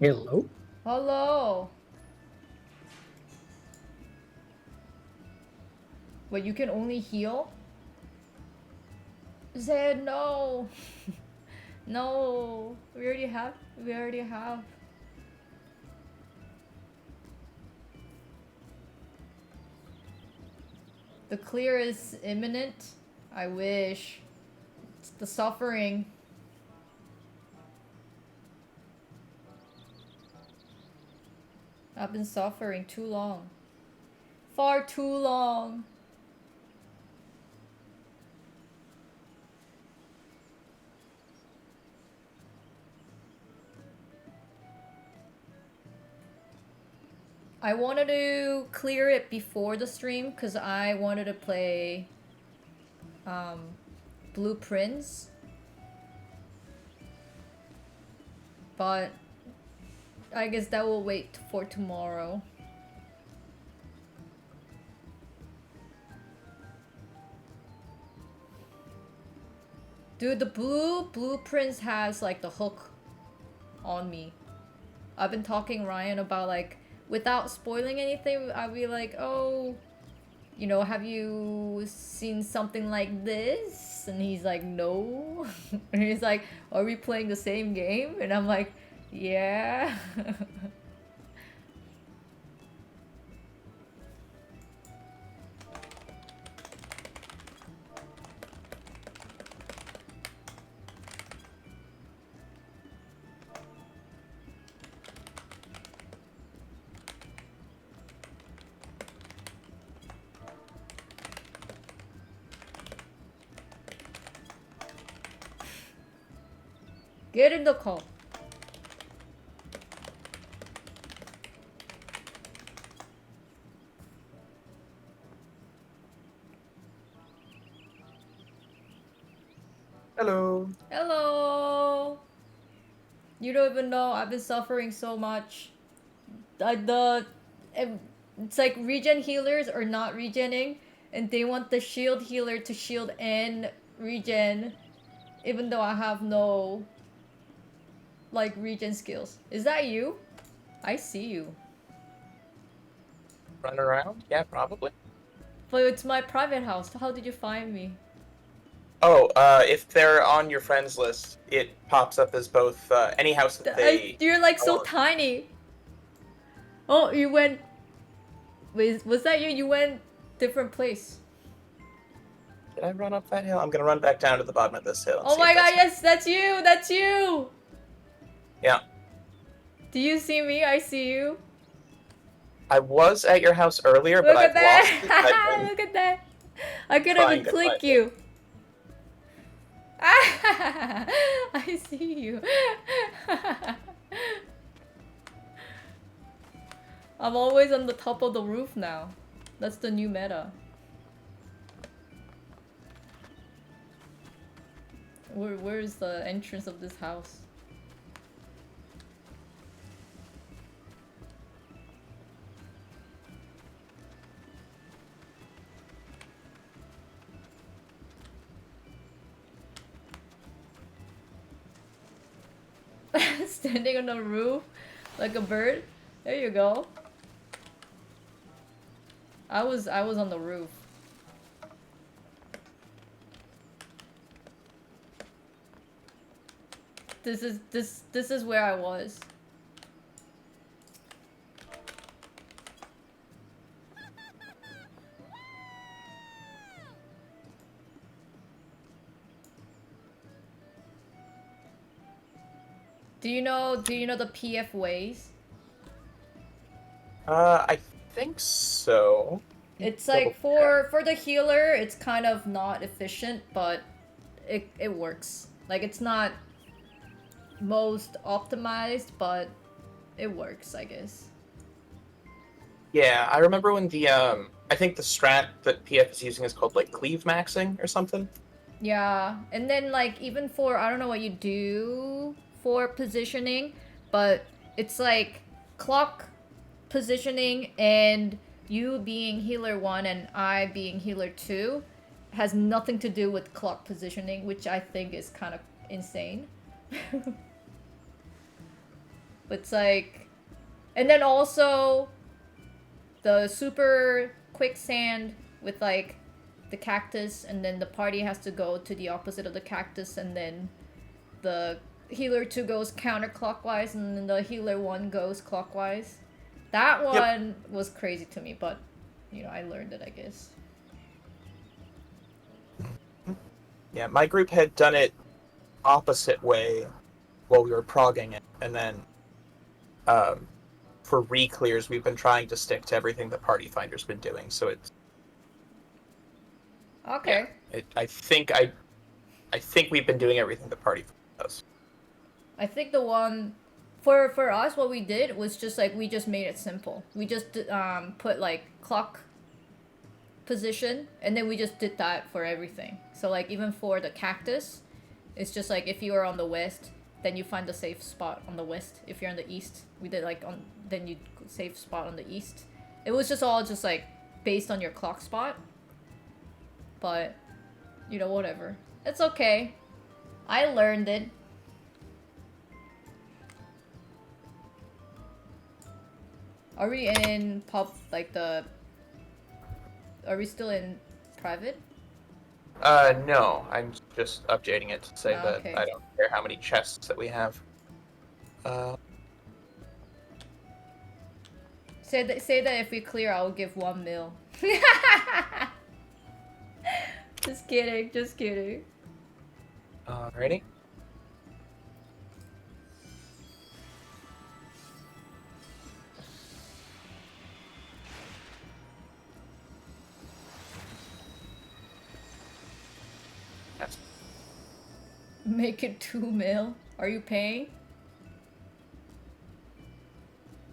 Hello? Hello. But you can only heal? Zed, no. No. We already have. We already have. The clear is imminent. I wish. It's the suffering. I've been suffering too long. Far too long. I wanted to clear it before the stream because I wanted to play Blueprints. But I guess that will wait for tomorrow. Dude, the Blueprints has like the hook on me. I've been talking Ryan about like without spoiling anything, I'll be like, oh, you know, have you seen something like this? And he's like, no. And he's like, are we playing the same game? And I'm like, yeah. Get in the call. Hello. Hello. You don't even know I've been suffering so much. It's like regen healers are not regenning, and they want the shield healer to shield and regen, even though I have no like regen skills. Is that you? I see you. Run around? Yeah, probably. But it's my private house. How did you find me? Oh, if they're on your friends list, it pops up as both any house that they You're like so own. tiny. Oh, you went. Wait, was that you? You went different place. Did I run up that hill? I'm gonna run back down to the bottom of this hill and Oh see if my god, that's me. yes, that's you! That's you! Yeah. Do you see me? I see you. I was at your house earlier, but Look at I've lost it. I've that! been Look at that! I couldn't even trying to find click it. you. I see you. I'm always on the top of the roof now. That's the new meta. Where's the entrance of this house? Standing on the roof like a bird. There you go. I was on the roof. This is where I was. Do you know the PF ways? I think so. It's Double like for the healer, it's kind of not efficient, but it works. Like it's not most optimized, but it works, I guess. Yeah, I remember when the I think the strat that PF is using is called like cleave maxing or something. Yeah, and then like even for I don't know what you do for positioning, but it's like clock positioning and you being healer 1 and I being healer 2 has nothing to do with clock positioning, which I think is kind of insane. It's like, and then also the super quicksand with like the cactus, and then the party has to go to the opposite of the cactus, and then the healer 2 goes counterclockwise, and then the healer 1 goes clockwise. That one was crazy to me, but you know, I learned it, I guess. Yeah, my group had done it opposite way while we were progging it, and then for re-clears, we've been trying to stick to everything the Party Finder's been doing, so it's... Okay. Yeah, I think we've been doing everything the Party Finder does. I think the one for us, what we did was just like we just made it simple. We just put like clock position, and then we just did that for everything. So like even for the cactus, it's just like if you are on the west, then you find the safe spot on the west. If you're on the east, we did like on then you safe spot on the east. It was just all just like based on your clock spot. But you know, whatever. It's okay. I learned it. Are we in pub, like the... Are we still in private? No. I'm just updating it to say that okay. I don't care how many chests that we have. Say that if we clear, I'll give 1 mil. Just kidding, just kidding. Alrighty. Make it 2 mil. Are you paying?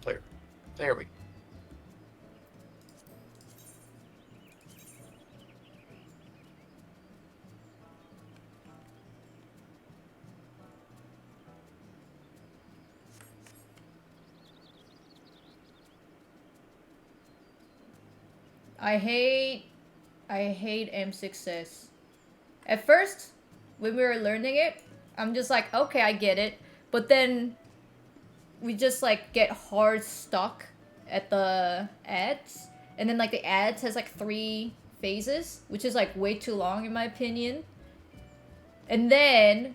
Clear. There we go. I hate M6S. At first, when we were learning it, I'm just like, okay, I get it. But then we just like get hard stuck at the ads. And then like the ads has like 3 phases, which is like way too long in my opinion. And then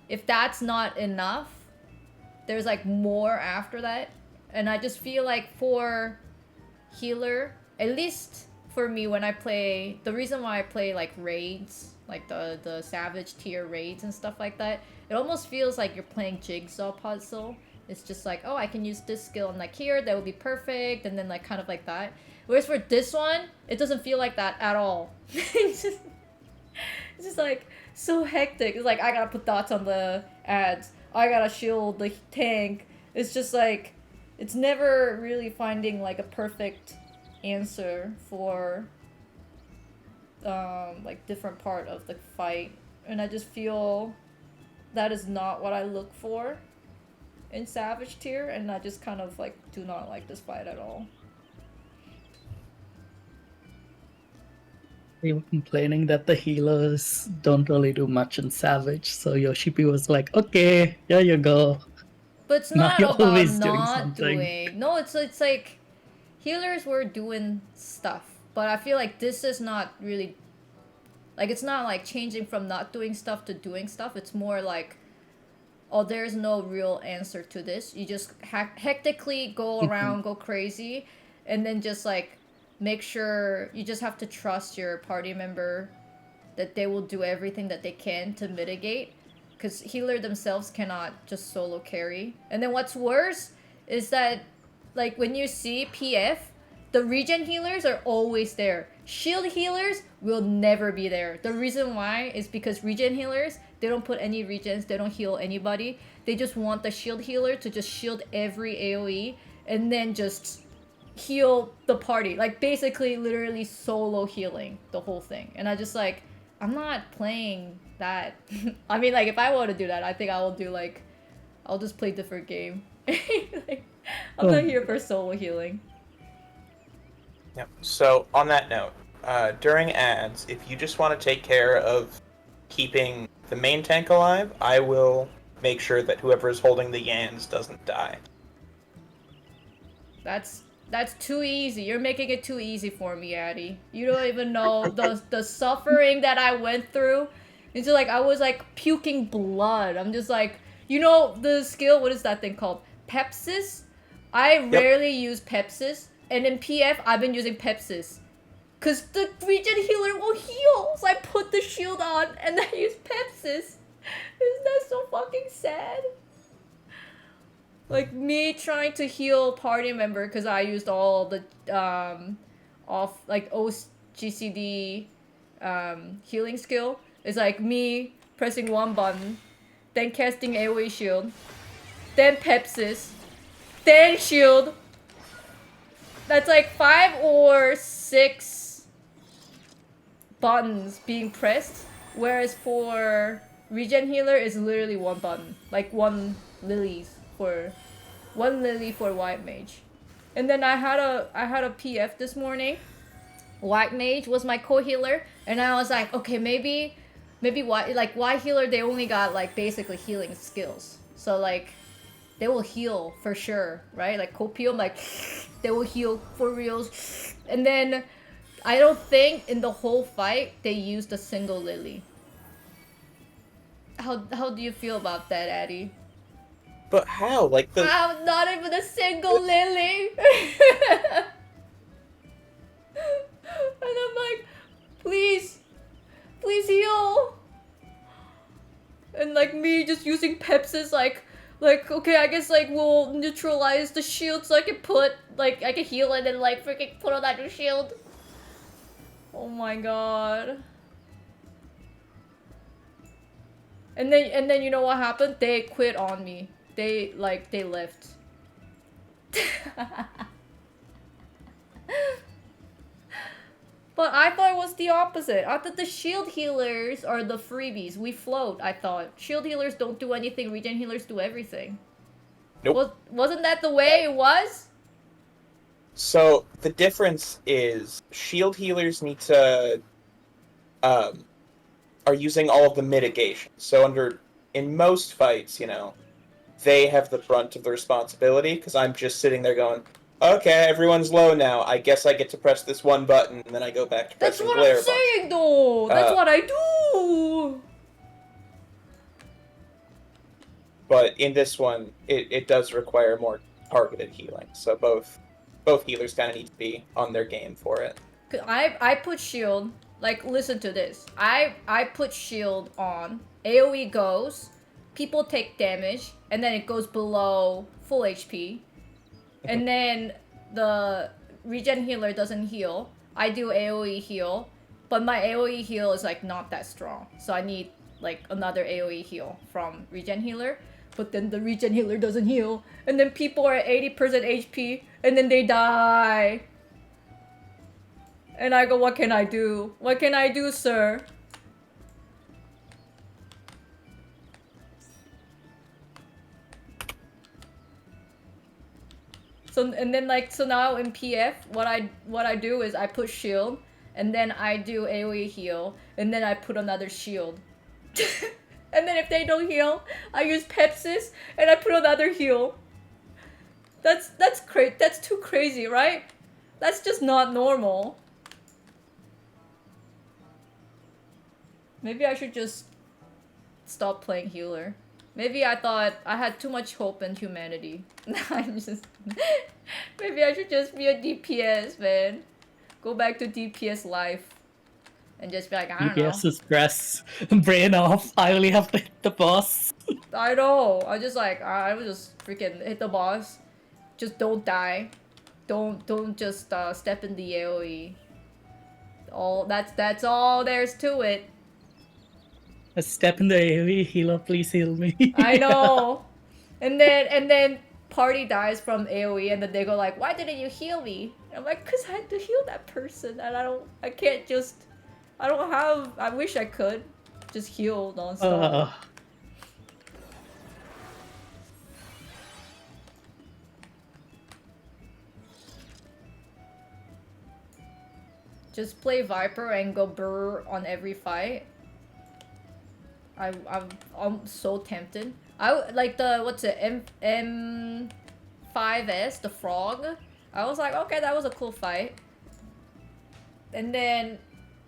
if that's not enough, there's like more after that. And I just feel like for healer, at least for me when I play, the reason why I play like raids, like the savage tier raids and stuff like that, it almost feels like you're playing jigsaw puzzle. It's just like, oh, I can use this skill and like here, that would be perfect, and then like kind of like that. Whereas for this one, it doesn't feel like that at all. It's just like so hectic. It's like I gotta put dots on the ads, I gotta shield the tank. It's just like, it's never really finding like a perfect answer for like different part of the fight, and I just feel that is not what I look for in Savage tier, and I just kind of like do not like this fight at all. They were complaining that the healers don't really do much in Savage, so Yoshipi was like, okay, here you go. But it's Now not you're about always doing not something. doing. No, it's like healers were doing stuff, but I feel like this is not really, like, it's not like changing from not doing stuff to doing stuff. It's more like, oh, there's no real answer to this. You just hectically go around, go crazy, and then just like make sure you just have to trust your party member that they will do everything that they can to mitigate, because healer themselves cannot just solo carry. And then what's worse is that, like, when you see PF, the regen healers are always there. Shield healers will never be there. The reason why is because regen healers, they don't put any regens, they don't heal anybody. They just want the shield healer to just shield every AoE and then just heal the party. Like, basically, literally solo healing the whole thing. And I just like, I'm not playing that. I mean, like, if I want to do that, I think I will do like, I'll just play different game. Like, I'm not here for solo healing. Yep. So on that note, during ads, if you just want to take care of keeping the main tank alive, I will make sure that whoever is holding the Yans doesn't die. That's too easy. You're making it too easy for me, Addy. You don't even know the suffering that I went through. It's just like I was like puking blood. I'm just like, you know the skill, what is that thing called? Pepsis? I rarely use Pepsis, and in PF I've been using Pepsis. Cause the regen healer will heal. So I put the shield on and I use Pepsis. Isn't that so fucking sad? Like me trying to heal party member because I used all the off like OGCD healing skill. It's like me pressing one button, then casting AoE shield, then Pepsis, then shield. That's like 5 or 6 buttons being pressed, whereas for regen healer is literally one button, like one lily for white mage. And then I had a PF this morning. White mage was my co-healer, and I was like, okay, maybe white healer, they only got like basically healing skills, so like they will heal for sure, right? Like copium, like they will heal for reals. And then I don't think in the whole fight they used a single lily. How do you feel about that, Addy? But how? Like the Not even a single lily. And I'm like, please heal. And like me just using Pepsis, like okay, I guess like we'll neutralize the shield so I can I can heal and then like freaking put on that new shield. Oh my god. And then you know what happened? They quit on me. They left. But I thought it was the opposite. I thought the shield healers are the freebies. We float, I thought. Shield healers don't do anything, regen healers do everything. Nope. Wasn't that the way it was? So the difference is shield healers need to are using all of the mitigation. So in most fights, you know, they have the brunt of the responsibility because I'm just sitting there going, okay, everyone's low now. I guess I get to press this one button, and then I go back to pressing glare. That's what I'm saying, though. That's what I do. But in this one, it does require more targeted healing. So both healers kind of need to be on their game for it. Cause I put shield. Like, listen to this. I put shield on. AoE goes. People take damage, and then it goes below full HP. And then the regen healer doesn't heal. I do AoE heal, but my AoE heal is like not that strong. So I need like another AoE heal from regen healer. But then the regen healer doesn't heal. And then people are at 80% HP, and then they die. And I go, what can I do? What can I do, sir? So and then like so now in PF, what I do is I put shield, and then I do AoE heal, and then I put another shield. And then if they don't heal, I use Pepsis, and I put another heal. That's too crazy, right? That's just not normal. Maybe I should just stop playing healer. Maybe I thought I had too much hope in humanity. I'm just... Maybe I should just be a DPS, man. Go back to DPS life. And just be like, I don't know. DPS is stress. Brain off. I only have to hit the boss. I know. I would just freaking hit the boss. Just don't die. Don't just step in the AoE. That's all there's to it. A step in the AoE, healer, please heal me. I know. And then party dies from AoE, and then they go like, why didn't you heal me? And I'm like, cause I had to heal that person, and I wish I could just heal nonstop. Just play Viper and go brr on every fight. I'm so tempted. I like the M5S, the frog. I was like, okay, that was a cool fight. And then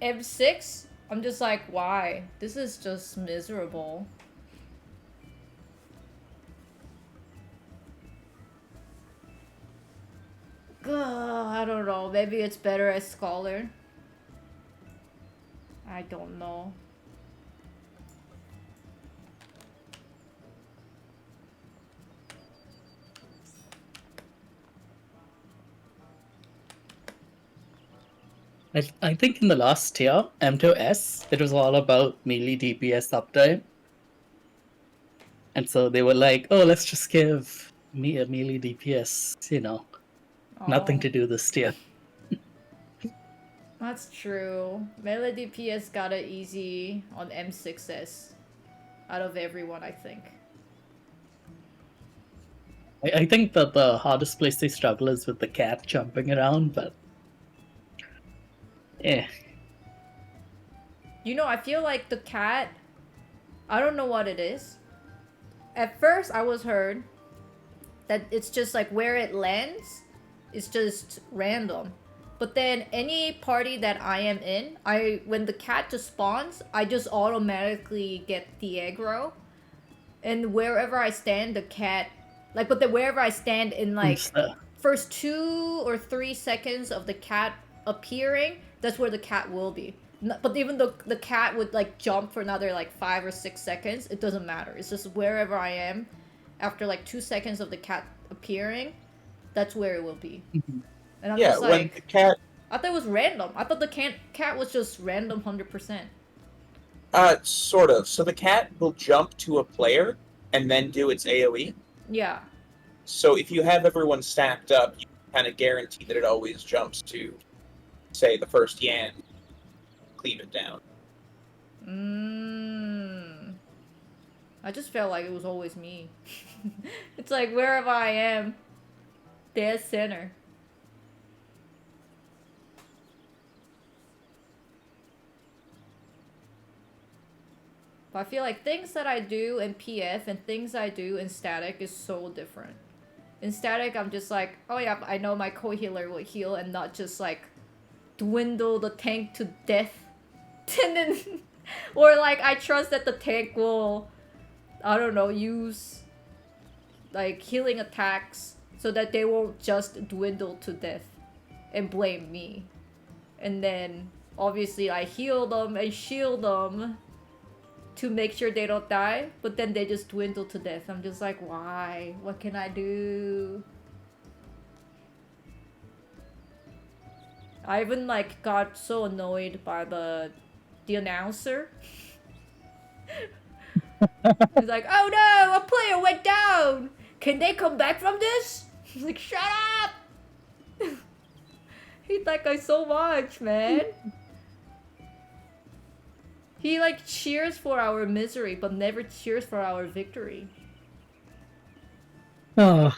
M6, I'm just like, why? This is just miserable. I don't know. Maybe it's better as Scholar. I don't know. I think in the last tier, M2S, it was all about melee DPS uptime. And so they were like, oh, let's just give me a melee DPS, nothing Oh, to do this tier. that's true. Melee DPS got it easy on M6S. Out of everyone, I think. I think that the hardest place they struggle is with the cat jumping around, but You know, I feel like the cat, I don't know what it is. At first, I was heard that it's just like where it lands, it's just random. But then any party that I am in, when the cat just spawns, I just automatically get the aggro. And wherever I stand, the cat, like, but then wherever I stand in like first 2 or 3 seconds of the cat appearing, that's where the cat will be. But even though the cat would like jump for another like 5 or 6 seconds, it doesn't matter. It's just wherever I am after like 2 seconds of the cat appearing, that's where it will be. And I'm just like, when the cat... I thought it was random. I thought the cat was just random 100%. Sort of. So the cat will jump to a player and then do its AoE. Yeah. So if you have everyone stacked up, you kind of guarantee that it always jumps to, say, the first Yan. Cleave it down. I just felt like it was always me. It's like wherever I am, there's center. But I feel like things that I do in PF and things I do in static is so different. In static, I'm just like, oh yeah, I know my co-healer will heal and not just like dwindle the tank to death. And then, or like I trust that the tank will, I don't know, use like healing attacks so that they won't just dwindle to death and blame me. And then obviously I heal them and shield them to make sure they don't die, but then they just dwindle to death. I'm just like, why? What can I do? I even like got so annoyed by the announcer. He's like, oh no, a player went down! Can they come back from this? He's like, shut up! Hate that guy so much, man. He like cheers for our misery, but never cheers for our victory. Oh.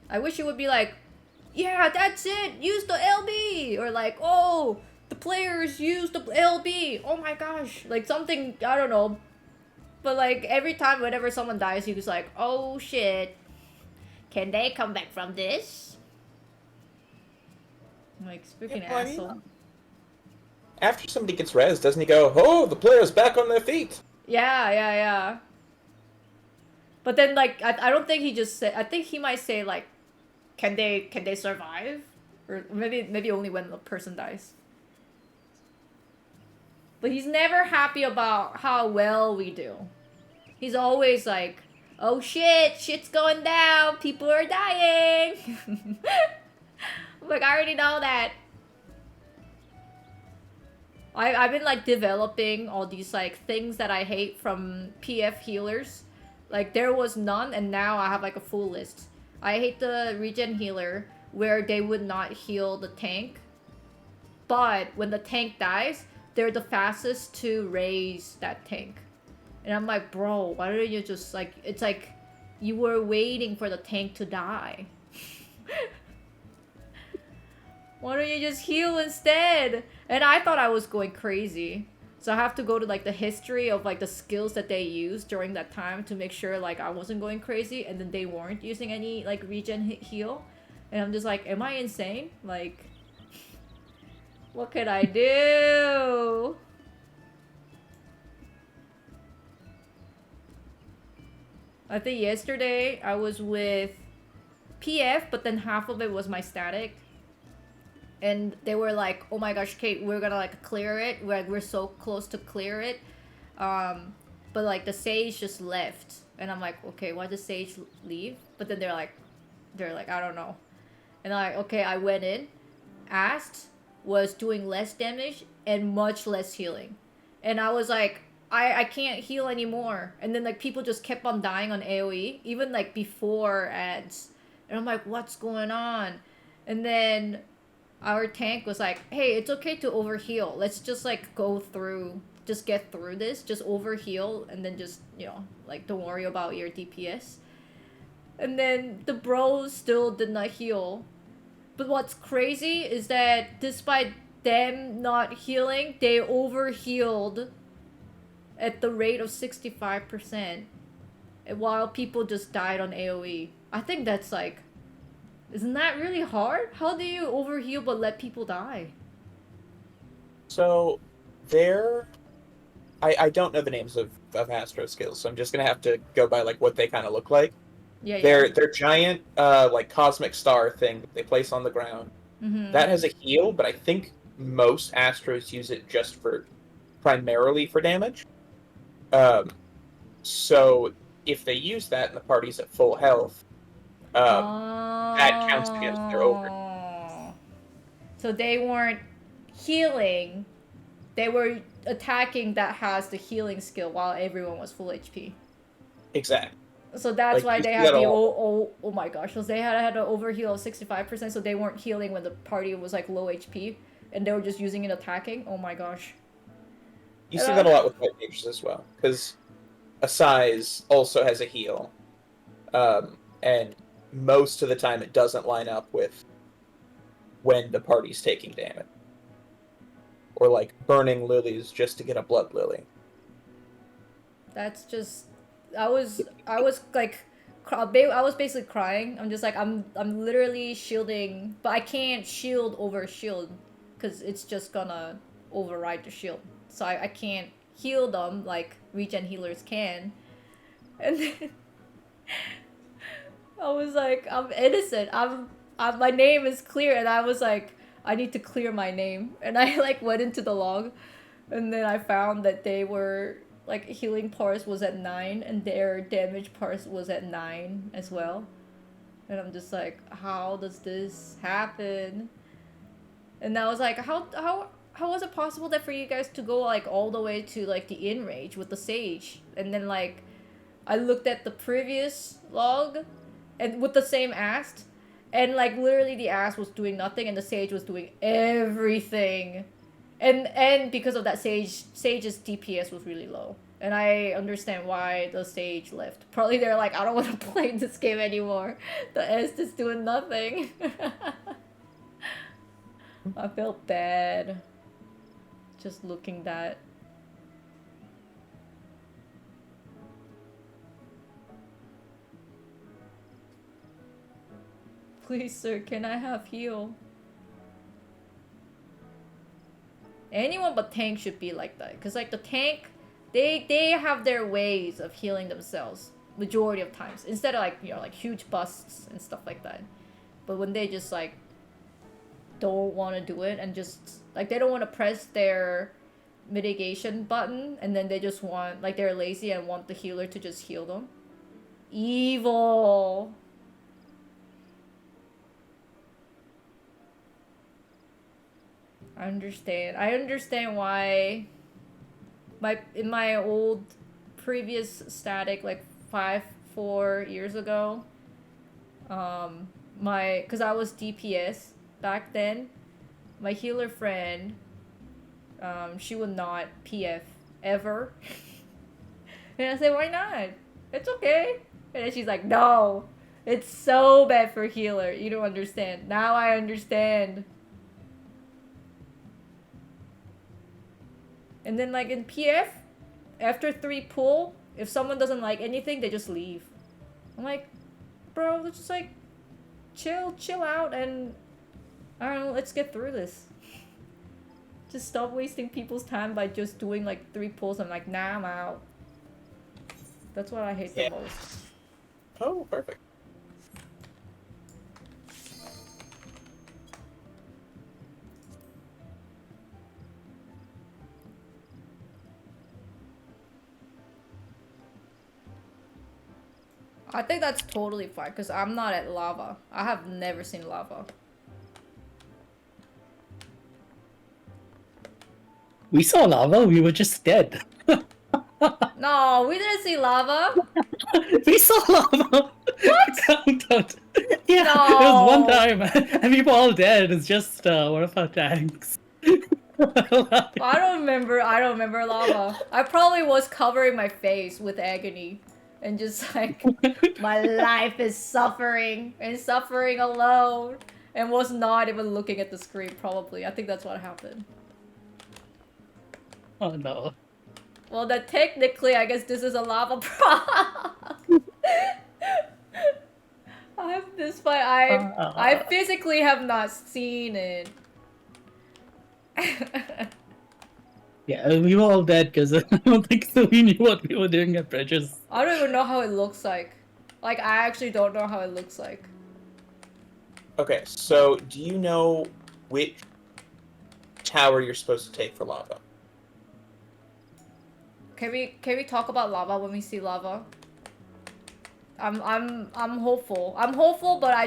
I wish it would be like, yeah, that's it, use the LB! Or like, oh, the players use the LB! Oh my gosh! Like something, I don't know. But like, every time whenever someone dies, he was like, oh shit. Can they come back from this? I'm like, freaking asshole. After somebody gets rezzed, doesn't he go, oh, the player's back on their feet? Yeah. But then like, I don't think he just said, I think he might say like, can they survive? Or maybe only when the person dies. But he's never happy about how well we do. He's always like, oh shit's going down, people are dying. I'm like, I already know that. I've been like developing all these like things that I hate from PF healers. Like there was none and now I have like a full list. I hate the regen healer where they would not heal the tank. But when the tank dies, they're the fastest to raise that tank. And I'm like, bro, why don't you just like, it's like you were waiting for the tank to die. Why don't you just heal instead? And I thought I was going crazy. So I have to go to like the history of like the skills that they used during that time to make sure like I wasn't going crazy, and then they weren't using any like regen heal. And I'm just like, am I insane? Like, what could I do? I think yesterday I was with PF, but then half of it was my static. And they were like, oh my gosh, Kate, we're gonna like clear it. We're so close to clear it. But like the sage just left. And I'm like, okay, why did sage leave? But then they're like, I don't know. And I'm like, okay, I went in, asked, was doing less damage and much less healing. And I was like, I can't heal anymore. And then like people just kept on dying on AoE, even like before ads. And I'm like, what's going on? And then our tank was like, hey, it's okay to overheal. Let's just like go through, just get through this, just overheal, and then just, you know, like don't worry about your DPS. And then the bros still did not heal. But what's crazy is that despite them not healing, they overhealed at the rate of 65%, while people just died on AoE. I think that's like, isn't that really hard? How do you overheal but let people die? So, I don't know the names of Astro skills, so I'm just gonna have to go by like what they kind of look like. Yeah, They're giant, like cosmic star thing that they place on the ground. Mm-hmm. That has a heal, but I think most Astros use it just for primarily for damage. So if they use that and the party's at full health, that counts against their over. So they weren't healing. They were attacking that has the healing skill while everyone was full HP. Exactly. So that's Like, why you they see had that the all- oh my gosh. So they had an overheal of 65%, so they weren't healing when the party was like low HP, and they were just using it attacking. Oh my gosh. You see that a lot with white mages as well, because a size also has a heal, and most of the time it doesn't line up with when the party's taking damage, or like burning lilies just to get a blood lily. That's just, I was like, I was basically crying. I'm just like, I'm literally shielding, but I can't shield over shield, because it's just gonna override the shield. So I can't heal them like regen healers can. And then I was like, I'm innocent. My name is clear, and I was like, I need to clear my name. And I like went into the log, and then I found that they were like healing parse was at 9, and their damage parse was at 9 as well. And I'm just like, how does this happen? And I was like, how was it possible that for you guys to go like all the way to like the enrage with the sage? And then like I looked at the previous log and with the same ask, and like literally the ask was doing nothing and the sage was doing everything. And because of that, sage's DPS was really low. And I understand why the sage left. Probably they're like, I don't want to play this game anymore. The S is doing nothing. I felt bad just looking that. Please, sir, can I have heal? Anyone but tank should be like that, because like the tank, they have their ways of healing themselves majority of times, instead of like, you know, like huge busts and stuff like that. But when they just like don't want to do it, and just like they don't want to press their mitigation button, and then they just want, like, they're lazy and want the healer to just heal them. Evil. I understand why in my old previous static, like 4 years ago, because I was DPS back then, my healer friend, she would not PF ever. And I said, why not? It's okay. And then she's like, no, it's so bad for healer. You don't understand. Now I understand. And then like in PF, after 3 pull, if someone doesn't like anything, they just leave. I'm like, bro, let's just like chill out and I don't know, let's get through this. Just stop wasting people's time by just doing like 3 pulls. I'm like, nah, I'm out. That's what I hate the most. Oh, perfect. I think that's totally fine because I'm not at lava. I have never seen lava. We saw lava, we were just dead. No, we didn't see lava. We saw lava! What? Yeah, No. it was one time, and we were all dead. It's just one of our tanks. I don't remember lava. I probably was covering my face with agony. And just like, my life is suffering. And suffering alone. And was not even looking at the screen, probably. I think that's what happened. Oh no. Well, then technically, I guess this is a lava prop. I have this, but I physically have not seen it. Yeah, we were all dead because I don't think so we knew what we were doing at bridges. I don't even know how it looks like. Like, I actually don't know how it looks like. Okay, so do you know which tower you're supposed to take for lava? Can we talk about lava when we see lava? I'm hopeful. I'm hopeful, but I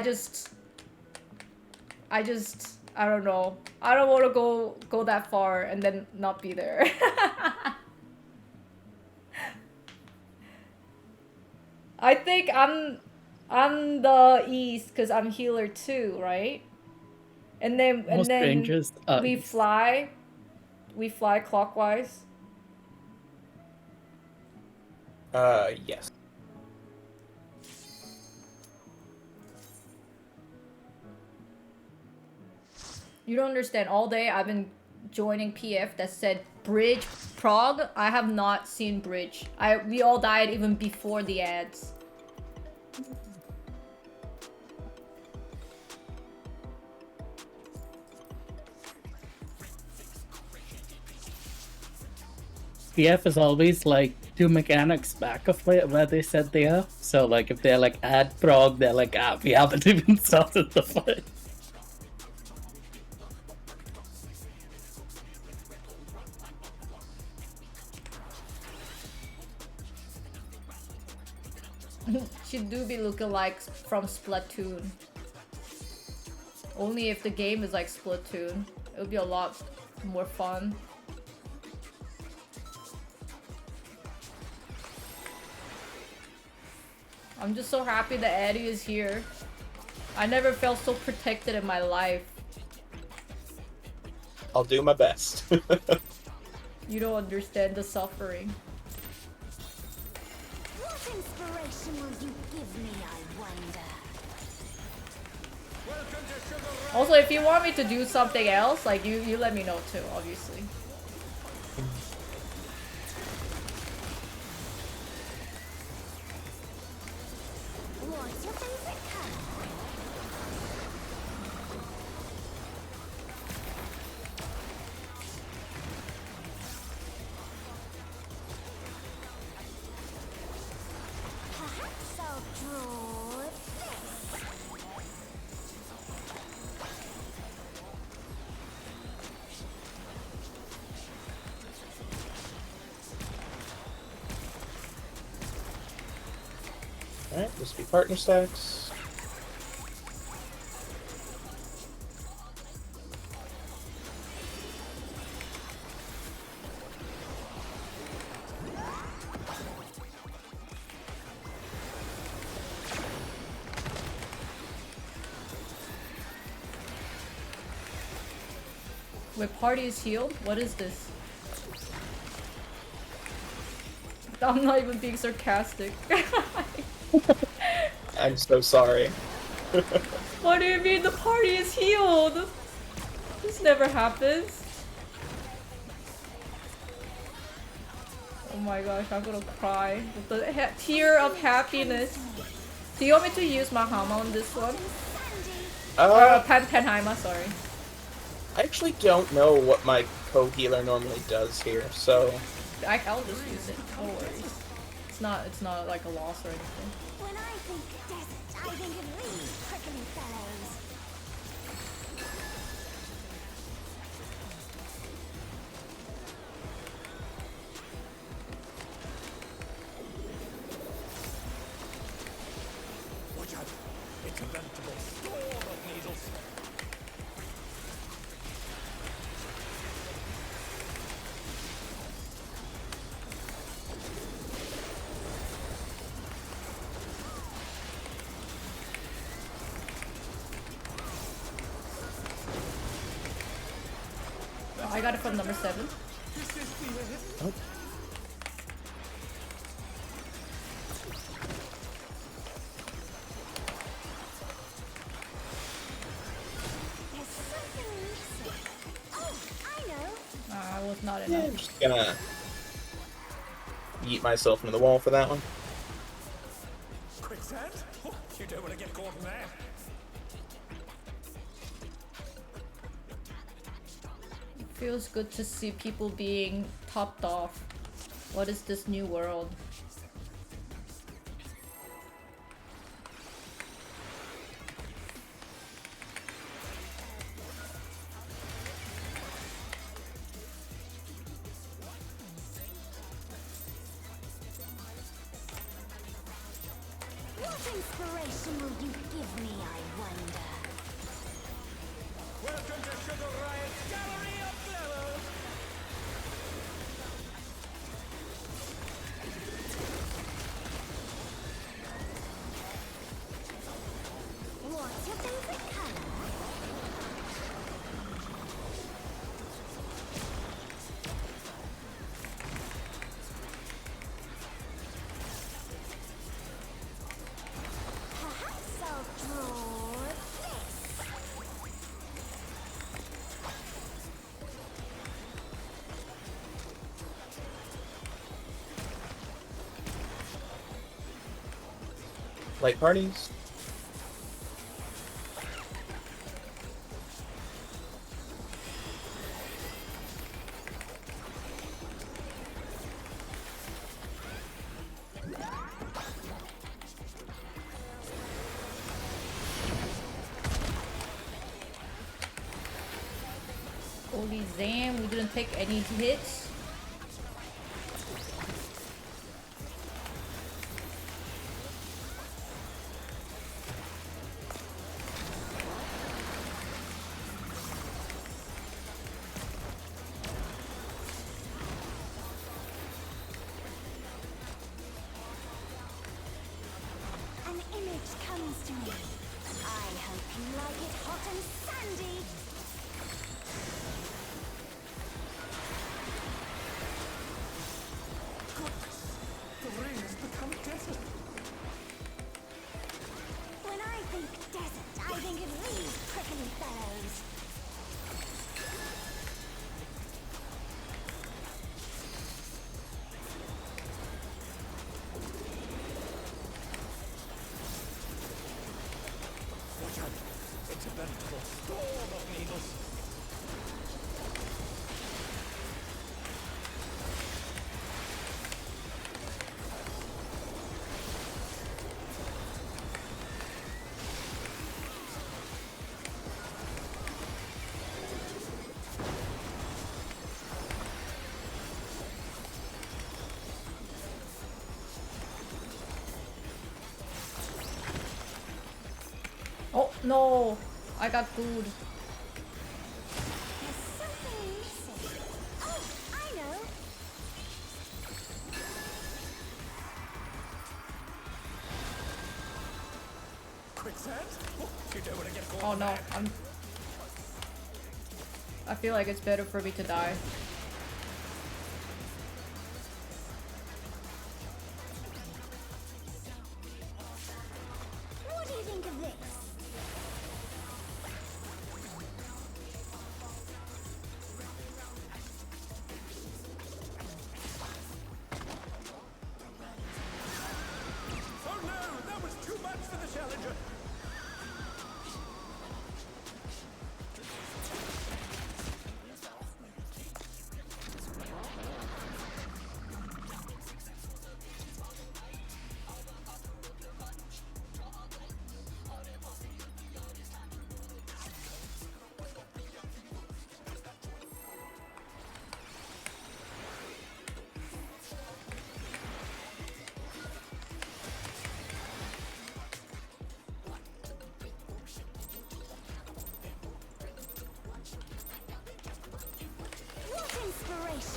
don't know. I don't want to go that far and then not be there. I think I'm the east because I'm healer too, right? And then we fly clockwise. Yes. You don't understand. All day I've been joining PF that said bridge prog. I have not seen bridge. We all died even before the ads. PF is always like 2 mechanics back of where they said they are. So like if they're like add prog, they're like, we haven't even started the fight. She do be lookalikes from Splatoon. Only if the game is like Splatoon. It would be a lot more fun. I'm just so happy that Eddie is here. I never felt so protected in my life. I'll do my best. You don't understand the suffering. What inspiration will you give me, I wonder? Also, if you want me to do something else, like you let me know too, obviously. What's your favorite color? Perhaps I'll draw this. Alright, this will be partner stacks. Wait, party is healed? What is this? I'm not even being sarcastic. I'm so sorry. What do you mean the party is healed? This never happens. my gosh, I'm gonna cry with the tear of happiness. Do you want me to use my hammer on this one? Or Penheima, sorry. I actually don't know what my co-healer normally does here, so... I'll just use it, no worries. It's not like a loss or anything. When I think desert, I think of these prickly fellows. Watch out! It's a veritable storm of needles. Oh, I got it from number 7. Oh. There's something missing. Oh, I know. I was not Yeah, enough. I'm just gonna... yeet myself into the wall for that one. Quicksand? Oh, you don't want to get caught in there. It feels good to see people being topped off. What is this new world? What inspiration will you give me, I wonder? Welcome to Sugar Riot's Gallery of Glamour! What's your favorite color? Perhaps I'll draw this. Light parties? Holy Zam, we didn't take any hits. An image comes to me. I hope you like it hot and sandy. The ring has become desert. When I think desert, I think of these prickly fellows. Watch out! It's a veritable storm of needles. Oh no! I got food. There's something missing. Oh, I know. Quicksand? Oh, you don't want to get caught Oh in no, there. I feel like it's better for me to die. What do you think of this?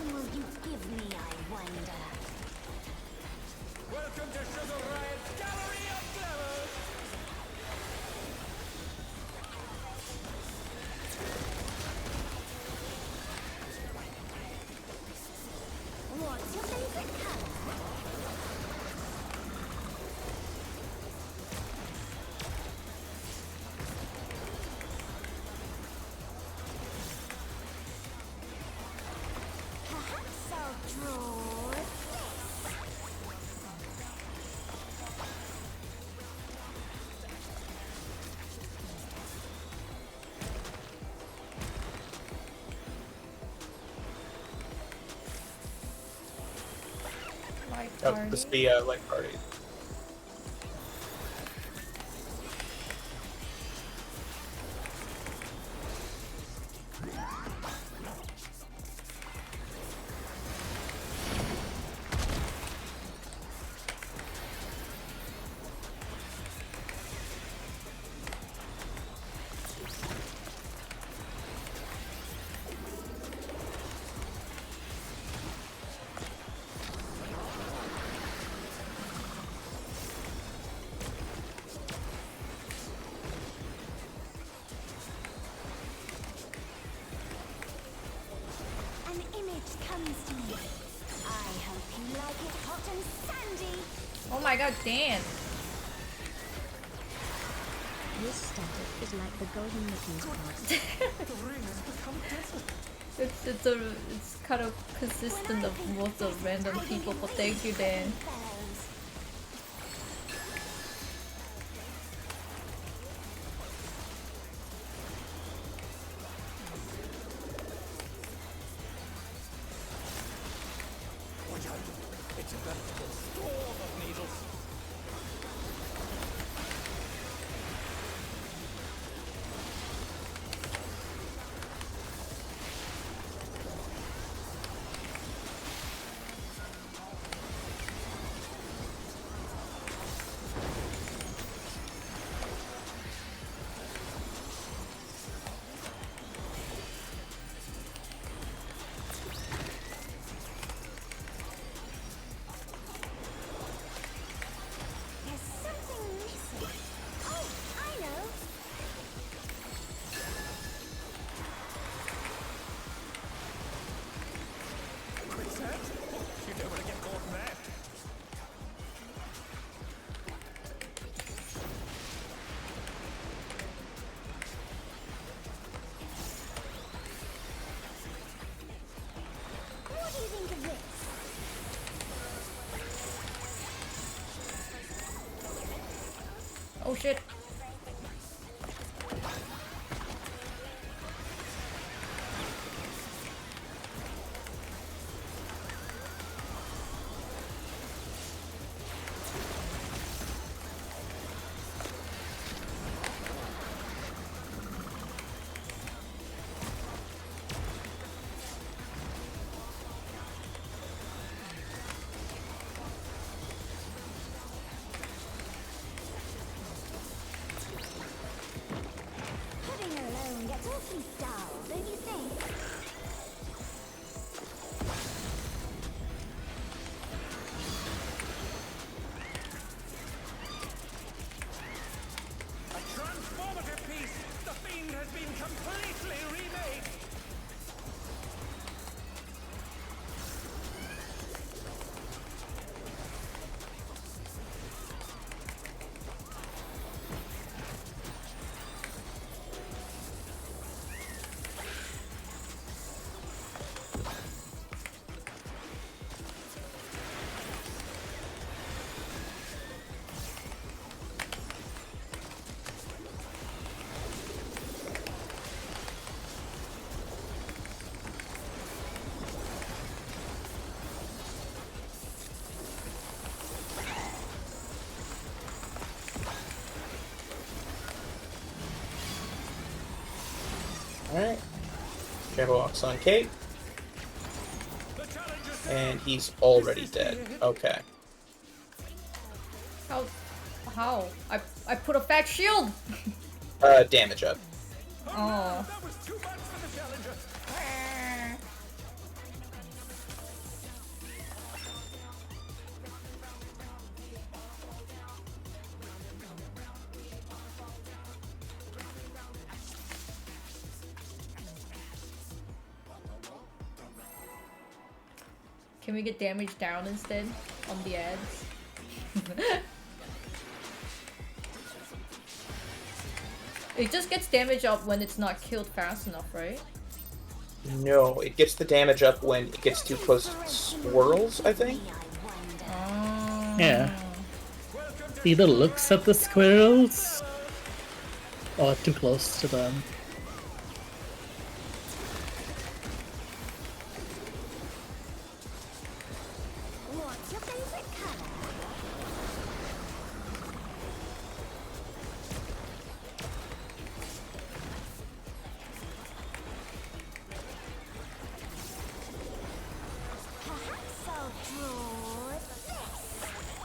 item will you give me, I wonder? Welcome to Sugar Riot's Gallery of Glamour! What's your favorite color? Perhaps I'll draw this. Like Oh, party. this be like party. An image comes to me. I hope you like it hot and sandy. Oh my god, Dan. This static is like the golden Mickey's card. The ring has become desert. It's kind of consistent of most of random people, but thank you, Dan. Fellows. Watch out! It's a veritable storm of needles. There's something missing. Oh, I know. Quicksand? You don't want to get caught in that. What do you think of this? Oh shit. Putting her alone gets awfully dull, don't you think? A transformative piece! The Fiend has been completely remade! Alright. Trevor walks on Kate, The challenger's and he's already dead. Okay. How? I put a fat shield! Damage up. Oh. That was too much for the challenger! Can we get damage down instead on the ads? It just gets damage up when it's not killed fast enough, right? No, it gets the damage up when it gets too close to the swirls, I think. Oh. Yeah. Either looks at the squirrels or too close to them. What's your favorite color? Perhaps I'll draw this.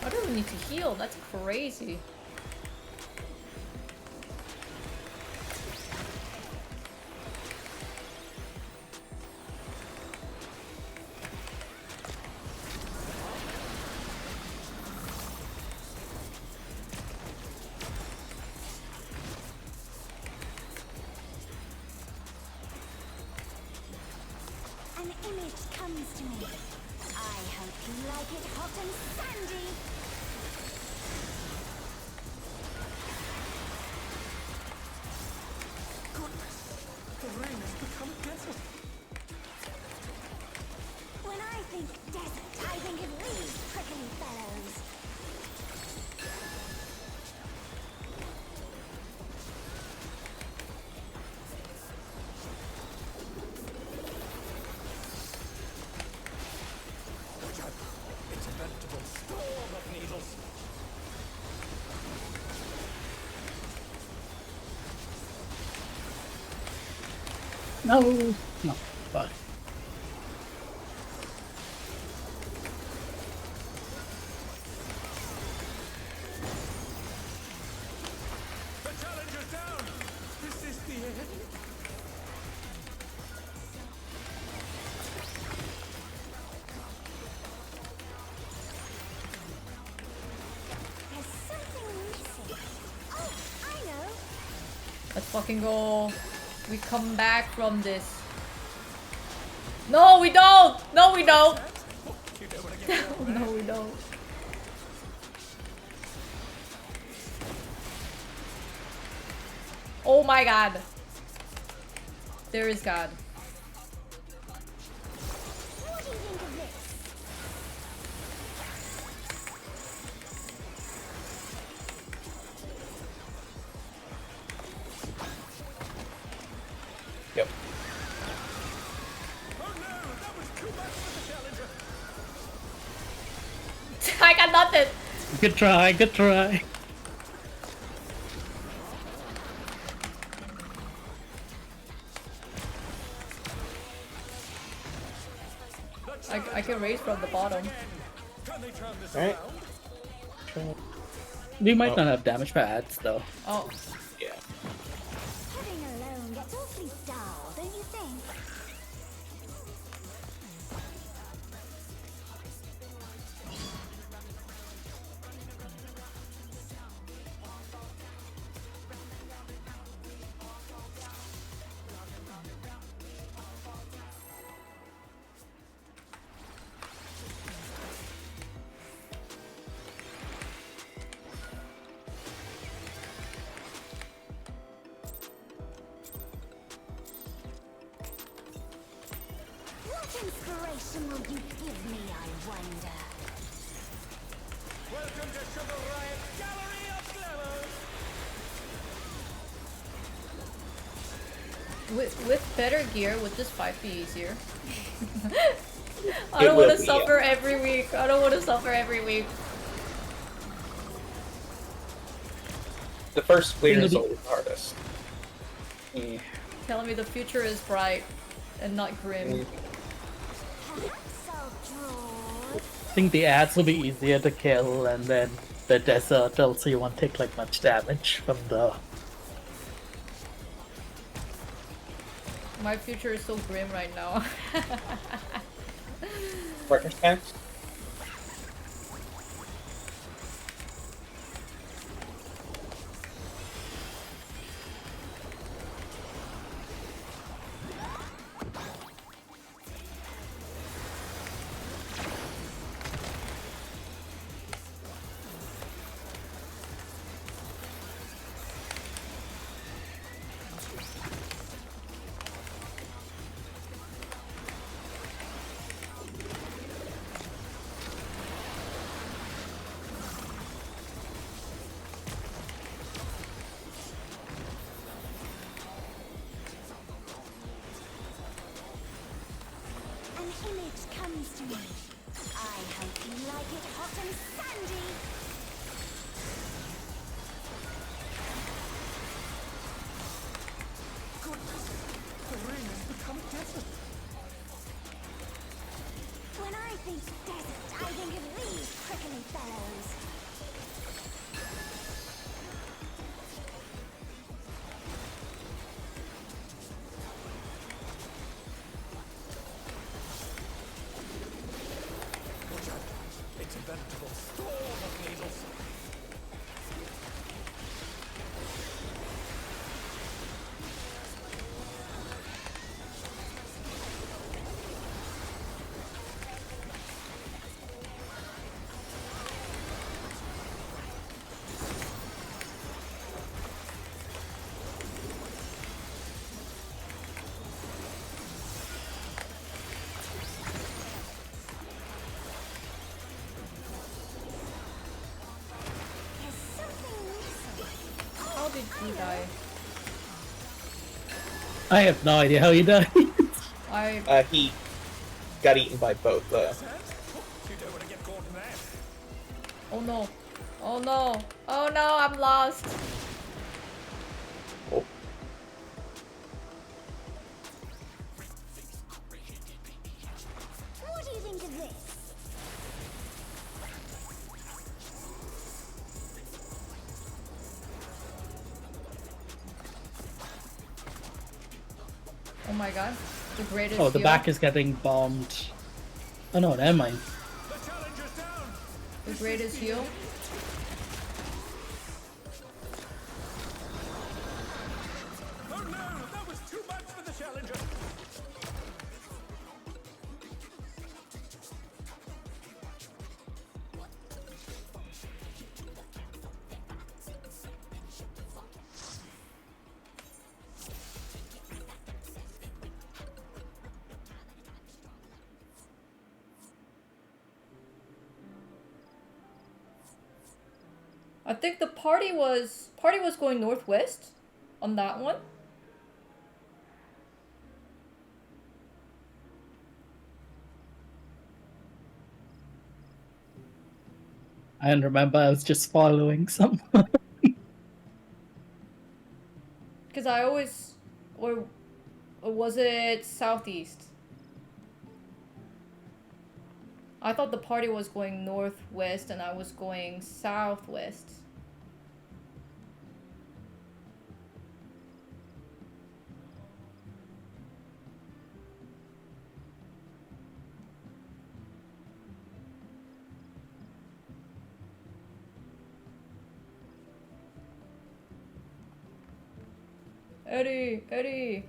I don't even need to heal. That's crazy. An image comes to me. I hope you like it hot and sandy. Goodness, the rain has become desert. When I think desert, I think of these prickly fellows. It's a veritable storm of needles. No, no, fuck. The challenger's down. Is this the end? There's something missing. Oh, I know. Let's fucking go. We come back from this. No, we don't! No, we don't! You don't want to get No, we don't. Oh my god. There is God. What do you think of this? Yep. Oh no, that was too much for the challenger. I got nothing! Good try, good try. I can raise from the bottom. Can they turn this Alright. around? We might Oh. not have damage for ads though. Oh, Yeah. Heading alone gets awfully dull, don't you think? What inspiration will you give me, I wonder? Welcome to Sugar Riot's Gallery of Glamour. with better gear, would this fight be easier? I It don't will want to be, suffer every week. I don't want to suffer every week. The first clear is It'll be- always the hardest. Yeah. Telling me the future is bright and not grim. Mm. Perhaps I'll draw. I think the ads will be easier to kill, and then the desert also you won't take like much damage from the. My future is so grim right now. Partner stacks? An image comes to me. I hope you like it hot and sandy. Goodness, the ring has become desert. When I think desert, I think of these prickly fellows. Watch out. It's a veritable storm of needles. There's something missing. How did you die? I have no idea how you died. He got eaten by both. You don't want to get caught in that. Oh no. Oh no. Oh no, I'm lost. Oh, What do you think of this? Oh my god. The greatest Oh, the heal. back is getting bombed. Oh no, never mind. The challenger's down. The greatest heal. Oh no, that was too much for the challenger. I think the party was going northwest on that one. I don't remember, I was just following someone. Cause I always, or was it southeast? I thought the party was going northwest and I was going southwest. Eddie, Eddie.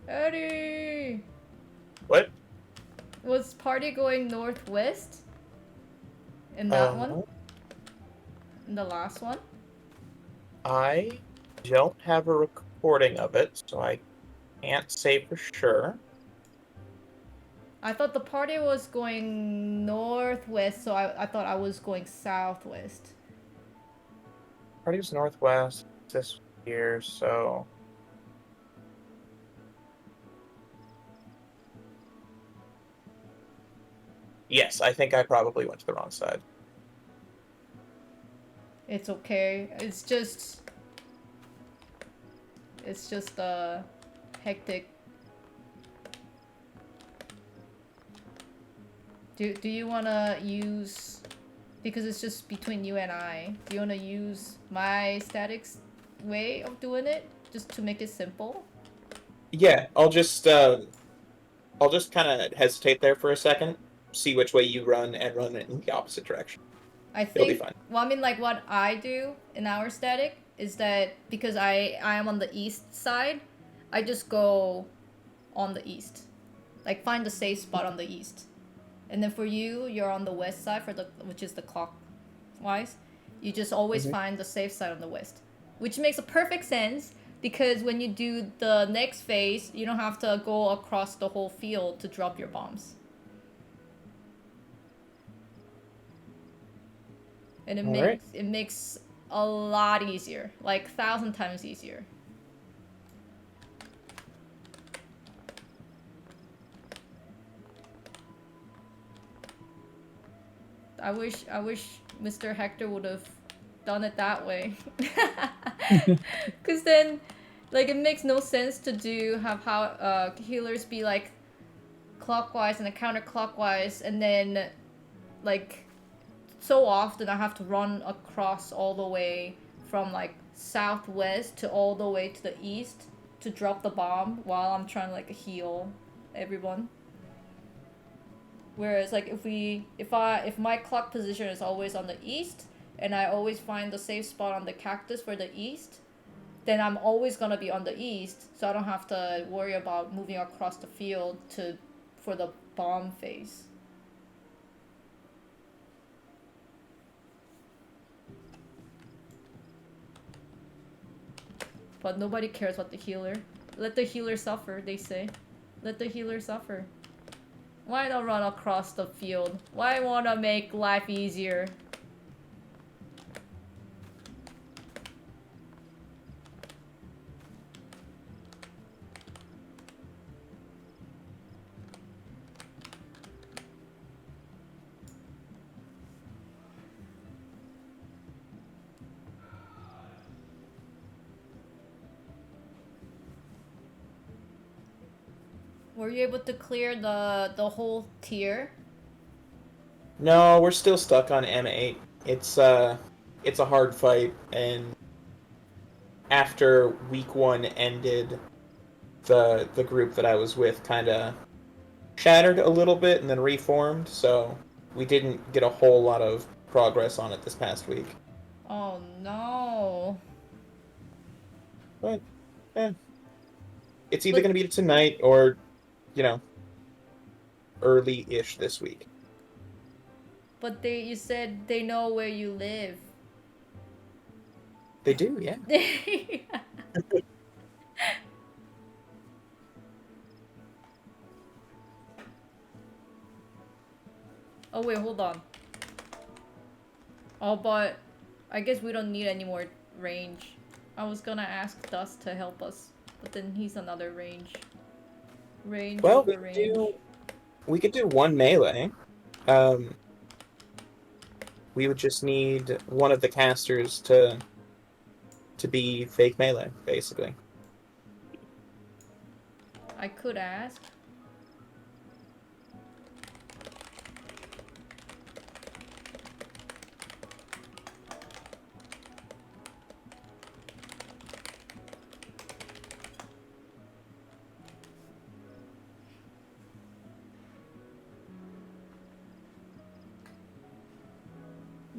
Eddie. what? Was party going northwest? In that one? In the last one? I don't have a recording of it, so I can't say for sure. I thought the party was going northwest, so I thought I was going southwest. Party was northwest this year, so Yes, I think I probably went to the wrong side. It's okay. It's just hectic. Do you wanna use, because it's just between you and I, do you wanna use my statics way of doing it just to make it simple? Yeah, I'll just kind of hesitate there for a second, see which way you run, and run it in the opposite direction. I It'll be think, fine. well, I mean, like, what I do in our static is that because I am on the east side, I just go on the east. Like, find the safe spot on the east. And then for you, you're on the west side, which is the clockwise. You just always find the safe side on the west. Which makes a perfect sense, because when you do the next phase, you don't have to go across the whole field to drop your bombs. And it makes a lot easier, like 1,000 times easier. I wish Mr. Hector would have done it that way. Cause then, like, it makes no sense to have how healers be like clockwise and counterclockwise, and then like so often I have to run across all the way from like southwest to all the way to the east to drop the bomb while I'm trying to like heal everyone. Whereas like if my clock position is always on the east and I always find the safe spot on the cactus for the east, then I'm always gonna be on the east, so I don't have to worry about moving across the field for the bomb phase. But nobody cares about the healer. Let the healer suffer, they say. Let the healer suffer. Why not run across the field? Why wanna make life easier? Were you able to clear the whole tier? No, we're still stuck on M8. It's a hard fight, and after week 1 ended, the group that I was with kind of shattered a little bit and then reformed, so we didn't get a whole lot of progress on it this past week. Oh no. But, it's either going to be tonight or, you know, early-ish this week. But you said they know where you live. They do, yeah. Oh wait, hold on. Oh, but I guess we don't need any more range. I was gonna ask Dust to help us, but then he's another range. Range Well, over range. we could do one melee. We would just need one of the casters to be fake melee, basically. I could ask.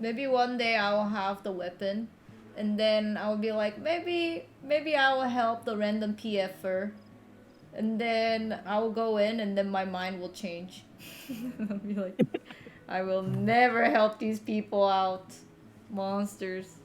Maybe one day I will have the weapon, and then I will be like, maybe I will help the random PFer, and then I will go in, and then my mind will change. I'll be like, I will never help these people out, monsters.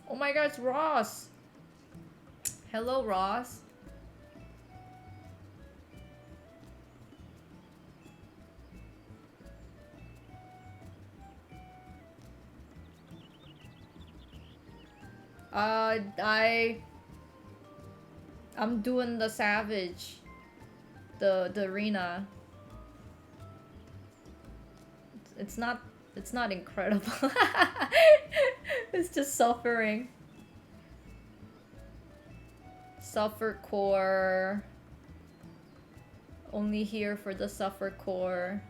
Oh my god, it's Ross! Hello, Ross. I'm doing the savage. The arena. It's not incredible. It's just suffering. Suffer core. Only here for the suffer core.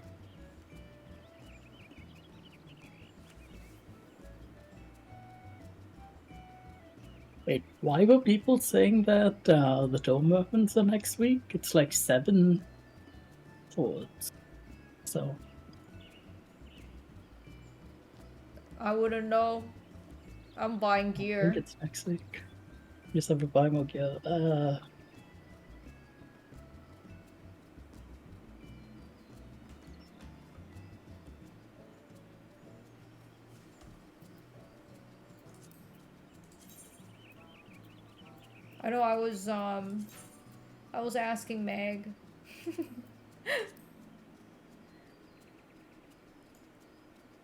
Wait, why were people saying that the dome opens the next week? It's like 7 swords. So I wouldn't know. I'm buying I think gear. it's next week. Just have to buy more gear. I know I was asking Meg.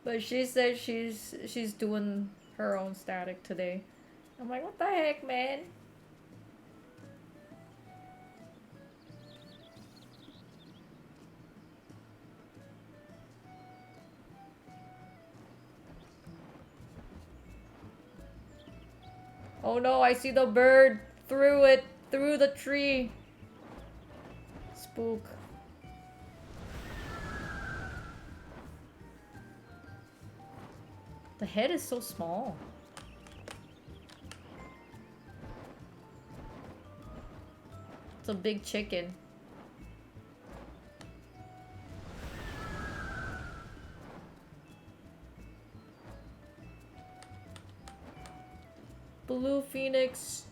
But she said she's doing her own static today. I'm like, what the heck, man? Oh no, I see the bird through the tree. Spook. The head is so small. It's a big chicken. Blue Phoenix.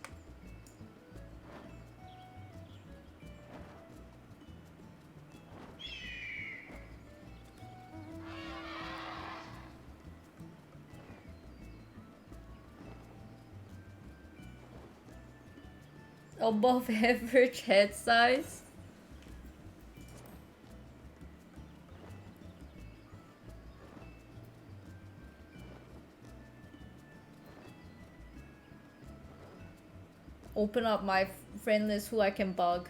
Above average head size. Open up my friend list who I can bug.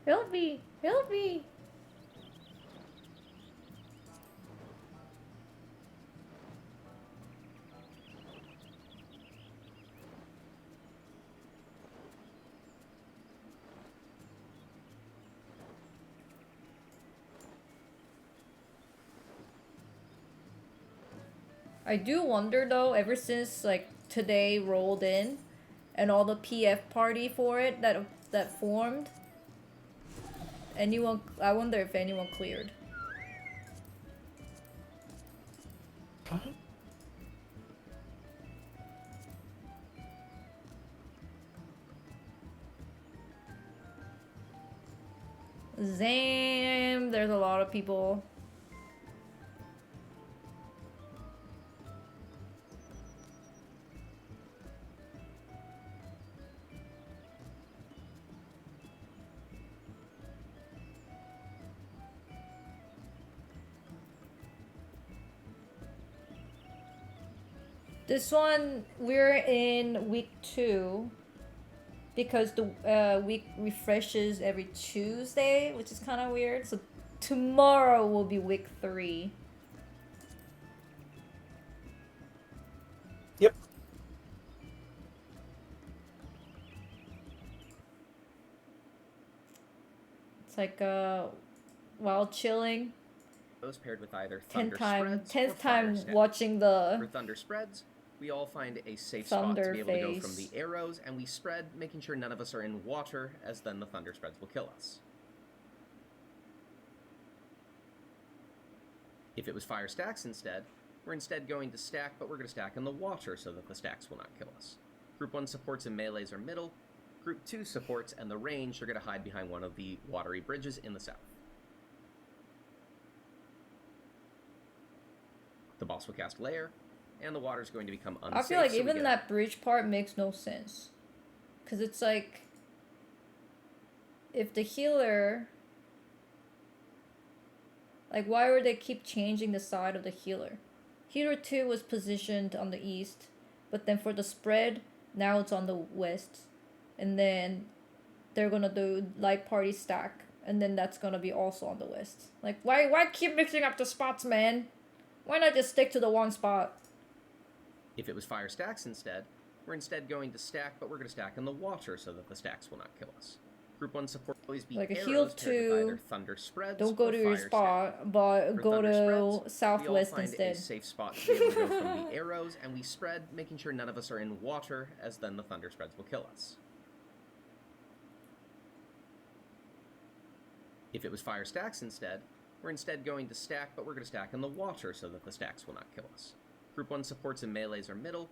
Help me! Help me! I do wonder though, ever since like today rolled in and all the PF party for it that formed, I wonder if anyone cleared. Huh? Zam, there's a lot of people. This one, we're in week 2 because the week refreshes every Tuesday, which is kind of weird. So tomorrow will be week 3. Yep. It's like while chilling, Those paired with either 10th thunder time, spreads 10th or fire time stacks. watching For the thunder spreads, we all find a safe spot to thunder be able to go from face. the arrows, and we spread, making sure none of us are in water, as then the thunder spreads will kill us. If it was fire stacks instead, we're instead going to stack, but we're going to stack in the water so that the stacks will not kill us. Group 1 supports and melees are middle. Group 2 supports and the range are going to hide behind one of the watery bridges in the south. The boss will cast Lair, and the water is going to become unsafe. I feel like so we even get- that bridge part makes no sense. Because it's like, if the healer... Like, why would they keep changing the side of the healer? Healer 2 was positioned on the east, but then for the spread, now it's on the west. And then they're gonna do light party stack, and then that's gonna be also on the west. Like, why keep mixing up the spots, man? Why not just stick to the one spot? If it was fire stacks instead, we're instead going to stack, but we're going to stack in the water so that the stacks will not kill us. Group 1 support will always be Like a arrows heal paired with 2, either thunder spreads don't go or to your fire spot, but stack. For go thunder to spreads, we all southwest find instead. a safe spot to be able to go from the arrows, and we spread, making sure none of us are in water, as then the thunder spreads will kill us. If it was fire stacks instead, we're instead going to stack, but we're going to stack in the water so that the stacks will not kill us. Group 1 supports and melees are middle.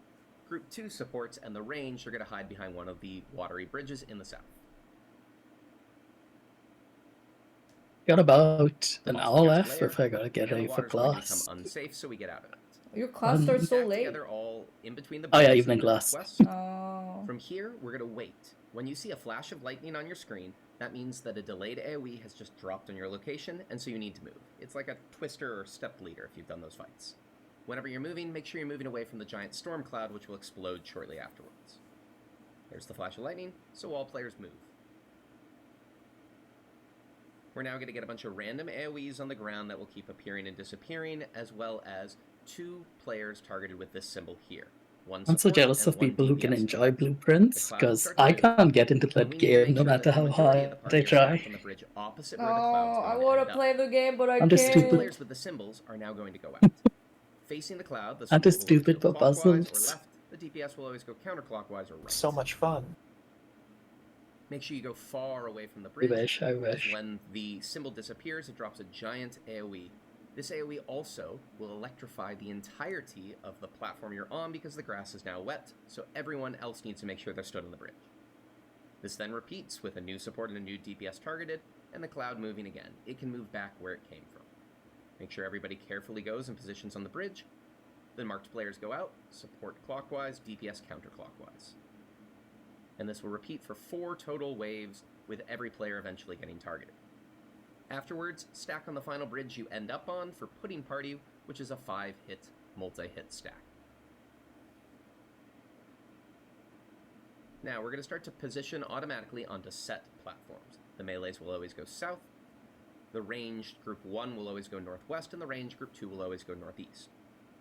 Group 2 supports and the range are going to hide behind one of the watery bridges in the south. Got about The an boss hour will cast left layer, if I gotta get and the ready for water's going to class. become unsafe, so we get out of it. Your class starts so Stack late. together all in between the Oh yeah, bridges evening in the class. northwest. Oh. From here, we're going to wait. When you see a flash of lightning on your screen, that means that a delayed AoE has just dropped on your location, and so you need to move. It's like a twister or stepped leader if you've done those fights. Whenever you're moving, make sure you're moving away from the giant storm cloud, which will explode shortly afterwards. There's the flash of lightning, so all players move. We're now going to get a bunch of random AoEs on the ground that will keep appearing and disappearing, as well as 2 players targeted with this symbol here. One I'm so support jealous and of one people who can DPS enjoy player. blueprints, The cloud will because start to I move, can't get into and that we need to game make no sure that matter the how majority of hard the I party are stacked try. on the bridge opposite Oh, where the cloud's I going to wanna end up. play the game, but I I'm can't. just The stupid. players with the symbols are now going to go out. Facing the cloud, the I'm support just will always stupid go for clockwise or puzzles. left. The DPS will always go counterclockwise or right. So much fun. Make sure you go far away from the I bridge, wish, I as wish. when the symbol disappears, it drops a giant AoE. This AoE also will electrify the entirety of the platform you're on because the grass is now wet, so everyone else needs to make sure they're stood on the bridge. This then repeats with a new support and a new DPS targeted, and the cloud moving again. It can move back where it came from. Make sure everybody carefully goes and positions on the bridge. Then marked players go out, support clockwise, DPS counterclockwise. And this will repeat for 4 total waves, with every player eventually getting targeted. Afterwards, stack on the final bridge you end up on for Pudding Party, which is a 5-hit, multi-hit stack. Now, we're going to start to position automatically onto set platforms. The melees will always go south, the ranged group 1 will always go northwest, and the ranged group 2 will always go northeast.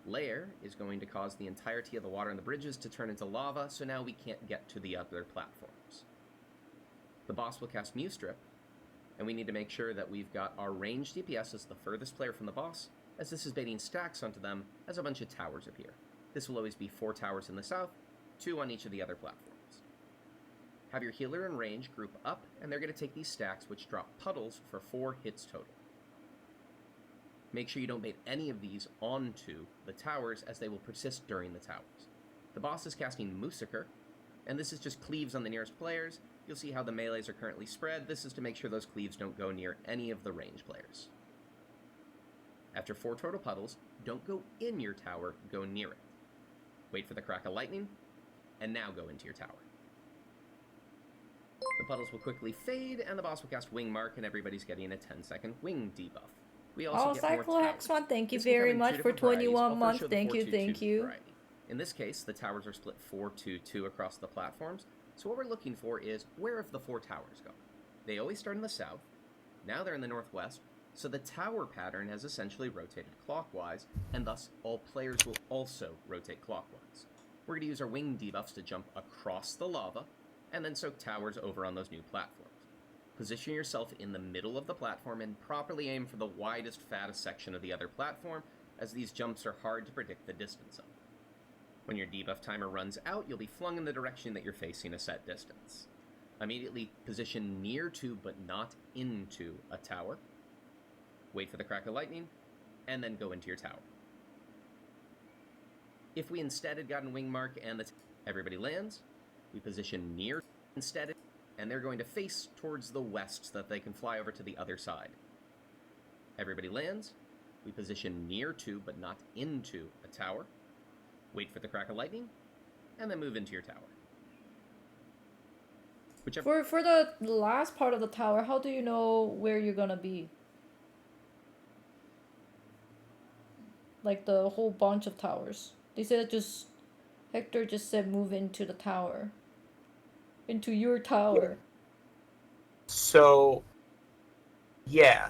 Layer is going to cause the entirety of the water in the bridges to turn into lava, so now we can't get to the other platforms. The boss will cast Mew Strip, and we need to make sure that we've got our ranged DPS as the furthest player from the boss, as this is baiting stacks onto them as a bunch of towers appear. This will always be 4 towers in the south, 2 on each of the other platforms. Have your healer and range group up, and they're going to take these stacks, which drop puddles for 4 hits total. Make sure you don't bait any of these onto the towers, as they will persist during the towers. The boss is casting Musiker, and this is just cleaves on the nearest players. You'll see how the melees are currently spread. This is to make sure those cleaves don't go near any of the range players. After 4 total puddles, don't go in your tower, go near it. Wait for the crack of lightning, and now go into your tower. The puddles will quickly fade, and the boss will cast Wing Mark, and everybody's getting a 10-second wing debuff. We also get more towers. Cyclohex1, thank you This can come very in much 2 for different varieties. 21 I'll first months. show the Thank you, 4-2-2 thank you. variety. In this case, the towers are split 4-2-2 across the platforms, so what we're looking for is, where have the 4 towers gone? They always start in the south, now they're in the northwest, so the tower pattern has essentially rotated clockwise, and thus all players will also rotate clockwise. We're going to use our wing debuffs to jump across the lava, and then soak towers over on those new platforms. Position yourself in the middle of the platform and properly aim for the widest, fattest section of the other platform, as these jumps are hard to predict the distance of. When your debuff timer runs out, you'll be flung in the direction that you're facing a set distance. Immediately position near to, but not into, a tower. Wait for the crack of lightning, and then go into your tower. If we instead had gotten Wing Mark and everybody lands, we position near instead, and they're going to face towards the west so that they can fly over to the other side. Everybody lands, we position near to, but not into, a tower. Wait for the crack of lightning, and then move into your tower. For the last part of the tower, how do you know where you're gonna be? like the whole bunch of towers. They said just Hector just said move into the tower. Into your tower. So, yeah,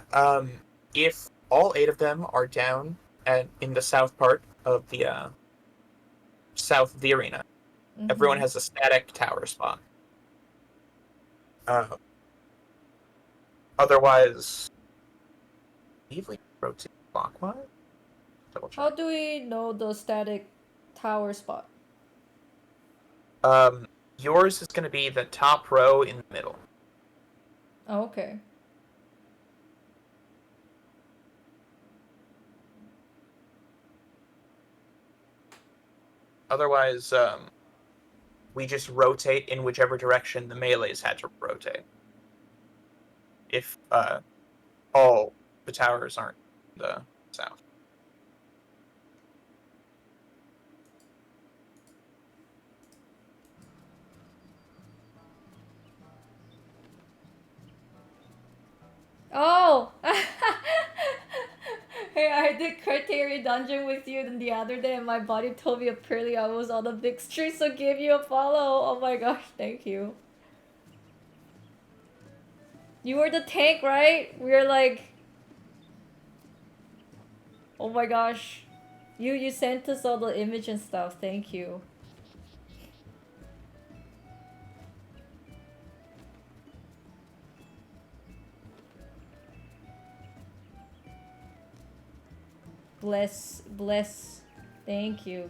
if all 8 of them are down in the south part of the south of the arena, everyone has a static tower spot. Otherwise, I believe we rotate clockwise. Double How check. do we know the static tower spot? Yours is going to be the top row in the middle. Oh, okay. Otherwise, we just rotate in whichever direction the melees had to rotate. If all the towers aren't in the south. Oh! Hey, I did criteria dungeon with you the other day and my body told me apparently I was on the big street, so give you a follow. Oh my gosh, thank you. You were the tank, right? We were like... Oh my gosh. You sent us all the image and stuff, thank you. Bless. Thank you.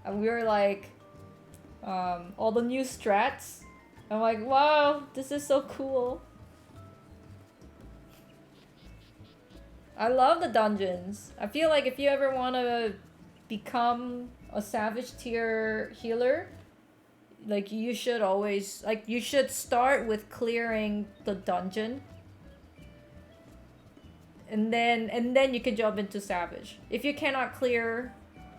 And we were like, all the new strats. I'm like, wow, this is so cool. I love the dungeons. I feel like if you ever want to become a savage tier healer, like you should always, like you should start with clearing the dungeon. And then you can jump into savage. If you cannot clear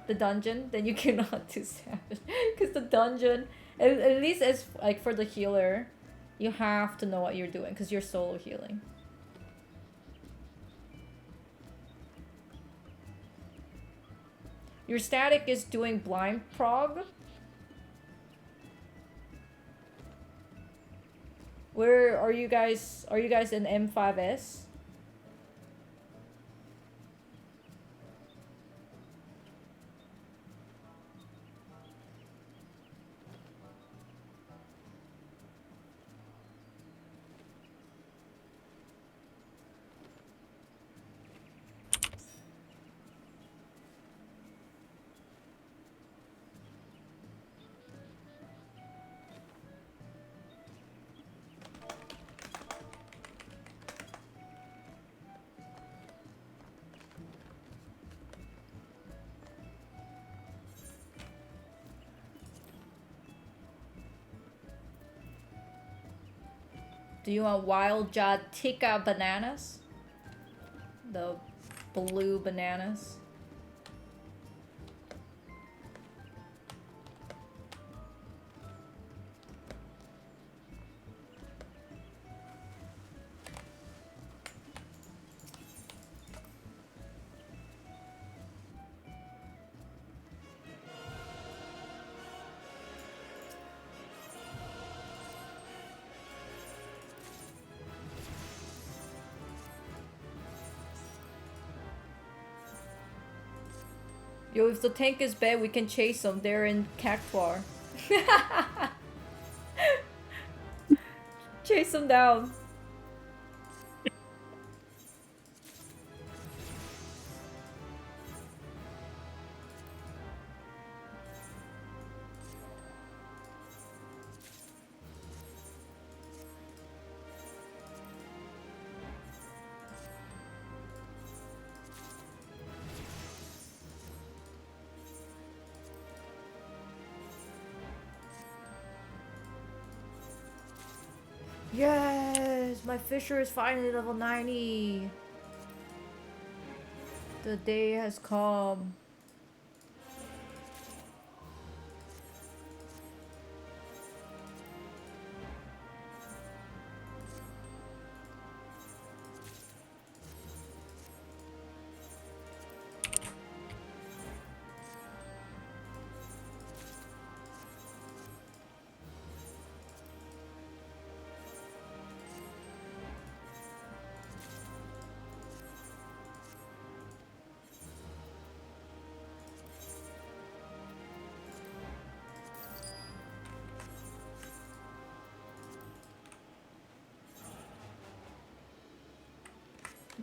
the dungeon, then you cannot do savage. Because the dungeon, at least as like for the healer, you have to know what you're doing because you're solo healing. Your static is doing blind prog. Where are you guys? Are you guys in M6S? Do you want wild Jatika bananas? The blue bananas. Yo, if the tank is bad, we can chase them. They're in Cactuar. Chase them down. Yes! My Fisher is finally level 90! The day has come.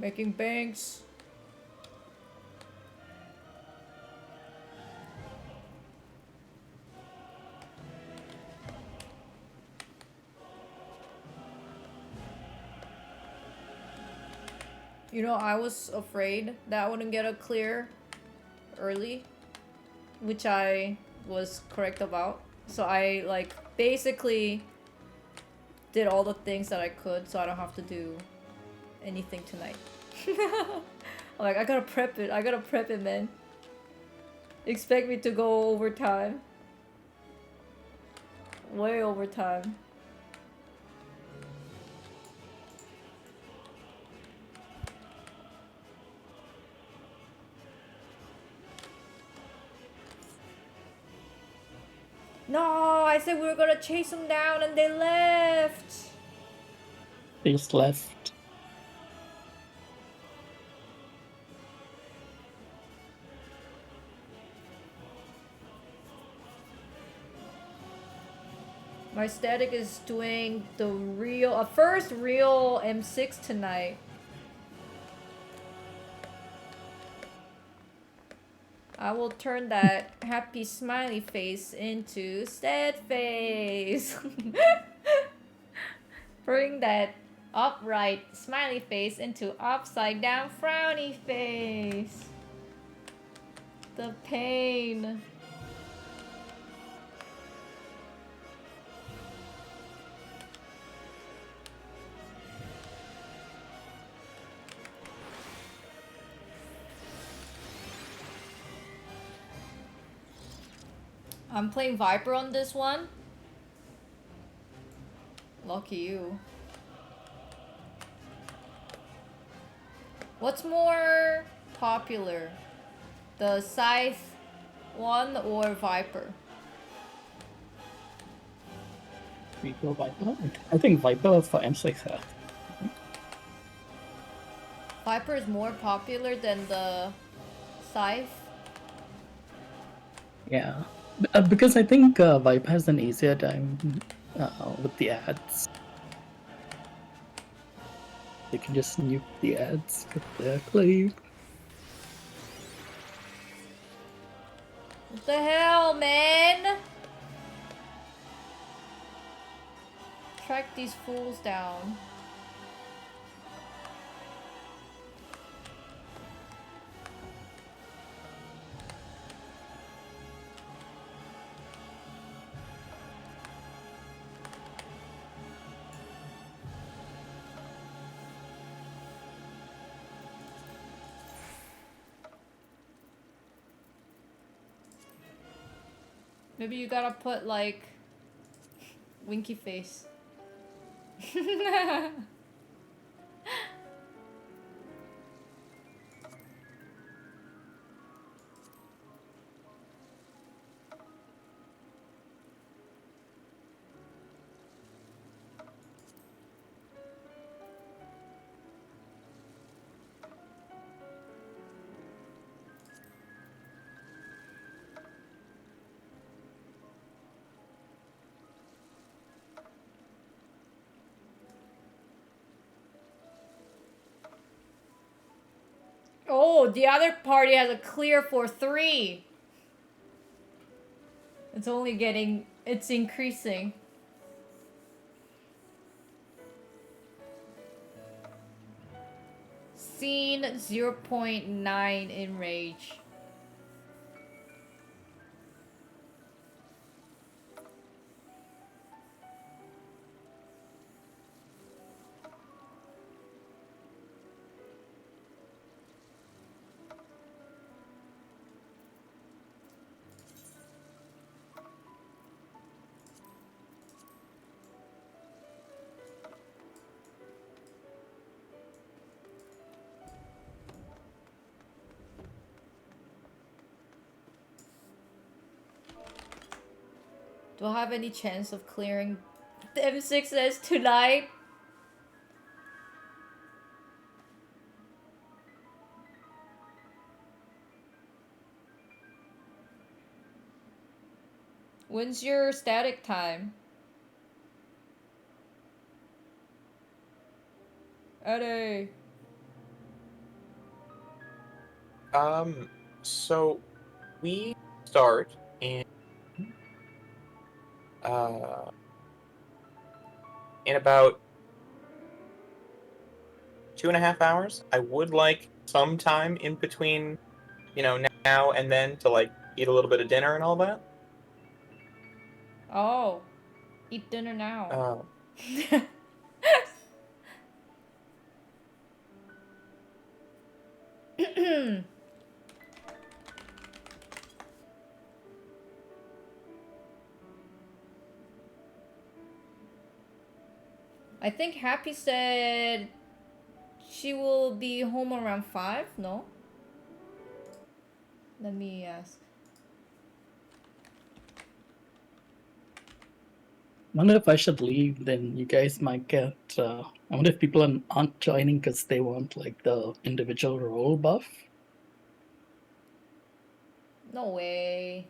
Making banks. You know, I was afraid that I wouldn't get a clear early, which I was correct about. So I, like, basically did all the things that I could so I don't have to do anything tonight. I'm like, I gotta prep it, man. Expect me to go overtime. Way overtime. No, I said we were gonna chase them down and they left. They just left. My static is doing the real, first real M6 tonight. I will turn that happy smiley face into sad face. Bring that upright smiley face into upside down frowny face. The pain. I'm playing Viper on this one. Lucky you. What's more popular? The Scythe one or Viper? We go Viper. I think Viper for M6S. Viper is more popular than the Scythe. Yeah. Because I think Viper has an easier time with the ads. They can just nuke the ads with their clave. What the hell, man? Track these fools down. Maybe you gotta put like winky face. Oh, the other party has a clear for 3. It's increasing. Scene 0.9 in rage. Do I have any chance of clearing the M6S tonight? When's your static time? Eddie. So we start uh in about 2.5 hours. I would like some time in between, now and then to like eat a little bit of dinner and all that. Oh, eat dinner now. Uh, I think Happy said she will be home around 5, no? Let me ask. I wonder if I should leave, then you guys might get. I wonder if people aren't joining because they want like the individual role buff. No way.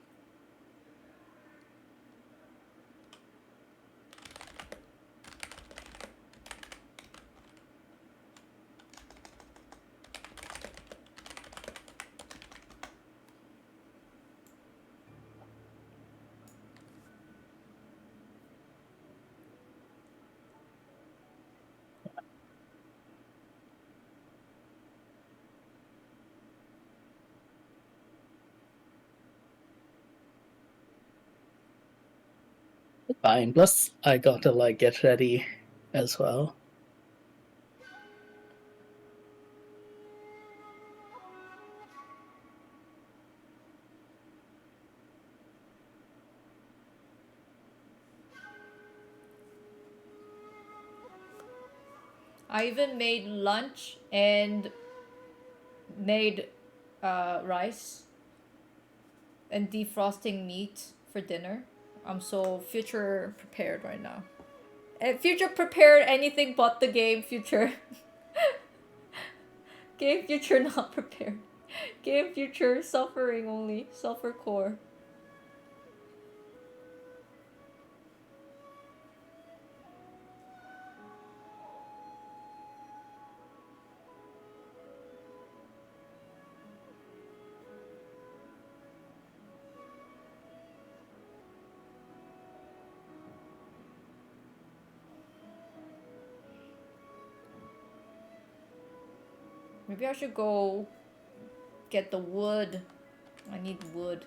Fine. Plus, I gotta like get ready as well. I even made lunch and made rice and defrosting meat for dinner. I'm so future prepared right now. And future prepared anything but the game future. Game future not prepared. Game future suffering only. Suffer core. Maybe I should go get the wood. I need wood.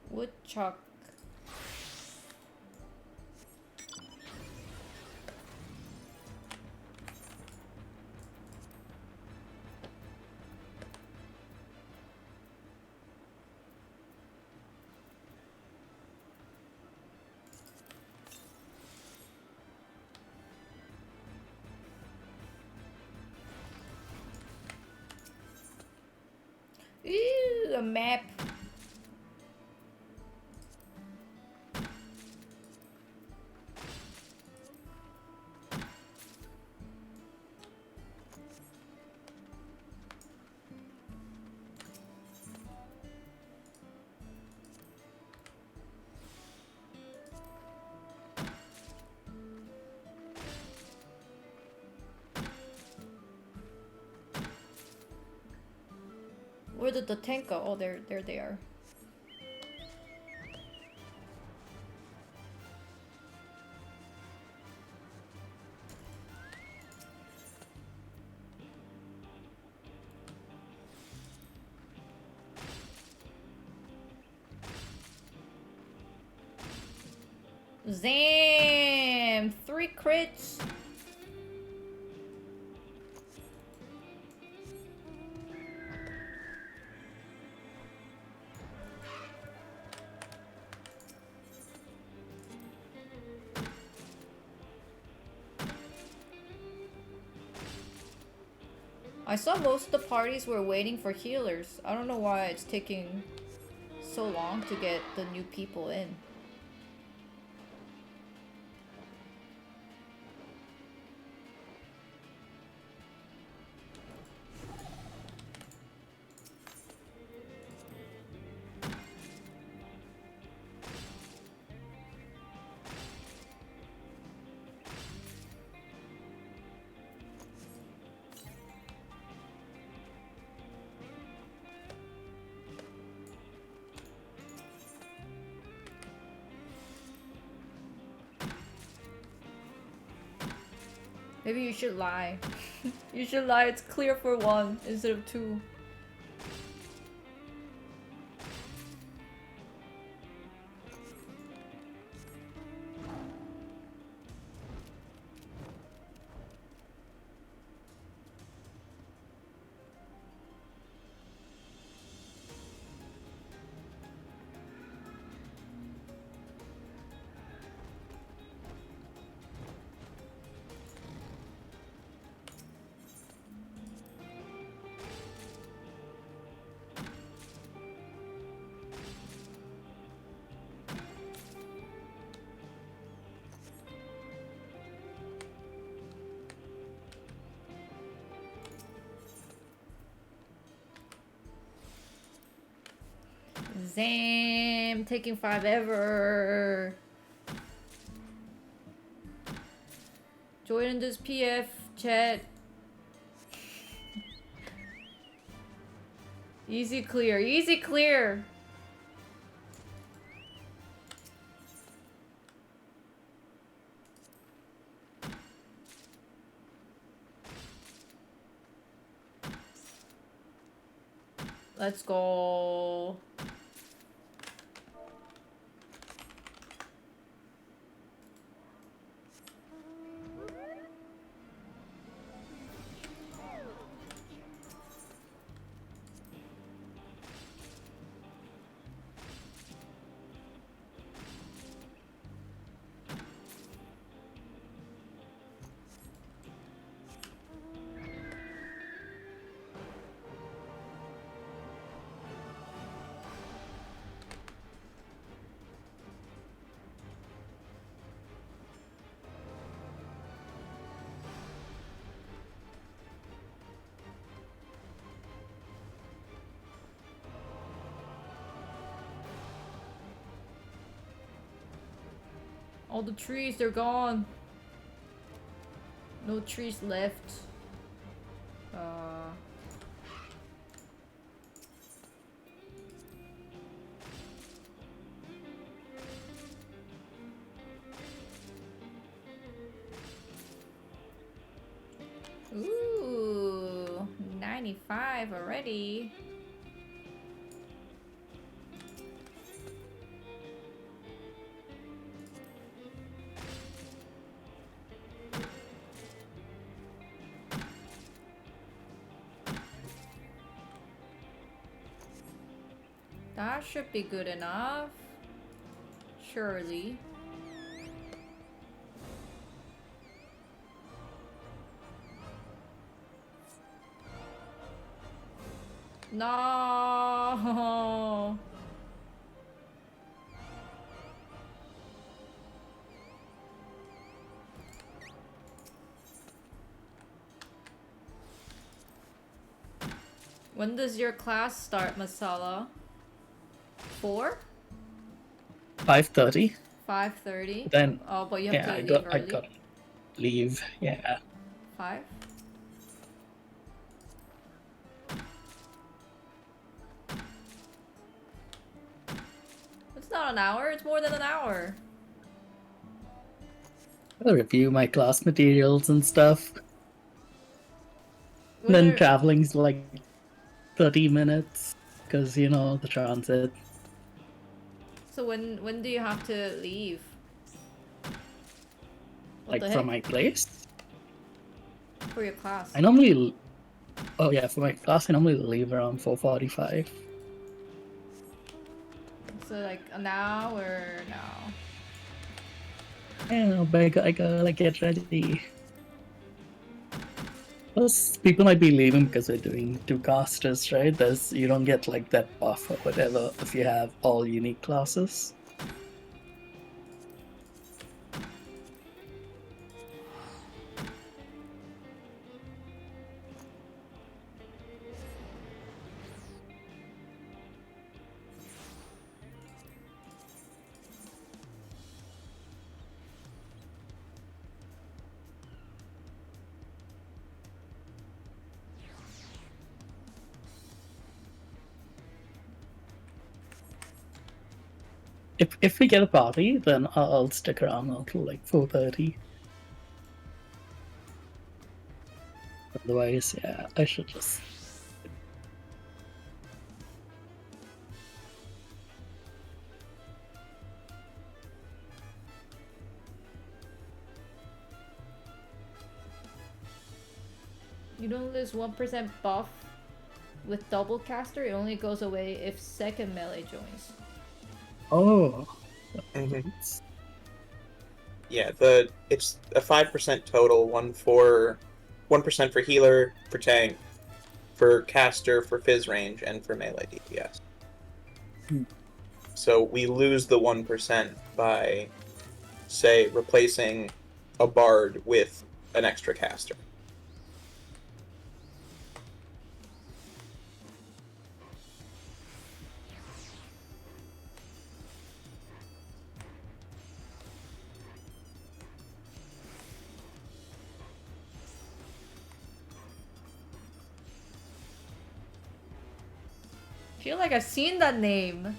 Woodchuck. Ooh, a map. Where did the tank go? Oh, there they are. Zam! 3 crits. I saw most of the parties were waiting for healers. I don't know why it's taking so long to get the new people in. Maybe you should lie. You should lie, it's clear for 1 instead of 2. Zam, taking 5 ever. Join this PF chat. Easy clear, easy clear. Let's go. All the trees, they're gone. No trees left. Ooh, 95 already. That should be good enough. Surely. No. When does your class start, Masala? 4? 5:30. 5:30? Then Oh, but you have yeah, to leave early. I got leave. Yeah. 5? It's not an hour, it's more than an hour. I'll review my class materials and stuff. When Then are- traveling's like 30 minutes because you know the transit. So when do you have to leave? What Like the from heck? my place. For your class. I normally. Oh yeah, for my class I normally leave around 4:45. So like an hour now. Yeah, but I gotta like get ready. Plus, people might be leaving because we're doing two casters, right? You don't get like that buff or whatever if you have all unique classes. If we get a party, then I'll stick around until like 4:30. Otherwise, yeah, I should just. You don't lose 1% buff with double caster. It only goes away if second melee joins. Oh. Mhm. Yeah, it's a 5% total. 1% for healer, for tank, for caster, for fizz range, and for melee DPS. Hmm. So we lose the 1% by, say, replacing a bard with an extra caster. I feel like I've seen that name.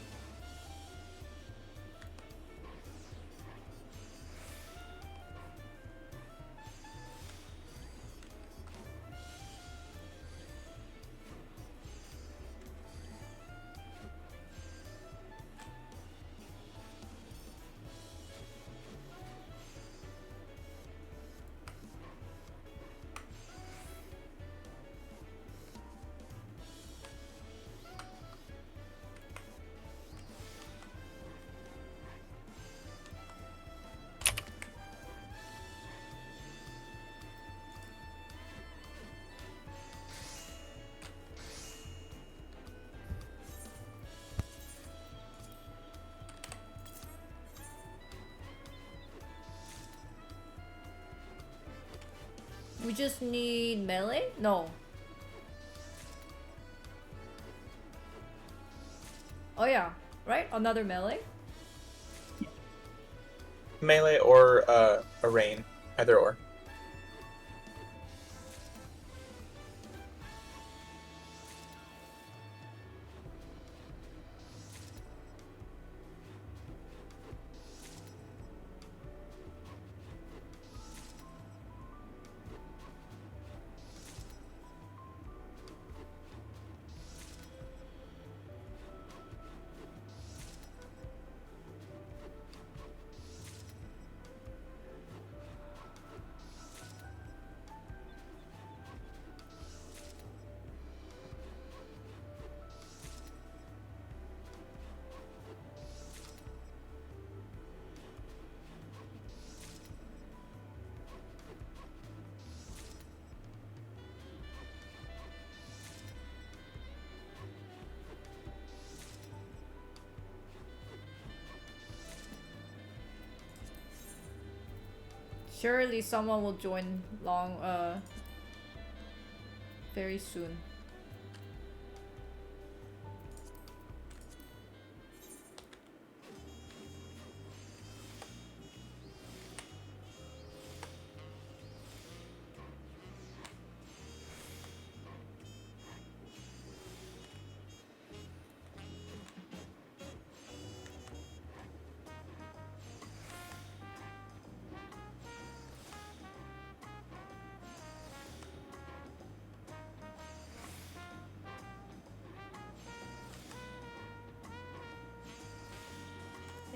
We just need melee? No. Oh yeah, right? Another melee? Melee or a rain, either or. Surely someone will join very soon.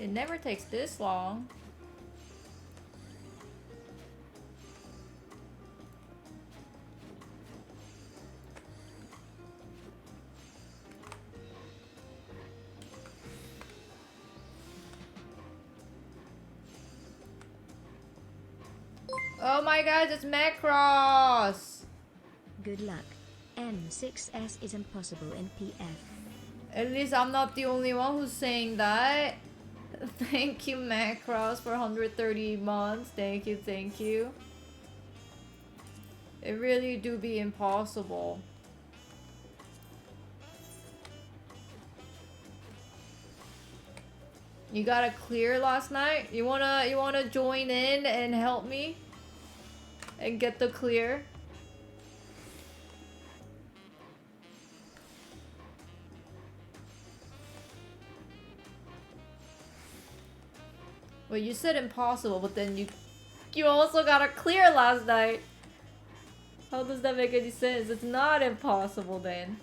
It never takes this long. Oh my god, it's Macross! Good luck. M6S is impossible in PF. At least I'm not the only one who's saying that. Thank you, Macross, for 130 months. Thank you, thank you. It really do be impossible. You got a clear last night? You wanna join in and help me? And get the clear? Well, you said impossible, but then you also got a clear last night. How does that make any sense? It's not impossible then.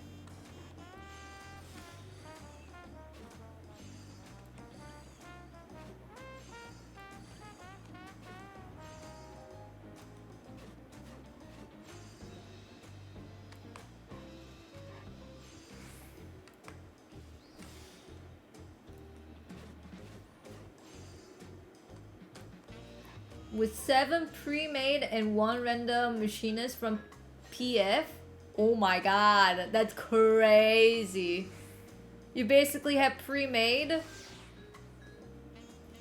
With 7 pre-made and 1 random machinist from PF? Oh my god, that's crazy. You basically had pre-made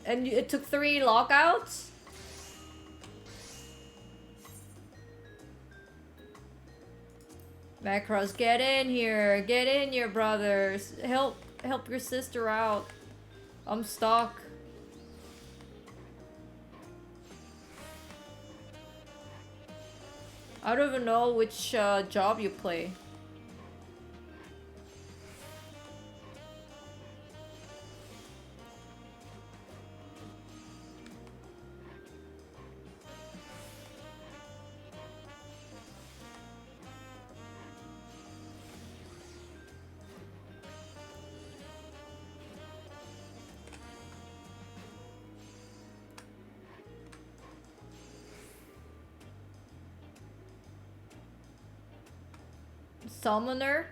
and it took 3 lockouts? Macross, get in here, brothers. Help your sister out. I'm stuck. I don't even know which job you play. Summoner?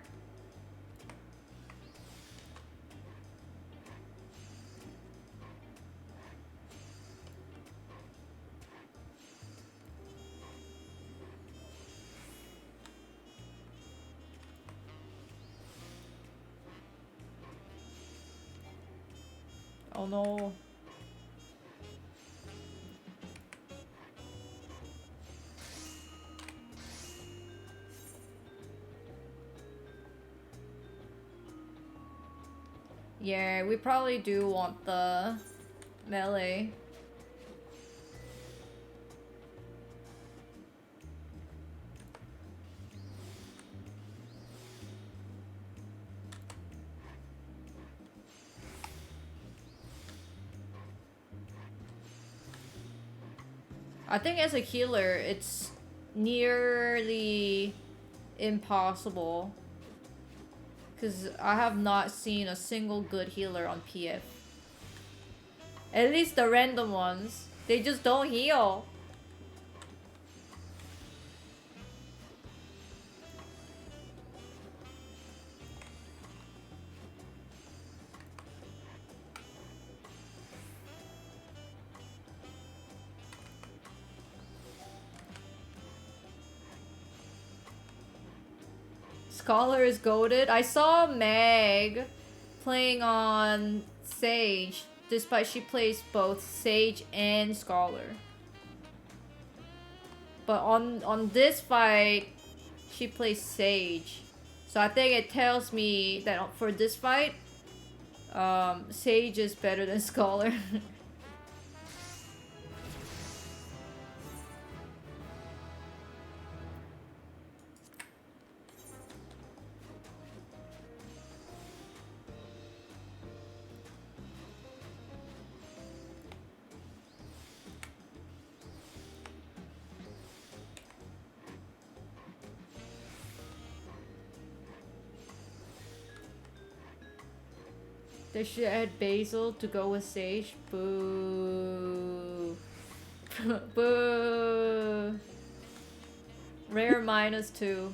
Oh no. Yeah, we probably do want the melee. I think as a healer, it's nearly impossible. Because I have not seen a single good healer on PF. At least the random ones. They just don't heal. Scholar is goated. I saw Meg playing on Sage, despite she plays both Sage and Scholar. But on this fight, she plays Sage. So I think it tells me that for this fight, Sage is better than Scholar. They should add Basil to go with Sage. Boo. Boo. Rare -2.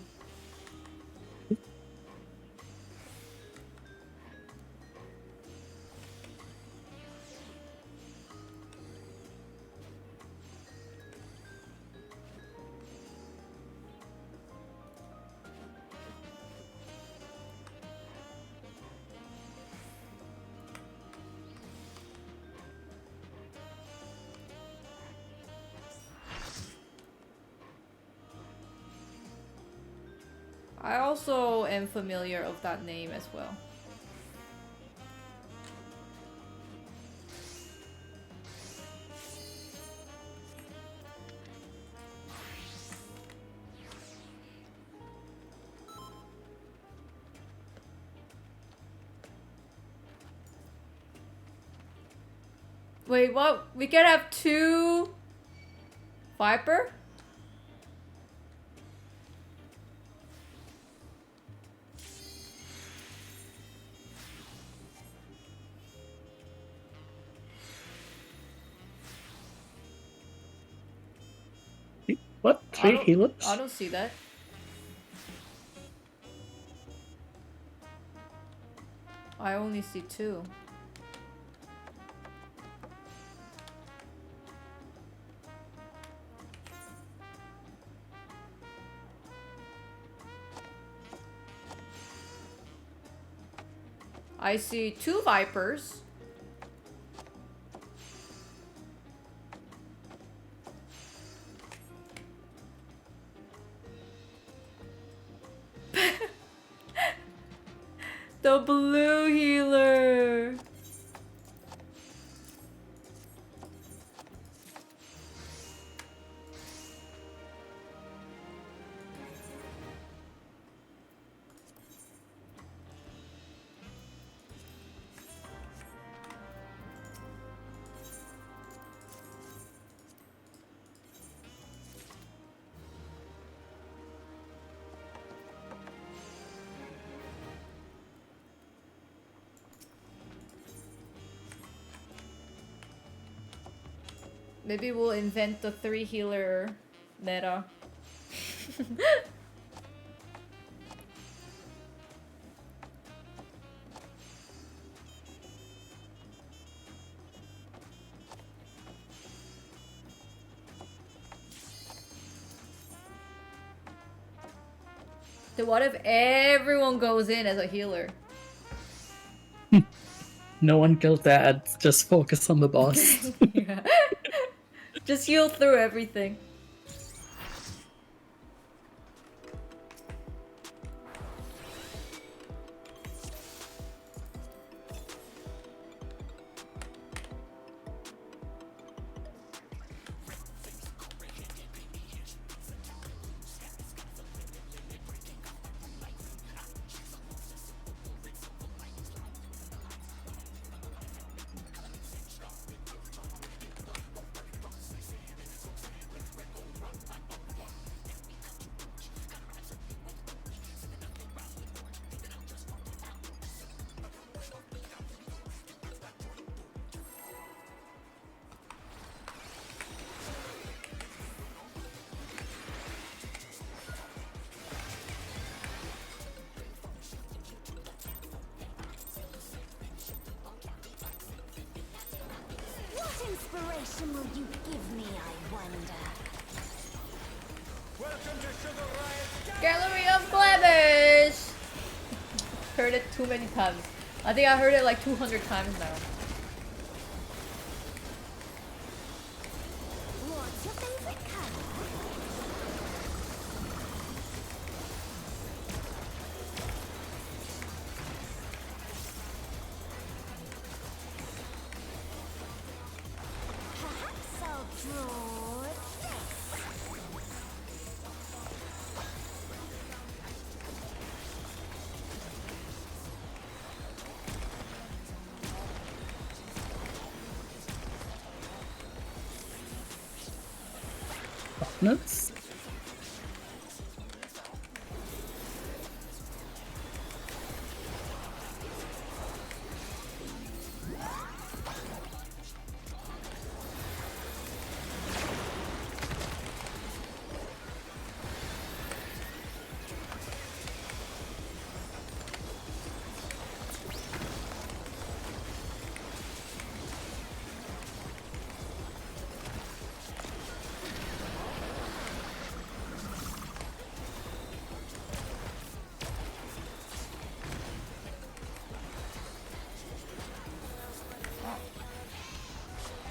I also am familiar of that name as well. Wait, what? We can have 2 Viper? What? 3 healers? I don't see that. I only see 2. I see 2 Vipers. The blue healer. Maybe we'll invent the 3 healer meta. So what if everyone goes in as a healer? No one kill dads, just focus on the boss. Yeah. Just heal through everything. What inspiration will you give me, I wonder? Welcome to Sugar Riot. Gallery of Blemish! Heard it too many times. I think I heard it like 200 times now. What's your favorite color? Perhaps I'll draw this. Nuts.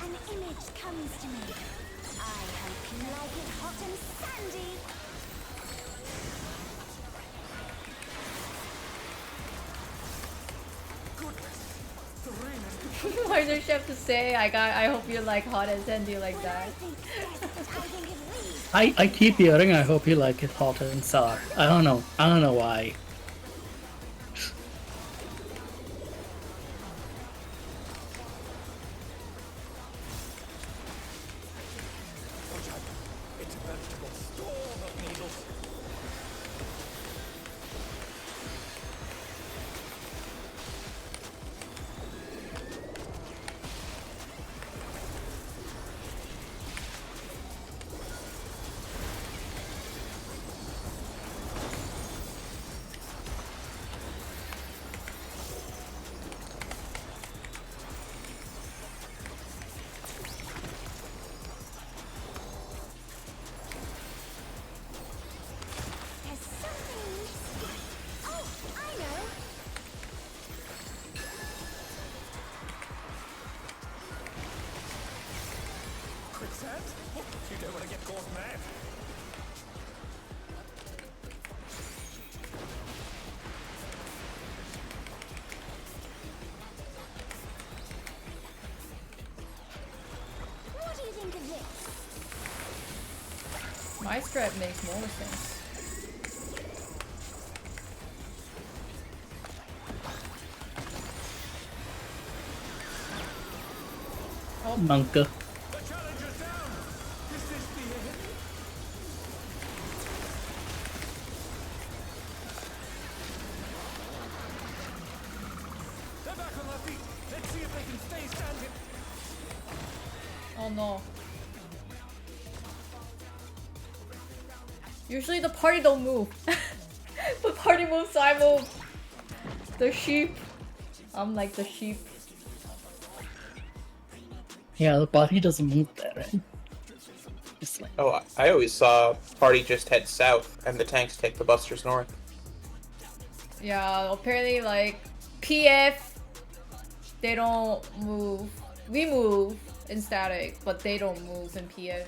An image comes to me. I hope you like it hot and sandy. Why does she have to say I hope you like hot and sandy like When that? I think desert, I think of weeds. I keep hearing I hope you like it hot and sour. I don't know. I don't know why. It's a veritable storm of needles. There's something missing. Oh, I know. Quicksand? You don't want to get caught mad. What do you think of this? My strat makes more sense. Monka. The challenger's down. Is this the end? They're back on their feet. Let's see if they can stay standing. Oh no. Usually the party don't move. But party moves, so I move. The sheep. I'm like the sheep. Yeah, the body doesn't move there, right? It's like, Oh, I always saw party just head south and the tanks take the busters north. Yeah, apparently like PF they don't move. We move in static, but they don't move in PF.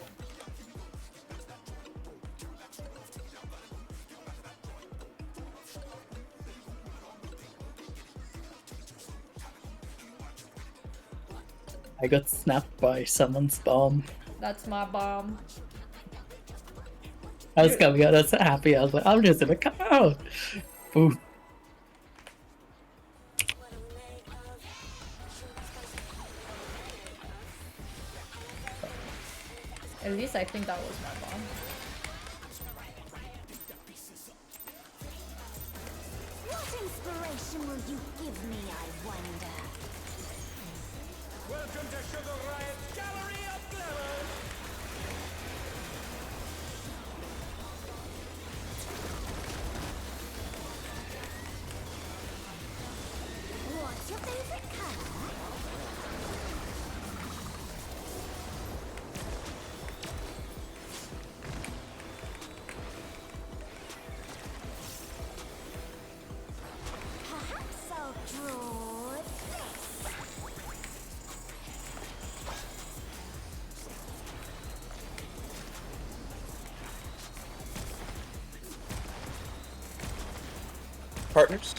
I got snapped by someone's bomb. That's my bomb. I was coming out, I was so happy. I was like, I'm just gonna come out. Boom. At least I think that was my bomb. What inspiration will you give me, I wonder? Welcome to Sugar Riot's Gallery of Glamour. What's your favorite color? Perhaps I'll draw this. Partners?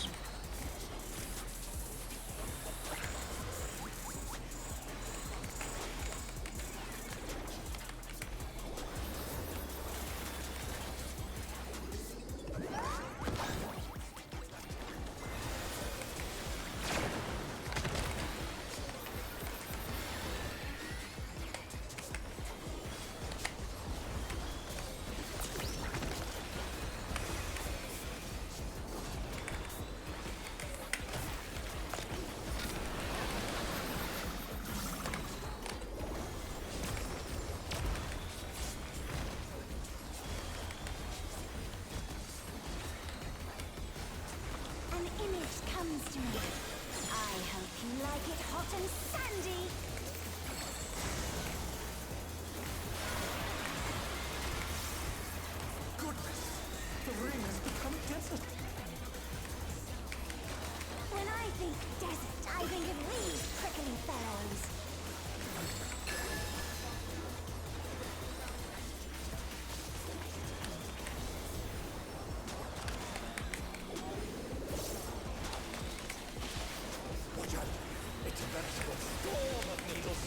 An image comes to me. I hope you like it hot and sandy. Goodness, the ring has become desert. When I think desert, I think of these prickly fellows. Watch out. It's a veritable storm of needles.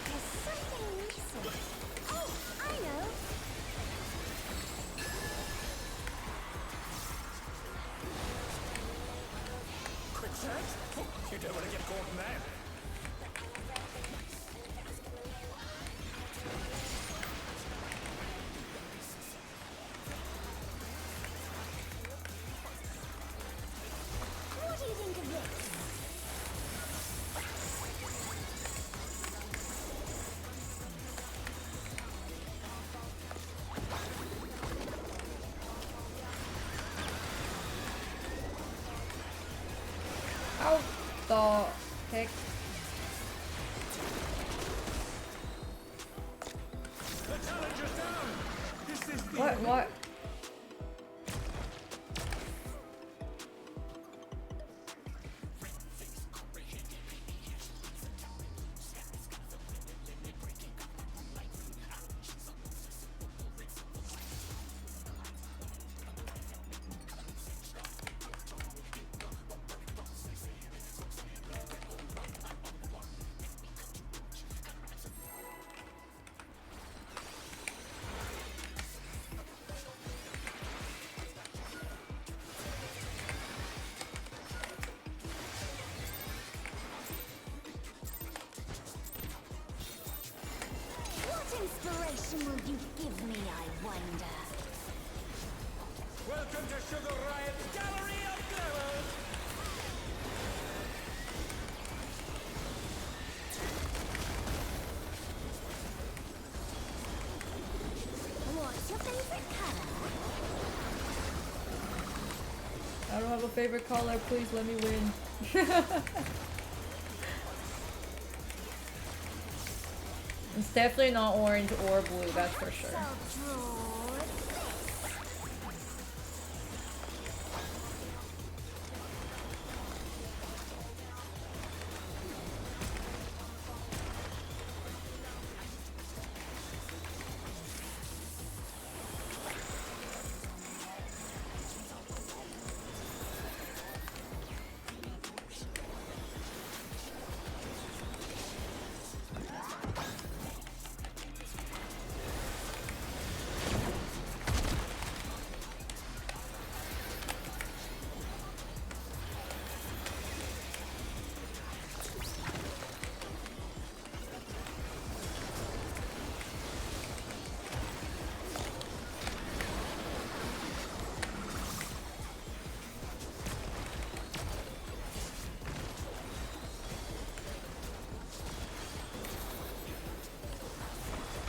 There's something missing. Oh, I know. Quicksand? Oh, you don't want to get caught in that. What do you think of this? How the heck? The challenger's down. This is the What? What inspiration will you give me, I wonder? Welcome to Sugar Riot's Gallery of Glowers. What's your favorite color? I don't have a favorite color. Please let me win. It's definitely not orange or blue, that's for sure. So draw this.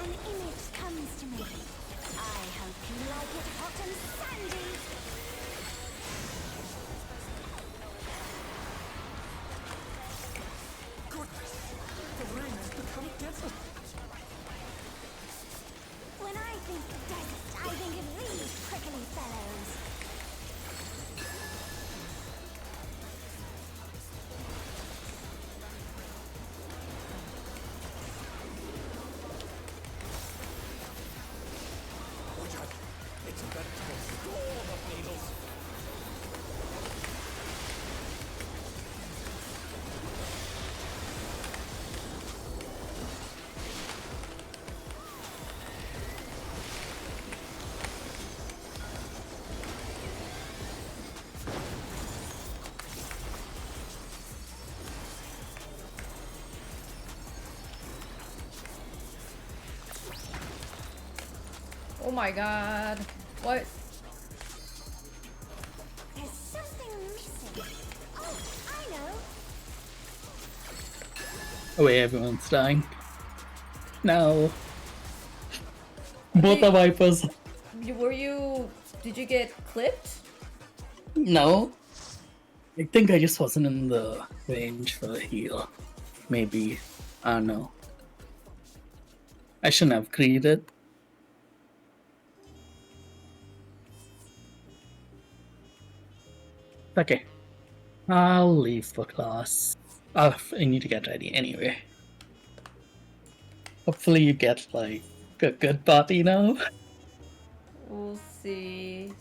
An image comes to me. I hope you like it hot and sandy. Goodness, the rain has become desert. When I think desert, I think of these prickly fellows. Oh, Judge, it's a veritable storm of needles. Oh my god. What? There's something missing. Oh, I know. Oh wait, everyone's dying. No. Both the Vipers. Did you get clipped? No. I think I just wasn't in the range for the heal. maybe. I don't know. I shouldn't have greeted. Okay. I'll leave for class. I need to get ready anyway. Hopefully you get like a good party now. We'll see.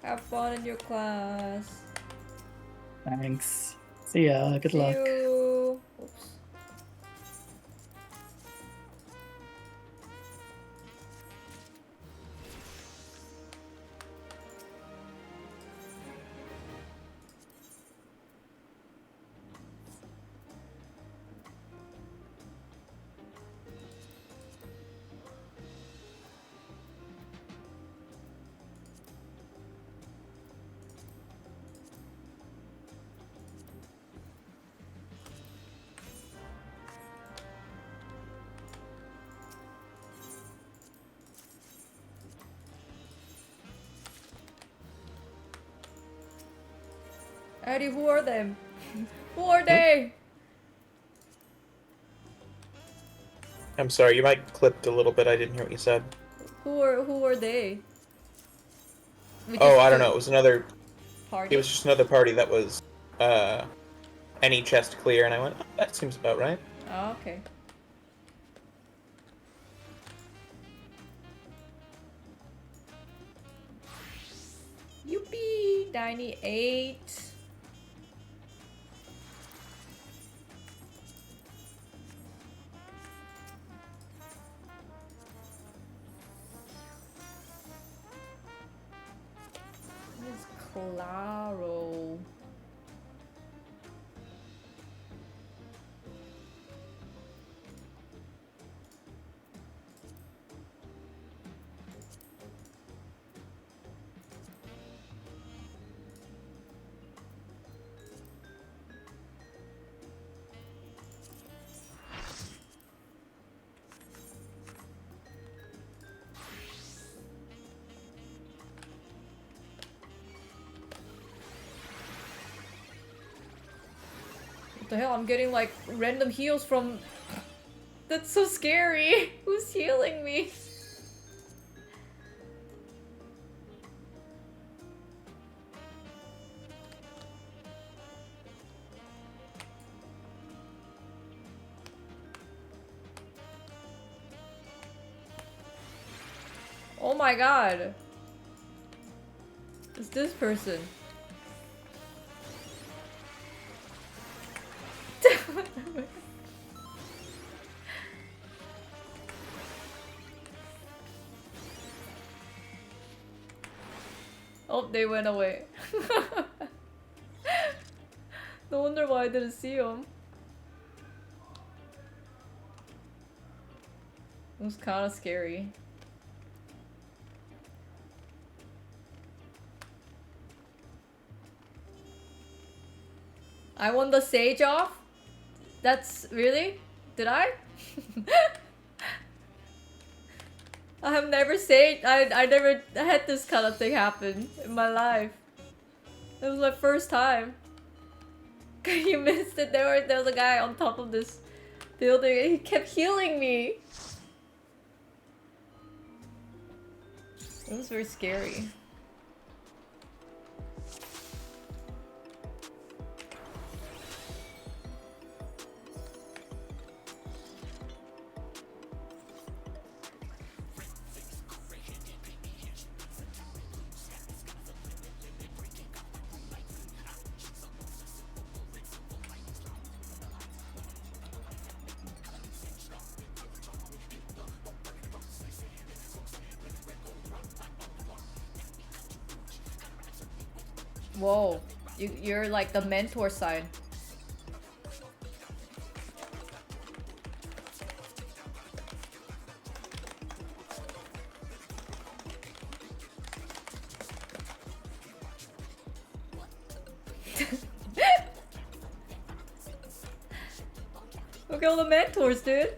Have fun in your class. Thanks. See ya. Good See luck. you. Oops. Eddie, who are them? Who are they? I'm sorry, you might clipped a little bit. I didn't hear what you said. Who are they? We Oh, just I don't took know. It was another. party? It was just another party that was any chest clear, and I went, oh, that seems about right. Oh, okay. Yuppie! 98. What is Claro? What the hell? I'm getting like random heals from. That's so scary. Who's healing me? Oh my god. It's this person. Oh, they went away. No wonder why I didn't see them. It was kind of scary. I won the sage off? That's really? Did I? I have never sage. I never had this kind of thing happen in my life. It was my first time. You missed it. There was a guy on top of this building and he kept healing me. It was very scary. Whoa, you're like the mentor side. Look at all the mentors, dude.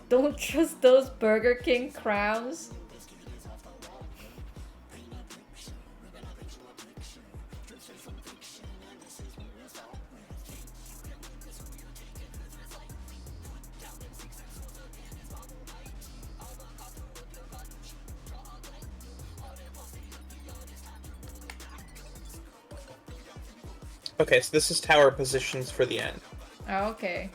Don't trust those Burger King crowns. Okay, so this is tower positions for the end. Oh, okay.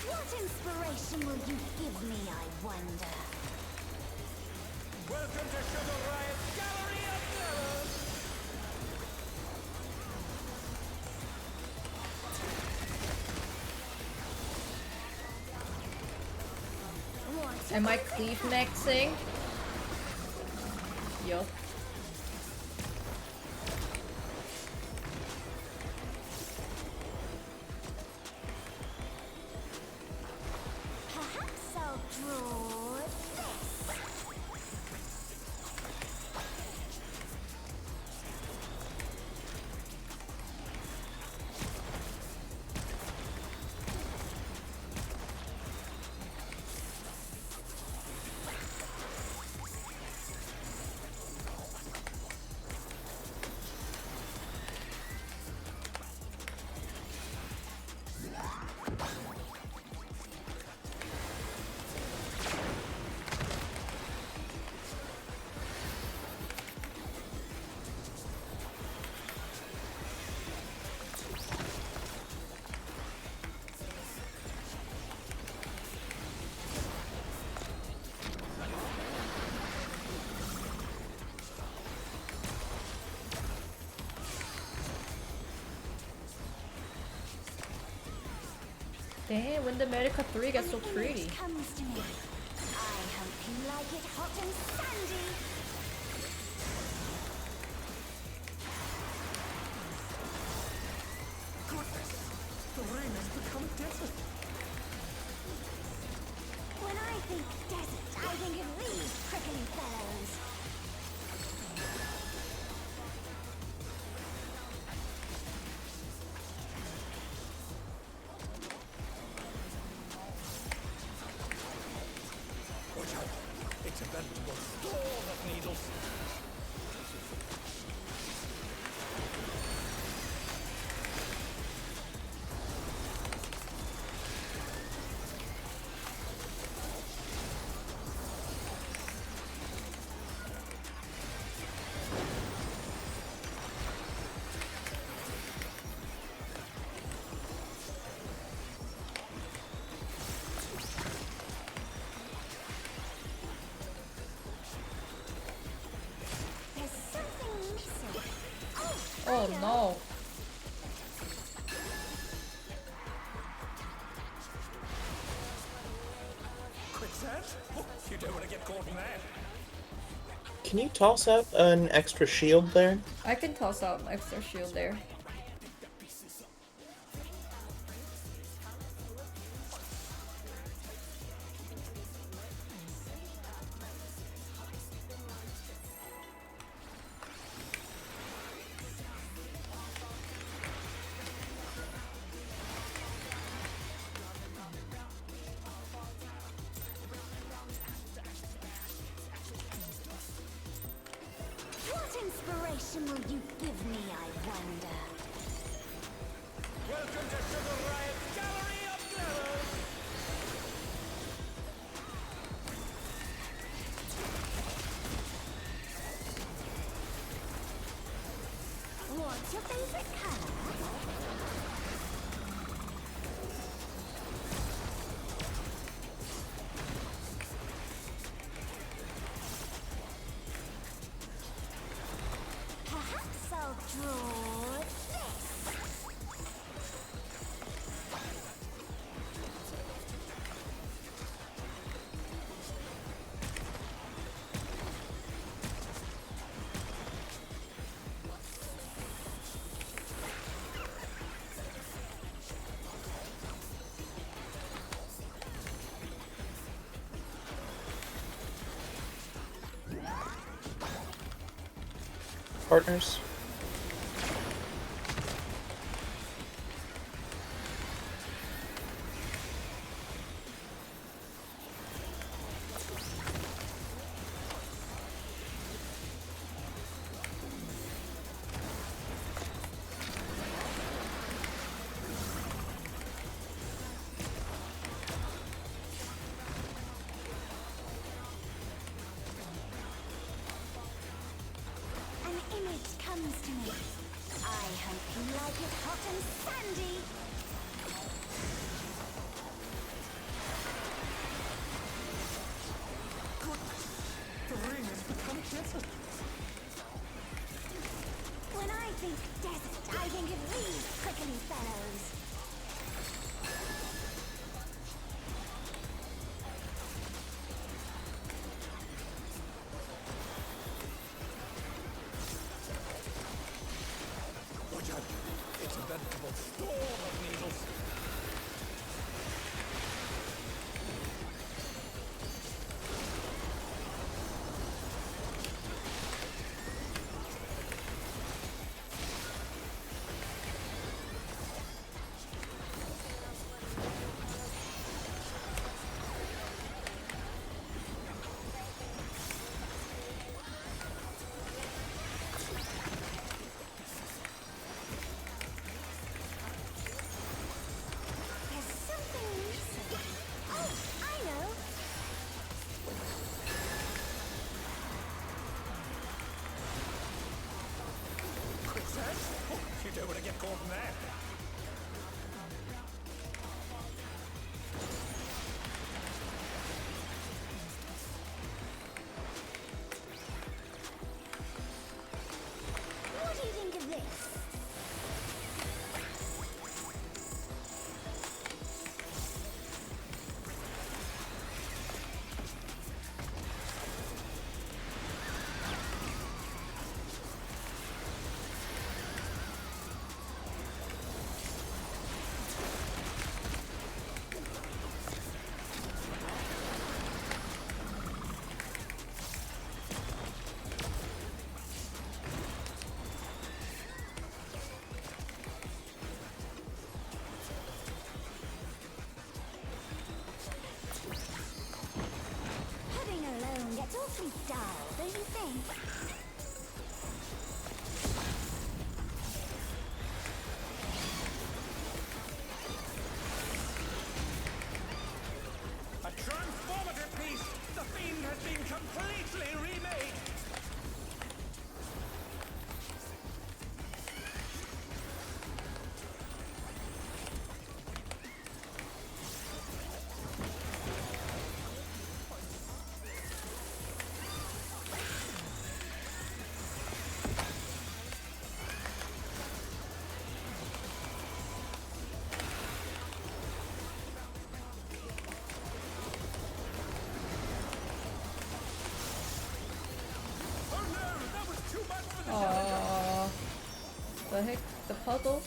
What inspiration will you give me, I wonder? Welcome to Sugar Riot's Gallery of Mirrors! What? Am I cleave maxing? Yup. Perhaps I'll draw this. Damn, when the Medica 3 gets so pretty. Comes to me. I hope you like it hot and sandy. Goodness! The rain has become desert! When I think desert, I think of these prickly fellows. Watch out! It's a veritable storm of needles! There's something missing. Oh no. Quicksand? Oh, you don't want to get caught in that! Can you toss up an extra shield there? I can toss out an extra shield there. What inspiration will you give me, I wonder? Welcome to Sugar Riot's Gallery of Mirrors! What's your favorite color? Perhaps I'll draw this. partners. An image comes to me. I hope you like it hot and sandy. The ring has become desert. When I think desert, I think of these prickly fellows. Watch out. It's a veritable storm of needles. There's something missing. Oh, I know. Quicksand? Oh, you don't want to get caught in there. What do you think of this? Pudding alone gets awfully dull, don't you think? A transformative piece! The fiend has been completely remade! Oh no! That was too much for the Aww. The heck? The puzzle?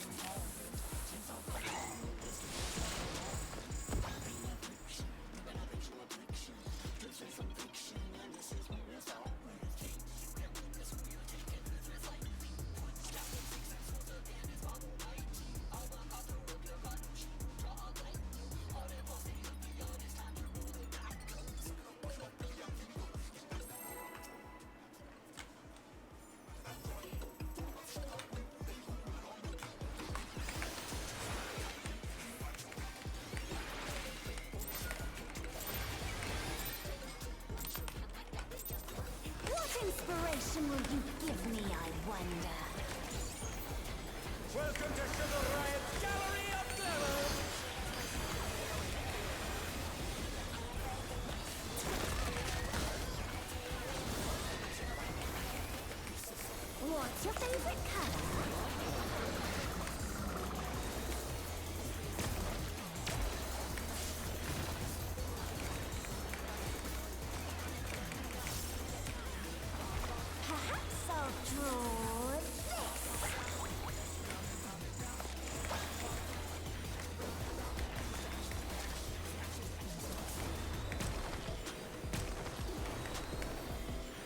What inspiration will you give me, I wonder? Welcome to Sugar Riot's Gallery of Glamour! What's your favorite color? Perhaps I'll draw this.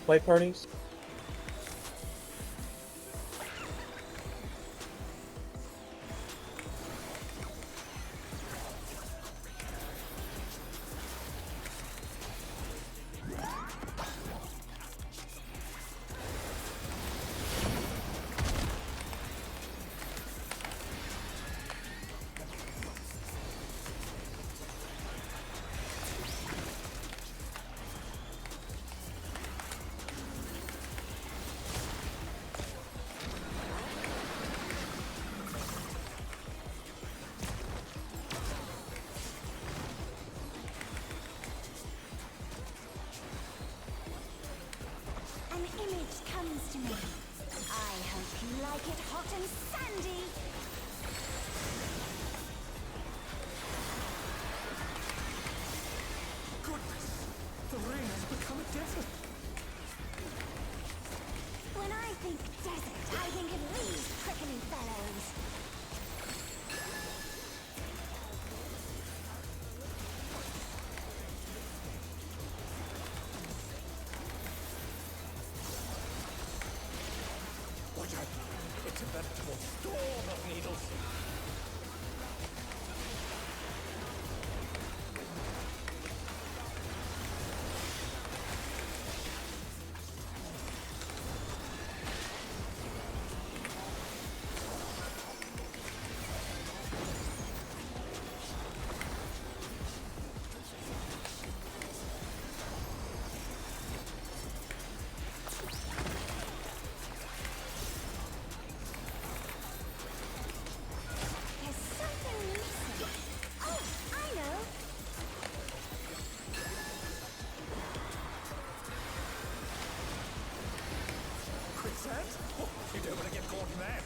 Play parties? to me. I hope you like it hot and sandy. Goodness! The rain has become a desert. When I think desert, I think of these prickly fellows. Watch out! It's a veritable storm of needles. There's something missing. Oh, I know. Quicksand? Oh, you don't want to get caught in that.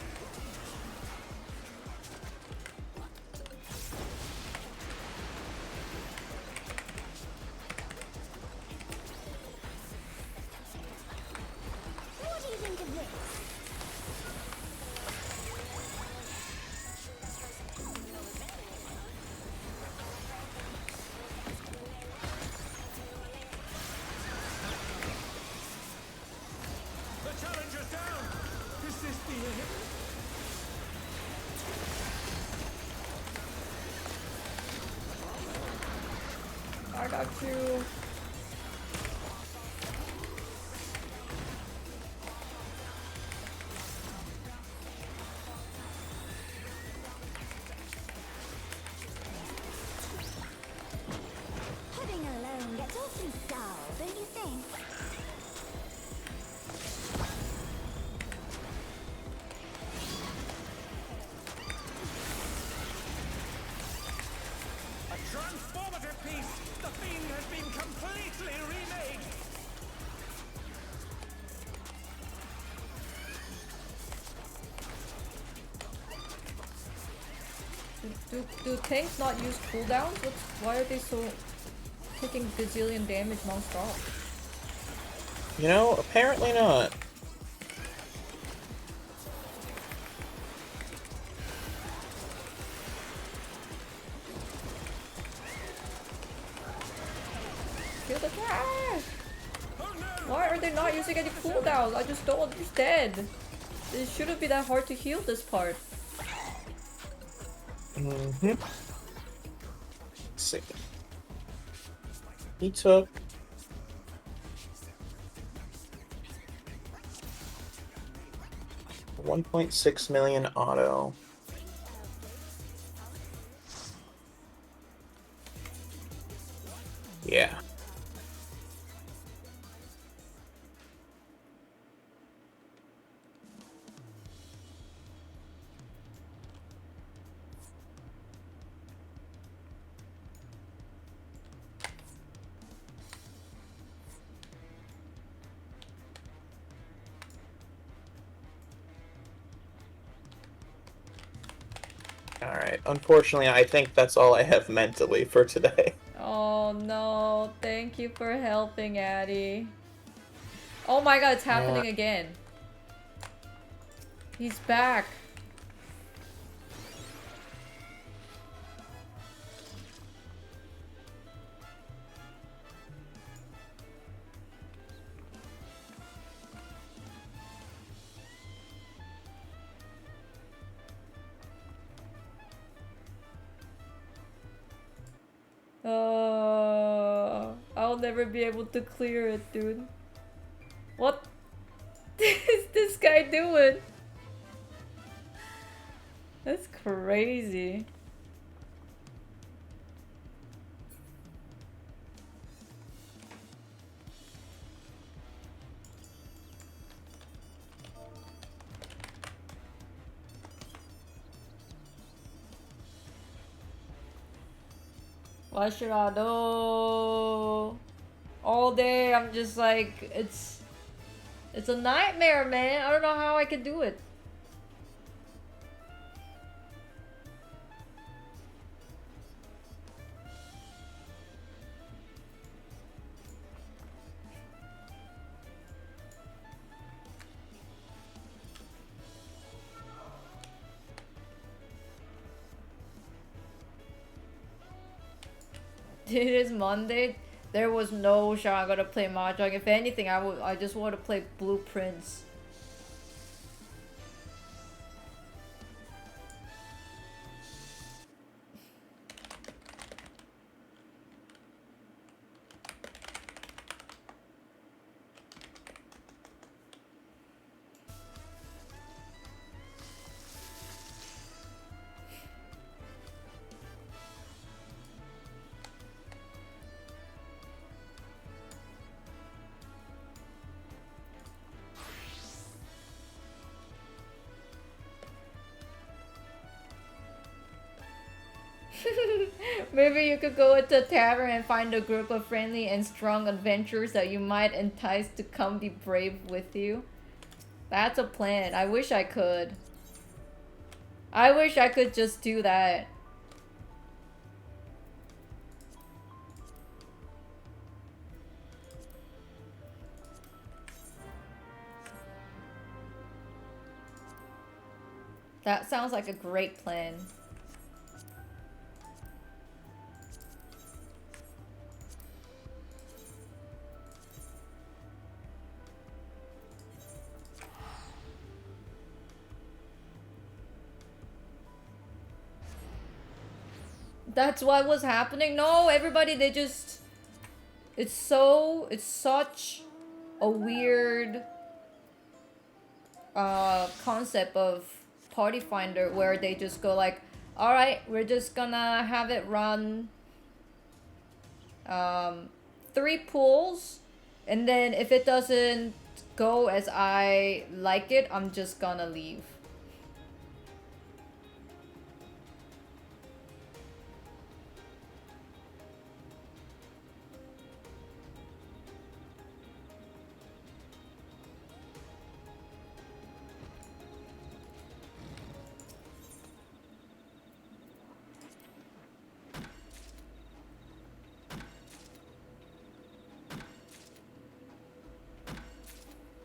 What do you think of this? The challenger's down! Is this the end? I got you. Pudding alone gets awfully dull, don't you think? A transformative piece! The fiend has been completely remade! Do tanks not use cooldowns? Why are they so taking gazillion damage non-stop? You know, apparently not. Kill the trash! Oh no! Why are they not using any cooldowns? I just don't understand. It shouldn't be that hard to heal this part. Mm-hmm. See. He took 1.6 million auto. Yeah. Alright, unfortunately, I think that's all I have mentally for today. Oh no, thank you for helping, Addy. Oh my god, it's happening again. He's back. I'll never be able to clear it, dude. What is this guy doing? That's crazy. What should I do? All day I'm just like, it's It's a nightmare, man. I don't know how I can do it. It is Monday. There was no shot I'm gonna play Mahjong. If anything, I just want to play Blueprints. Maybe you could go into a tavern and find a group of friendly and strong adventurers that you might entice to come be brave with you. That's a plan. I wish I could. I wish I could just do that. That sounds like a great plan. That's what was happening? No, everybody, they just... It's such a weird concept of Party Finder where they just go like, alright, we're just gonna have it run 3 pools, and then if it doesn't go as I like it, I'm just gonna leave.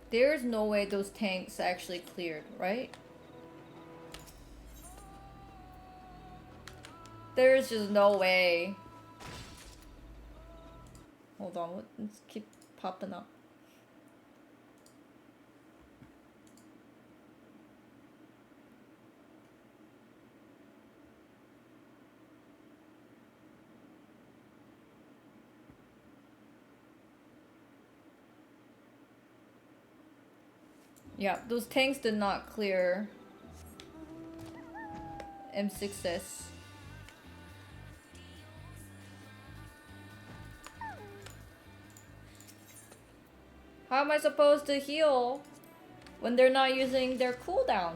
There's no way those tanks actually cleared, right? There's just no way. Hold on, let's keep popping up. Yeah, those tanks did not clear M6S. How am I supposed to heal when they're not using their cooldown?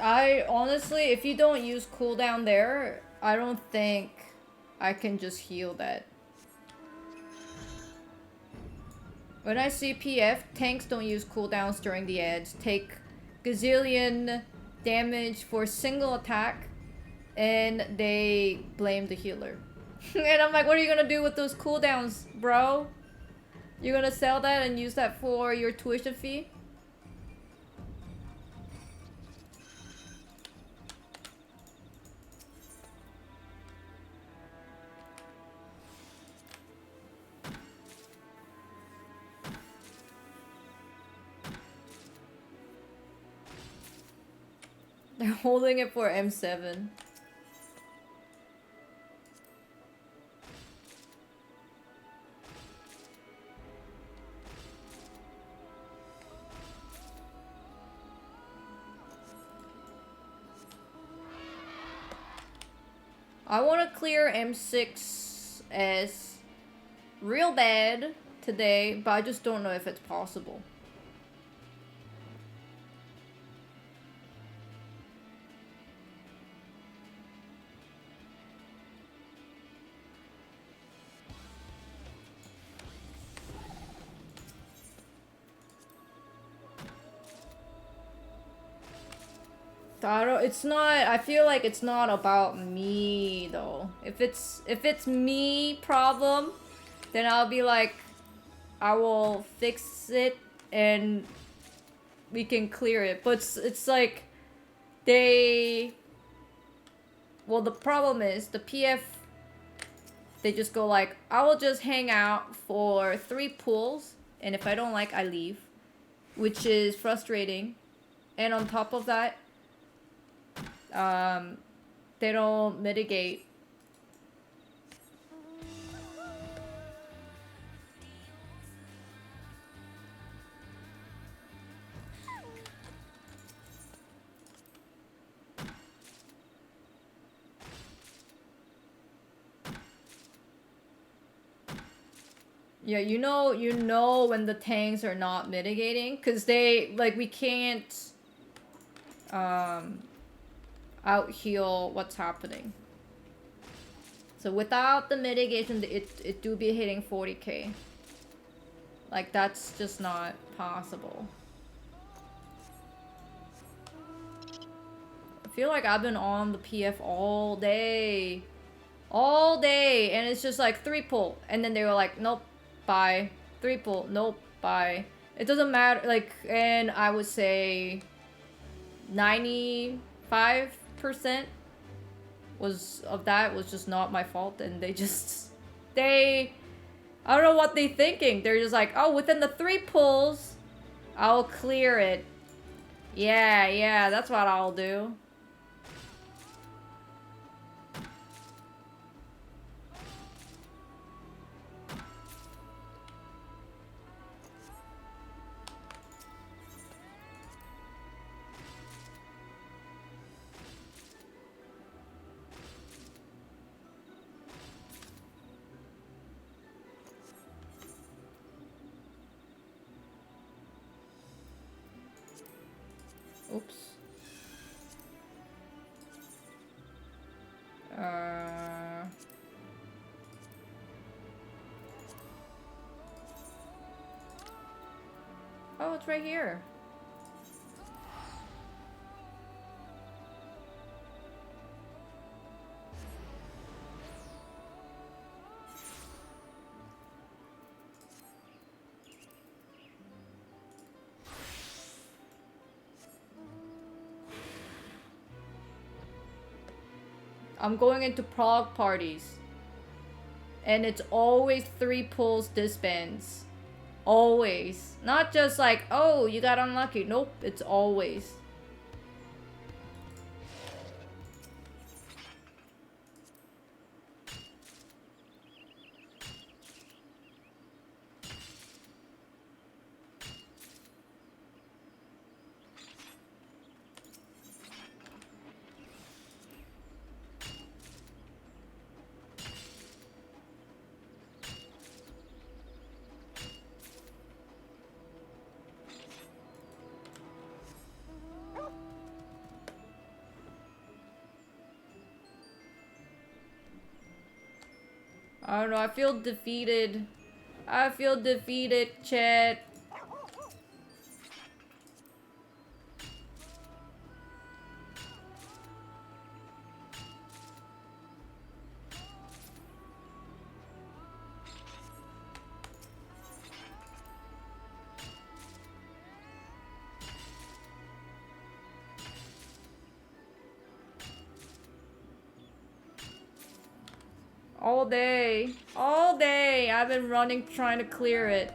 I honestly, if you don't use cooldown there, I don't think I can just heal that. When I see PF, tanks don't use cooldowns during the edge. Take gazillion damage for a single attack, and they blame the healer. And I'm like, what are you gonna do with those cooldowns, bro? You're gonna sell that and use that for your tuition fee? They're holding it for M7. I want to clear M6S real bad today, but I just don't know if it's possible. It's not, I feel like it's not about me though. If it's me problem, then I'll be like, I will fix it and we can clear it. But it's like well, the problem is the PF, they just go like, I will just hang out for 3 pulls, and if I don't like, I leave, which is frustrating. And on top of that, they don't mitigate. Yeah, you know when the tanks are not mitigating, because they, like, we can't out heal what's happening. So without the mitigation, it do be hitting 40k. Like, that's just not possible. I feel like I've been on the PF all day. All day, and it's just like 3 pull, and then they were like, nope, bye. 3 pull, nope, bye. It doesn't matter, like, and I would say 95% of that was just not my fault, and they just, I don't know what they're thinking. They're just like, oh, within the 3 pulls, I'll clear it. Yeah, that's what I'll do. Oops. Oh, it's right here. I'm going into prog parties. And it's always 3 pulls disbands. Always. Not just like, oh, you got unlucky. Nope, it's always. I don't know, I feel defeated. I feel defeated, chat. All day, I've been running trying to clear it.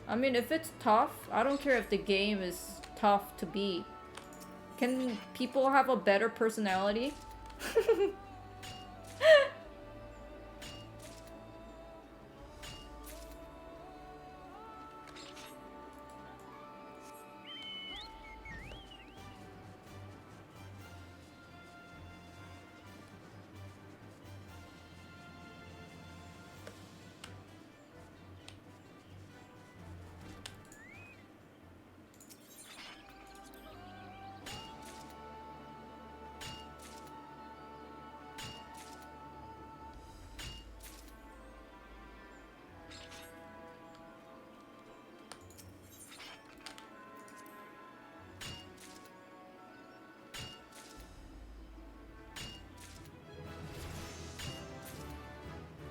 I mean, if it's tough, I don't care if the game is tough to beat. Can people have a better personality?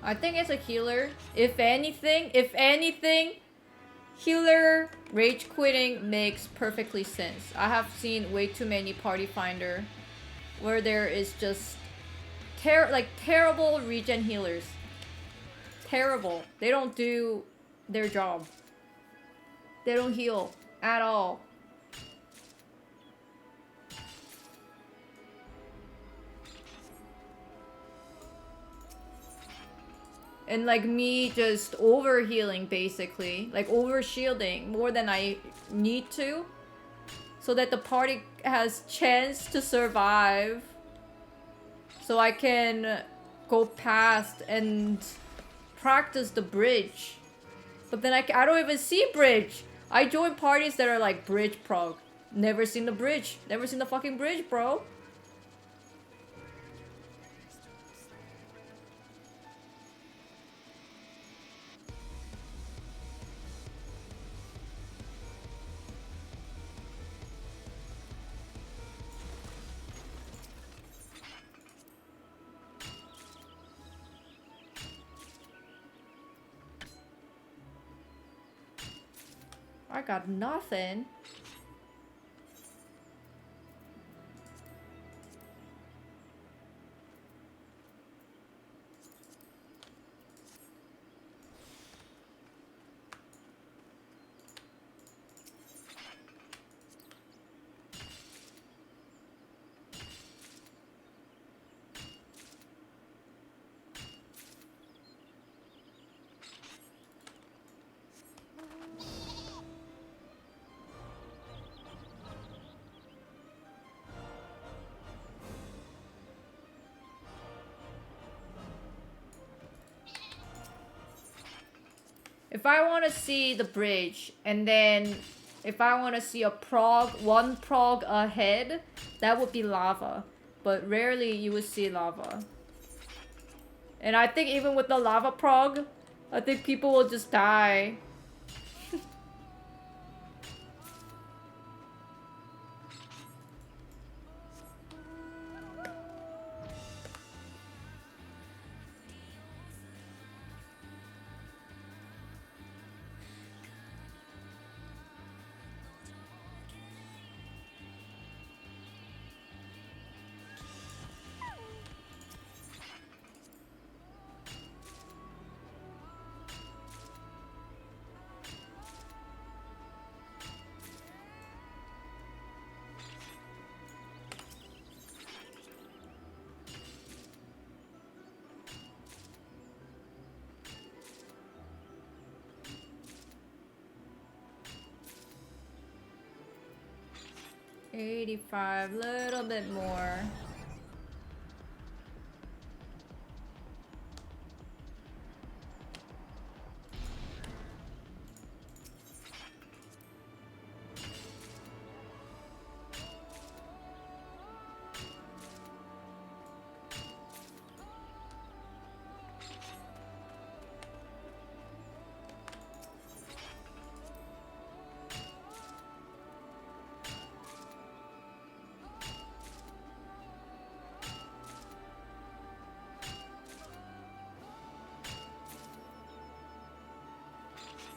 I think it's a healer. If anything, healer rage quitting makes perfectly sense. I have seen way too many party finder where there is just terrible regen healers. Terrible. They don't do their job. They don't heal at all. And like me just over healing basically, like over shielding more than I need to, so that the party has chance to survive, so I can go past and practice the bridge. But then I don't even see bridge. I join parties that are like bridge prog. Never seen the bridge. Never seen the fucking bridge, bro. I got nothing. If I want to see the bridge, and then if I want to see a prog, one prog ahead, that would be lava. But rarely you would see lava. And I think even with the lava prog, I think people will just die. $85, little bit more.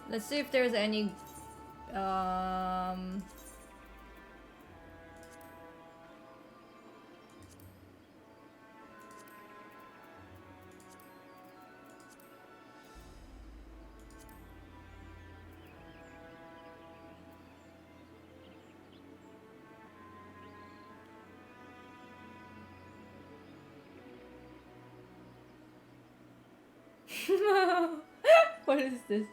Let's see if there's any What is this?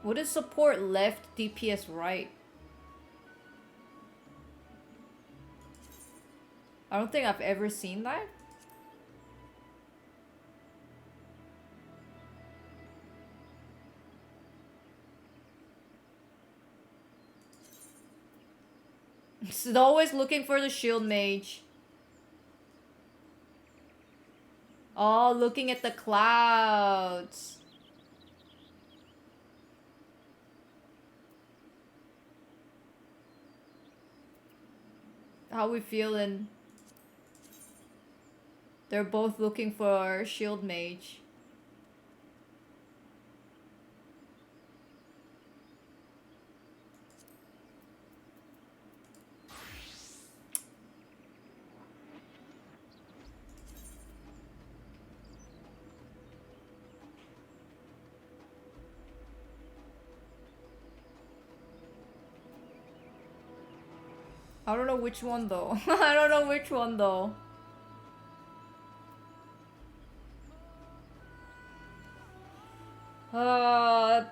What is support left, DPS right? I don't think I've ever seen that. It's always looking for the shield mage. Oh, looking at the clouds. How we feeling? They're both looking for shield mage. I don't know which one though. I don't know which one though.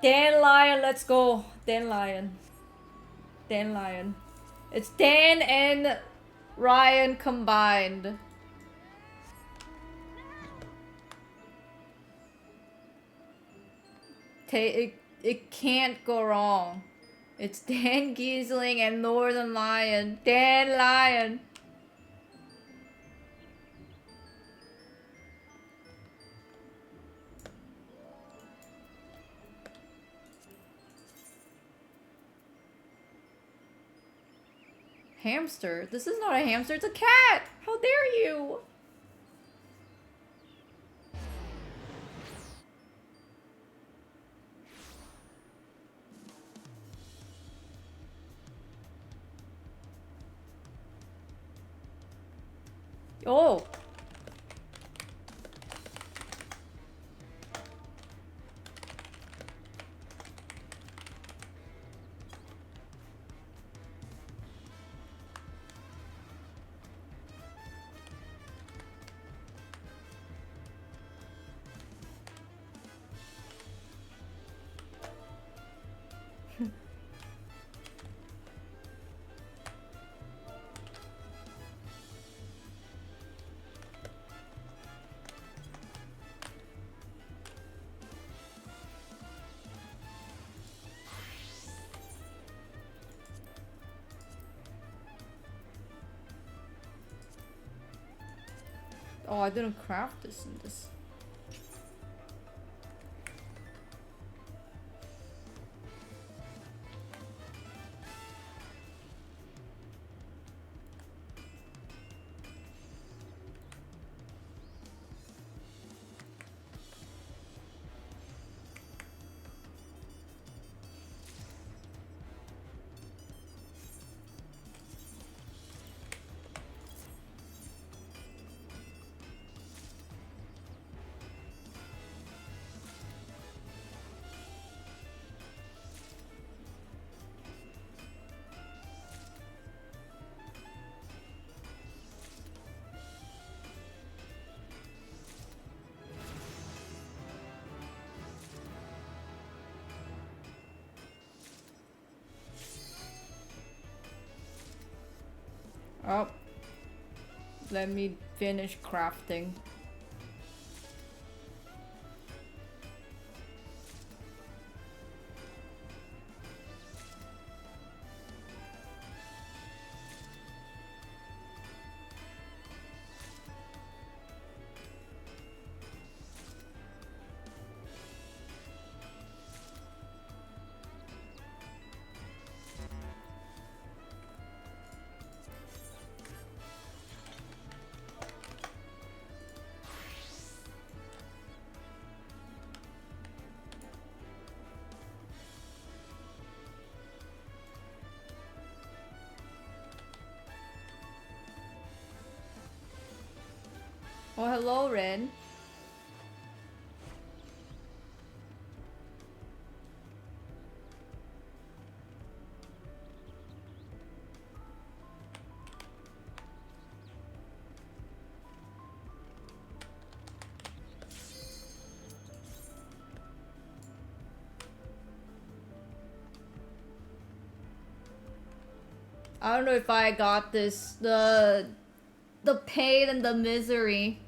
Dandelion, let's go. Dandelion. Dandelion. It's Dan and Ryan combined. It can't go wrong. It's Dan Giesling and Northern Lion. Dan Lion. Hamster? This is not a hamster, it's a cat! How dare you! Oh! Oh, I didn't craft this in this. Oh. Let me finish crafting. Oh, hello, Ren. I don't know if I got this. The pain and the misery.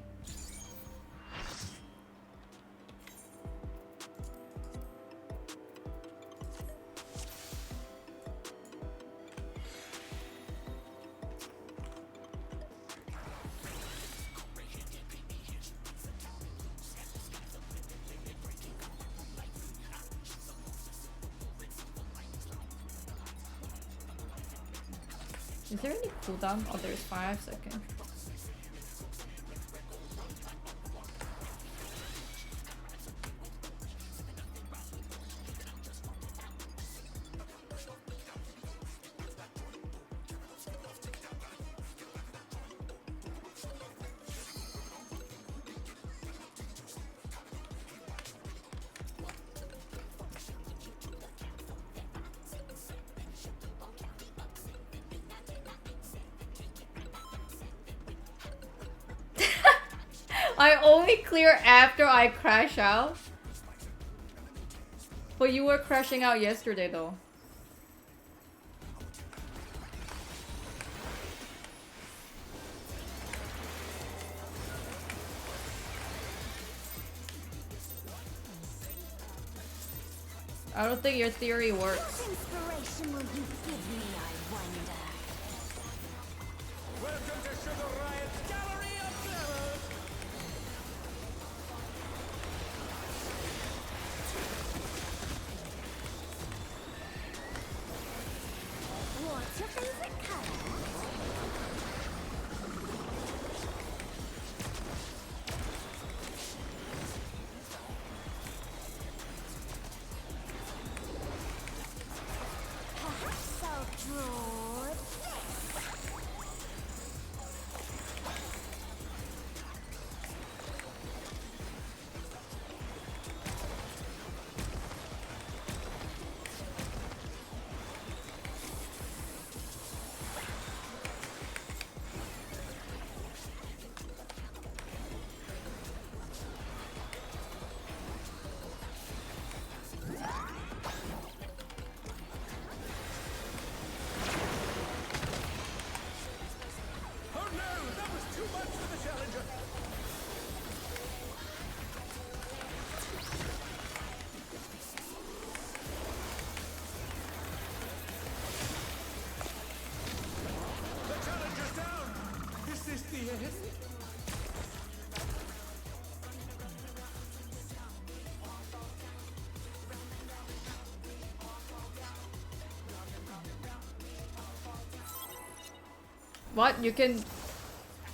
Is there any cooldown? Oh, there's 5 seconds. I only clear after I crash out. But you were crashing out yesterday though. I don't think your theory works. What inspiration will you give me, I wonder? Welcome to Sugar Riot's Gallery of Glamour! What's your favorite color? Perhaps I'll draw this. Oh no, that was too much for the challenger! The challenger's down! Is this the end? What? You can...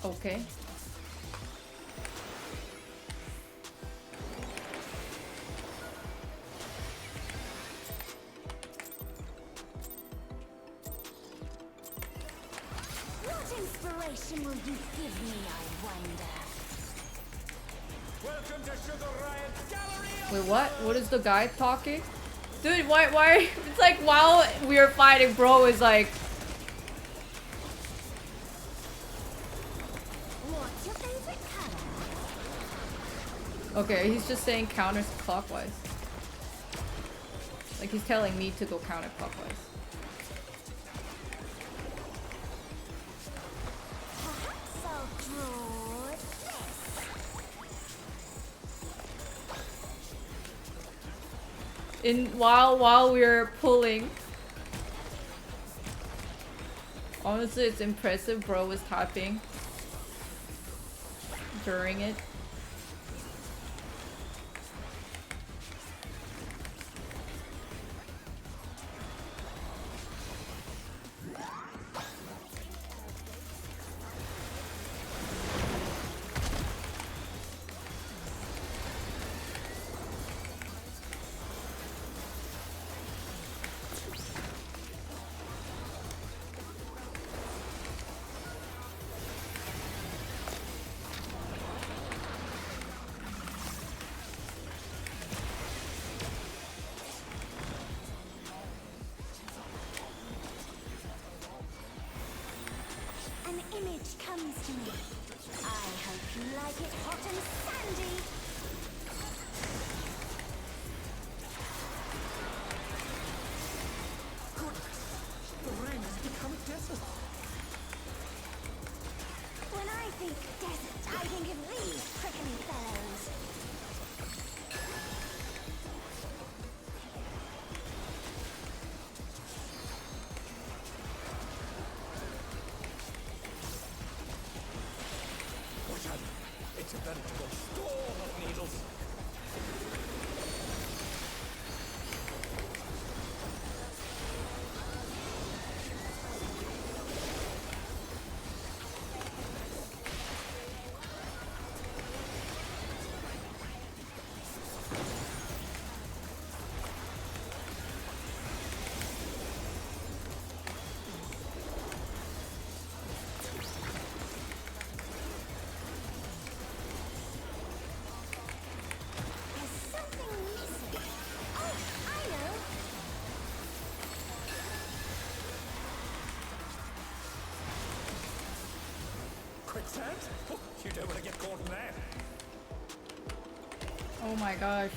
Okay. What inspiration will you give me, I wonder? Welcome to Sugar Riot's Gallery of Wait, what? What is the guy talking? Dude, why? It's like while we were fighting, bro is like... What's your favorite color? Okay, he's just saying counterclockwise. Like he's telling me to go counterclockwise. Perhaps I'll draw this. While we're pulling. Honestly, it's impressive bro was typing during it. understand? Oh, you don't want to get caught in that. Oh my gosh.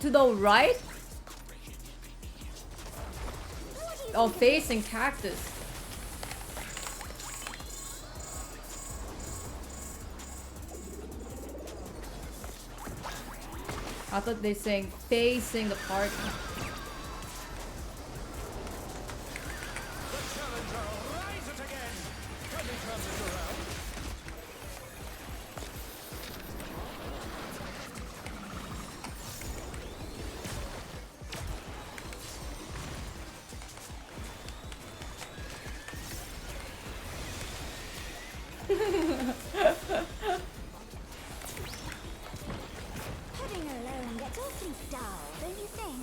To the right? Oh, facing cactus. I thought they saying facing the party. The challenger, rise it again. Can we turn this around? Pudding alone gets awfully dull, don't you think?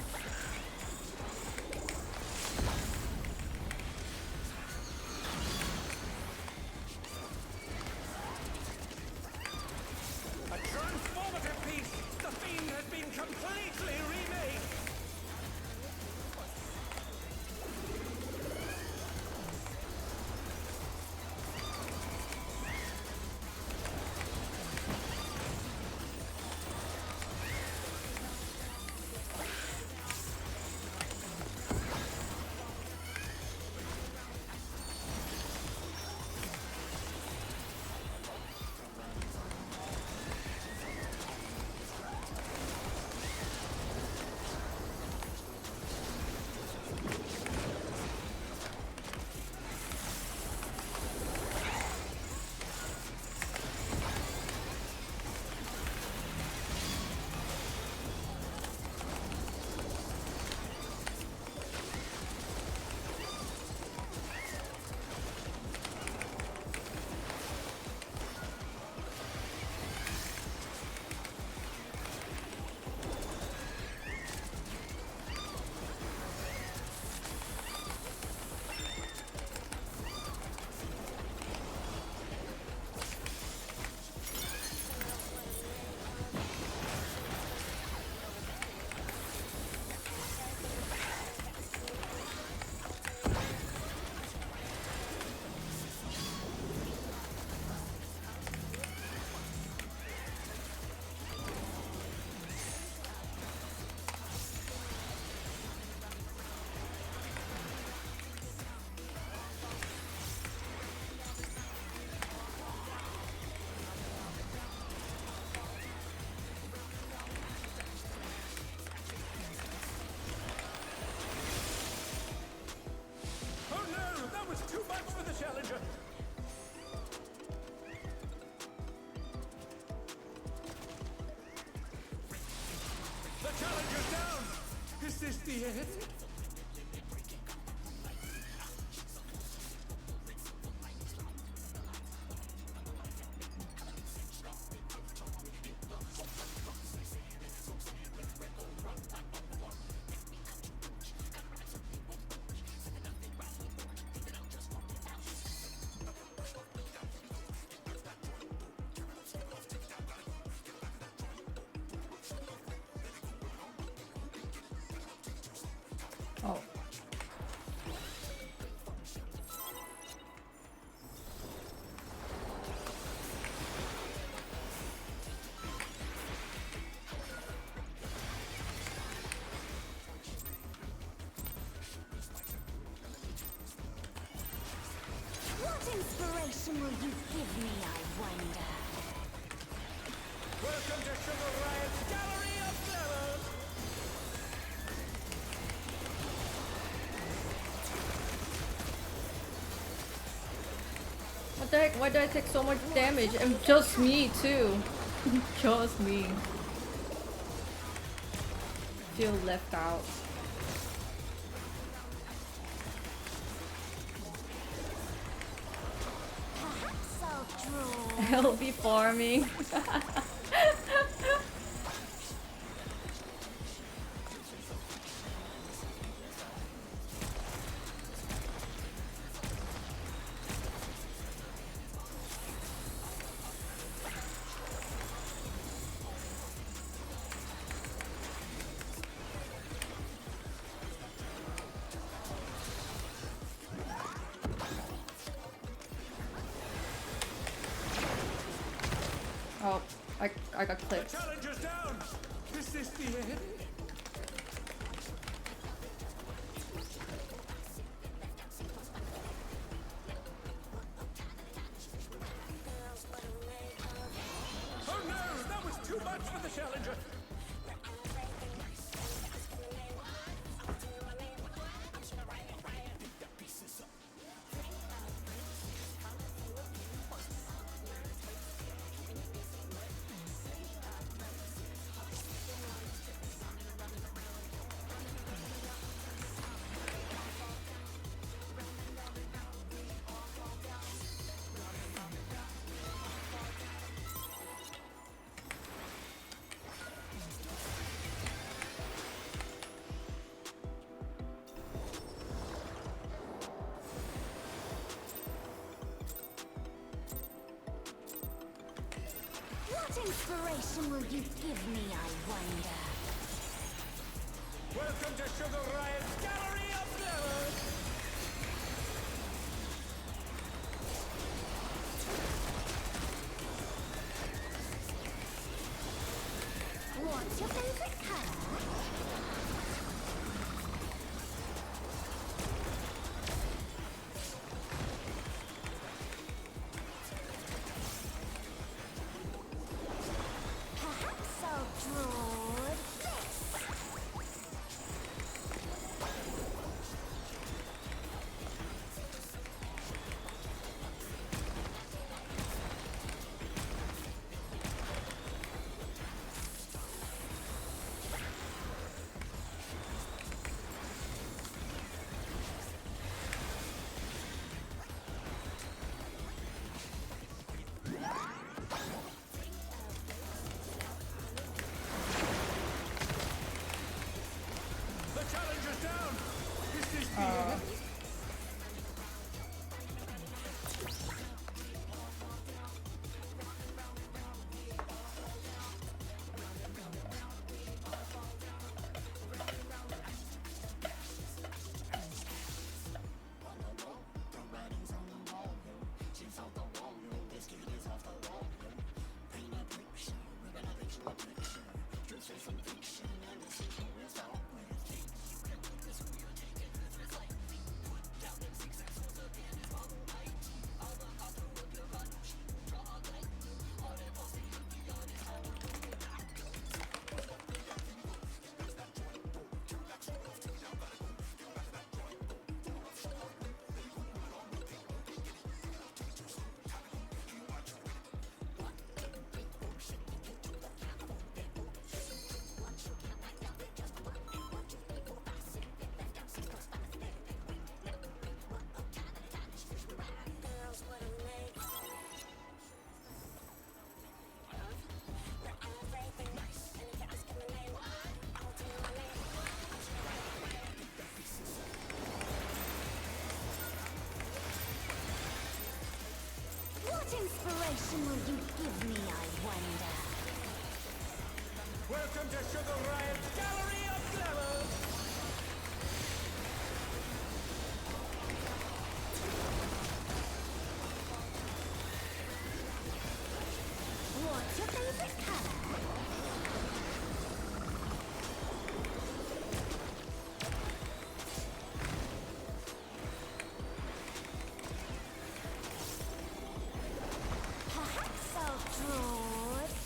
A transformative piece. The fiend has been completely remade. Oh no, that was too much for the challenger. The challenger's down. Is this the end? Oh. What inspiration will you give me, I wonder? Welcome to Sugar Riot's Gallery of Glamours. What the heck? Why did I take so much damage? And just me too. Just me. Feel left out. Perhaps I'll draw. I'll be farming. Oh, I got The clipped. challenger's down! Is this the end? Oh no! That was too much for the challenger! What inspiration will you give me, I wonder? Welcome to Sugar Riot's Gallery of Glamour! What's your favorite color? Perhaps I'll draw this. The challenger's down! Is this the end? What inspiration will you give me, I wonder? Welcome to Sugar Riot's Gallery of Glamour! What's your favorite color? Perhaps I'll draw this.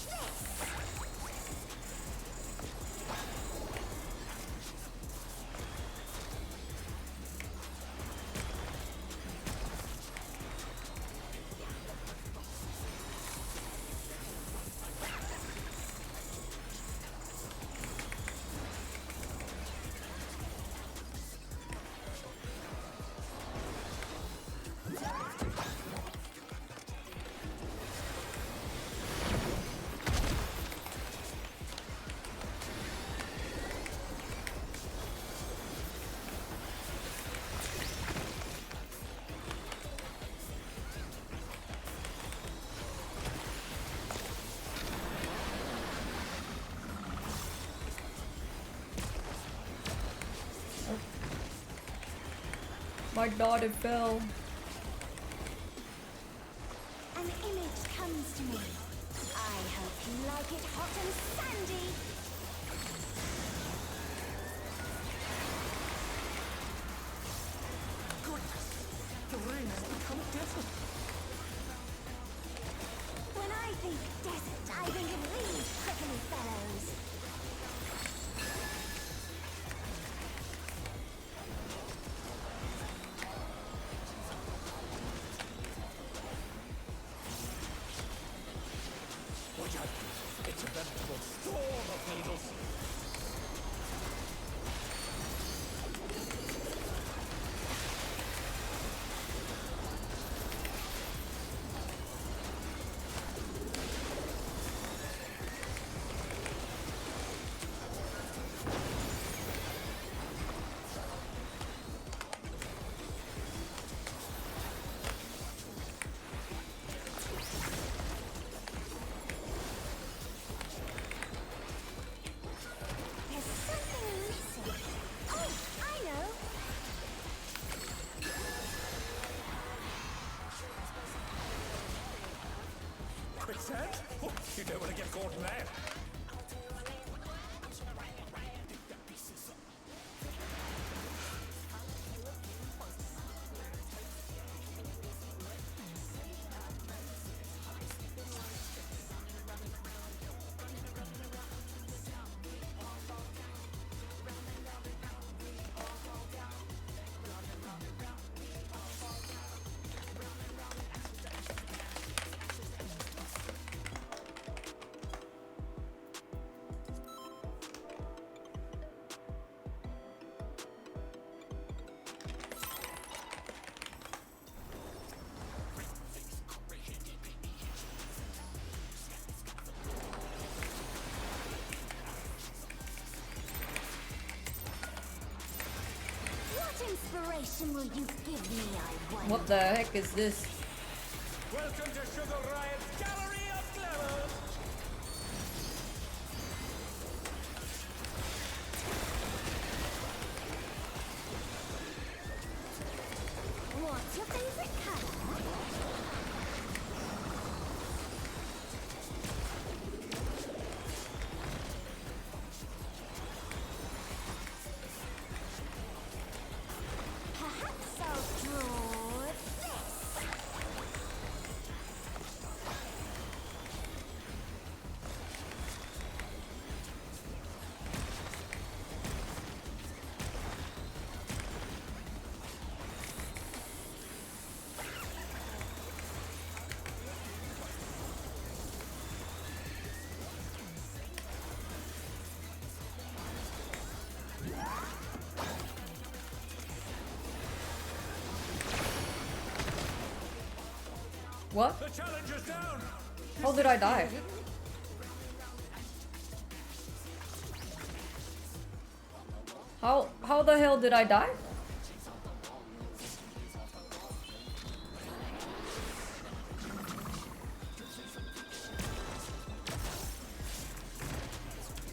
My god, it fell. An image comes to me. I hope you like it hot and sandy. Goodness! The rain has become desert. When I think desert, I think of these prickly fellows. Watch out! It's a veritable storm of needles. There's something missing. Oh, I know. Quicksand? Oh, you don't want to get caught in there. What inspiration will you give me, I wonder? What the heck is this? Welcome to Sugar Riot's Gallery of Glamour. What's your favorite color? Perhaps I'll draw this. What? The challenge is down. How did I die? How the hell did I die?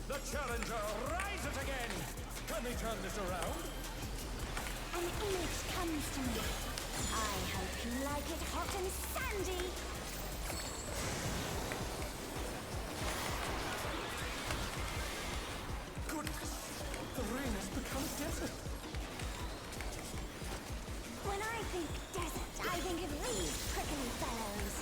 The challenger rises again. Can we turn this around? An image comes to me. I hope you like it hot and sandy. Goodness! The rain has become desert. When I think desert, I think of these prickly fellows.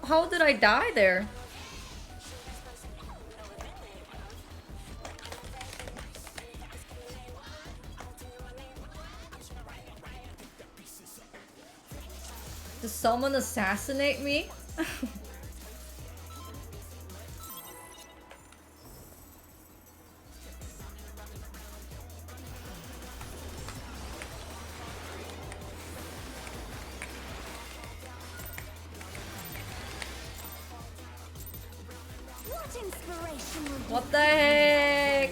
How did I die there? Did someone assassinate me? What inspiration will you What the heck?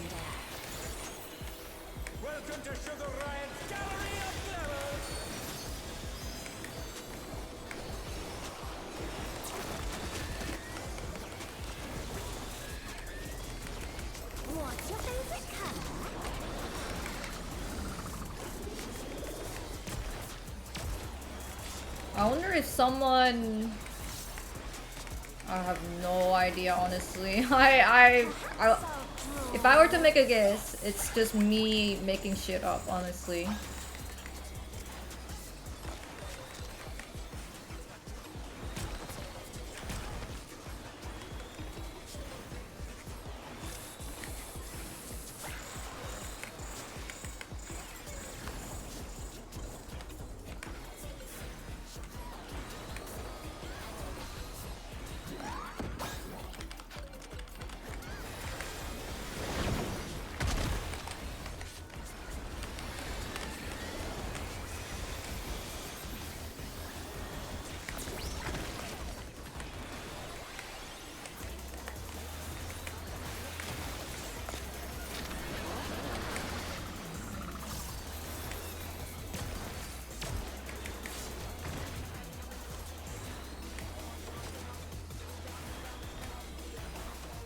Welcome to Sugar Riot's Gallery of Glamour. What's your favorite color? I wonder if someone... I have no idea, honestly. If I were to make a guess, it's just me making shit up, honestly.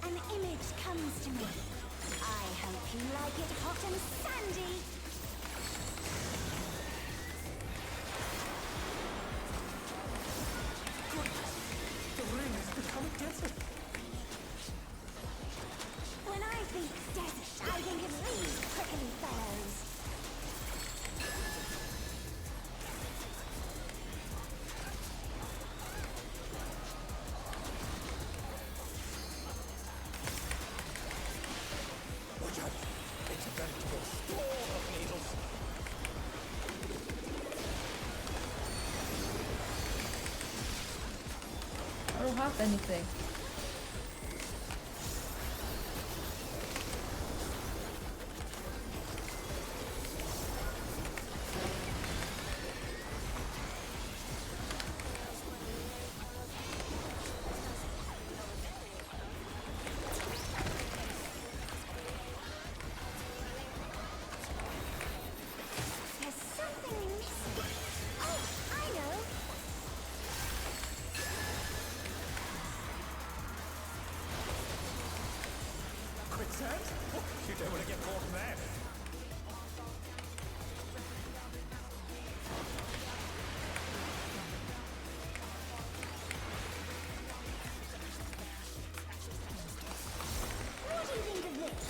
An image comes to me. I hope you like it hot and sandy. The ring has become a desert. When I think desert, I think of these prickly fellows. Watch out! It's a veritable storm of needles. I don't have anything. There's something missing. Oh, I know. Quicksand? Oh, you don't want to get caught in that. What do you think of this?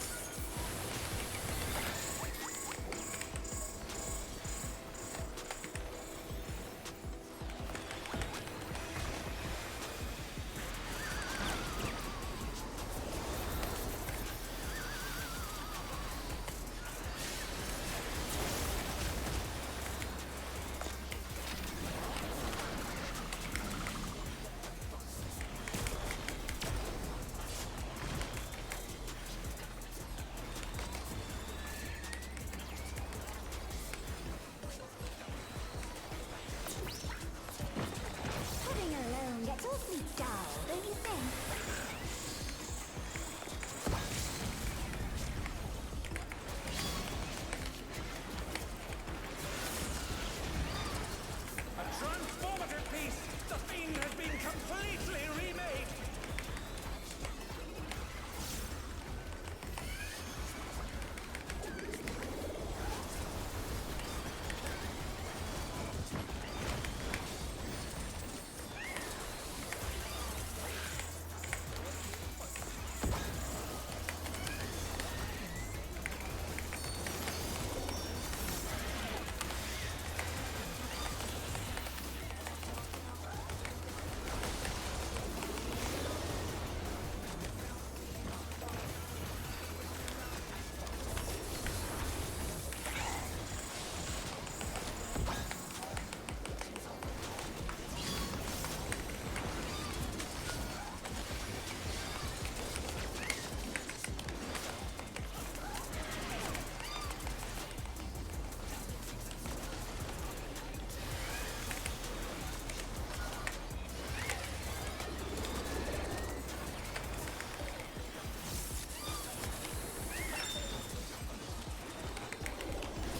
Pudding alone gets awfully dull, don't you think? A transformative piece! The fiend has been completely remade!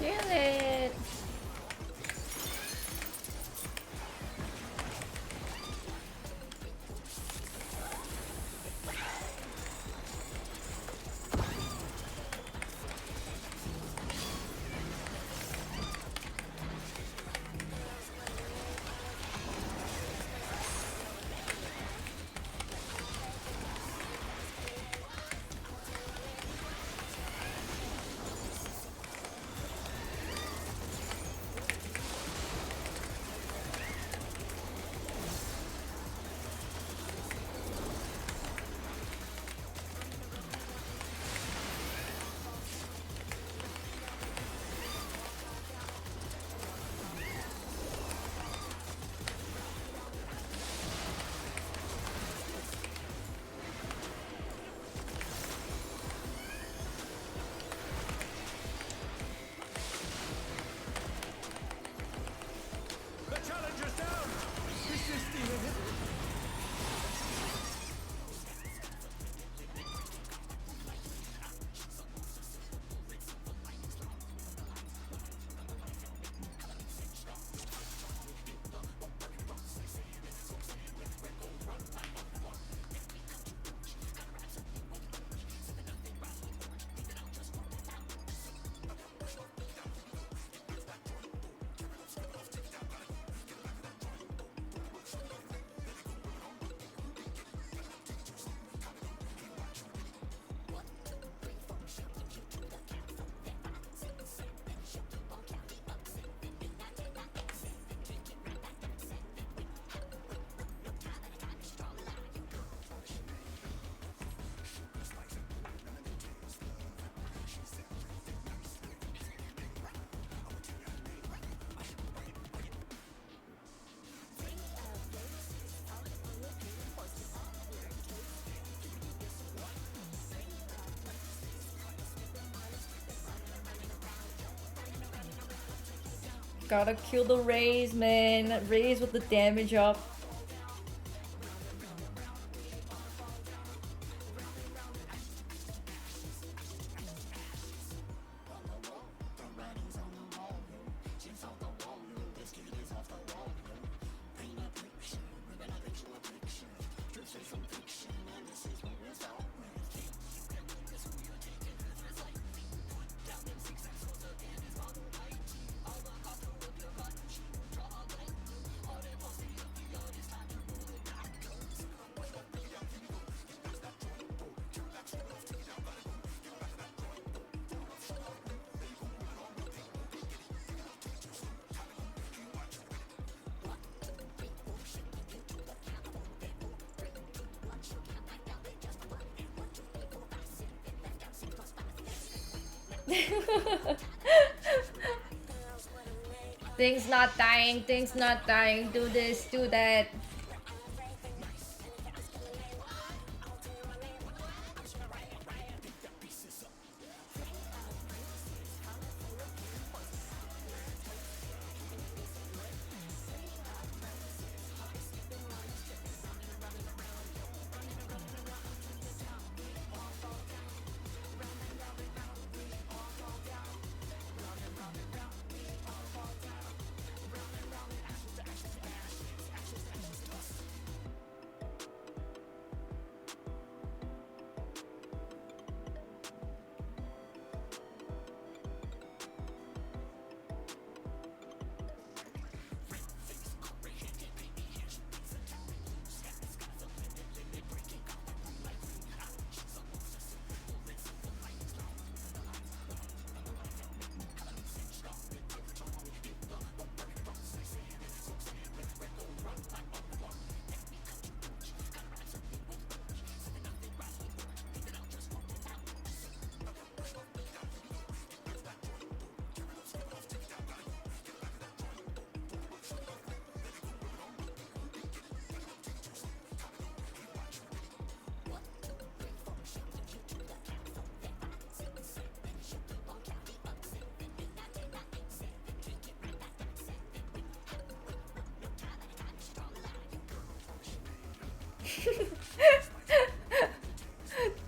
Kill it! Gotta kill the Rays, man. Rays with the damage up. Things not dying, things not dying. Do this, do that.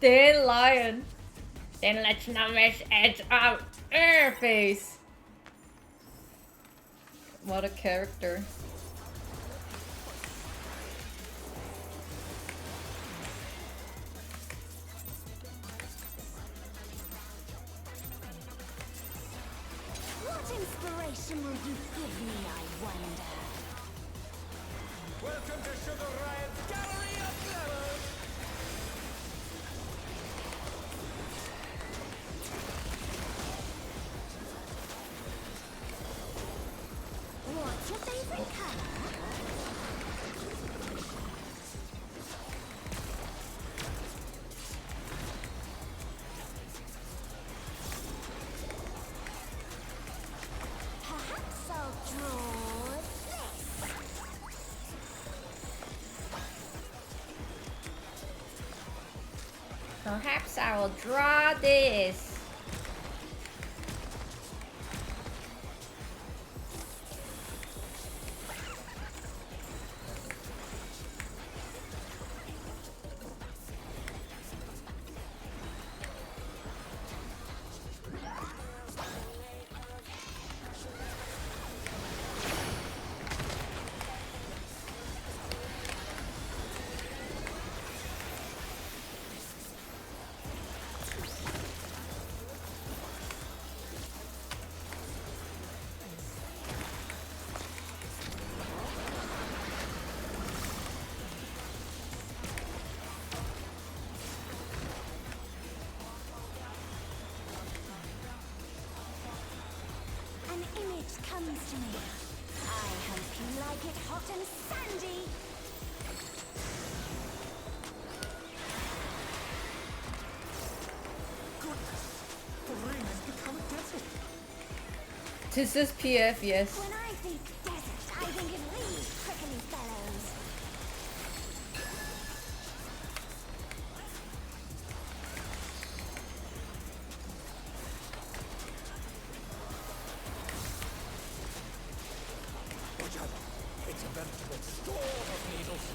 Dan Lion. Then let's not mess edge out. Face. What a character. What inspiration will you give me, I wonder? Welcome to Sugar Riot's Gallery of Glamour! What's your favorite color? Perhaps I'll draw this. Perhaps I will draw this. An image comes to me. I hope you like it hot and sandy. The rain has become a desert. This is PF, yes. When I think desert, I think of these prickly fellows. invincible storm of needles.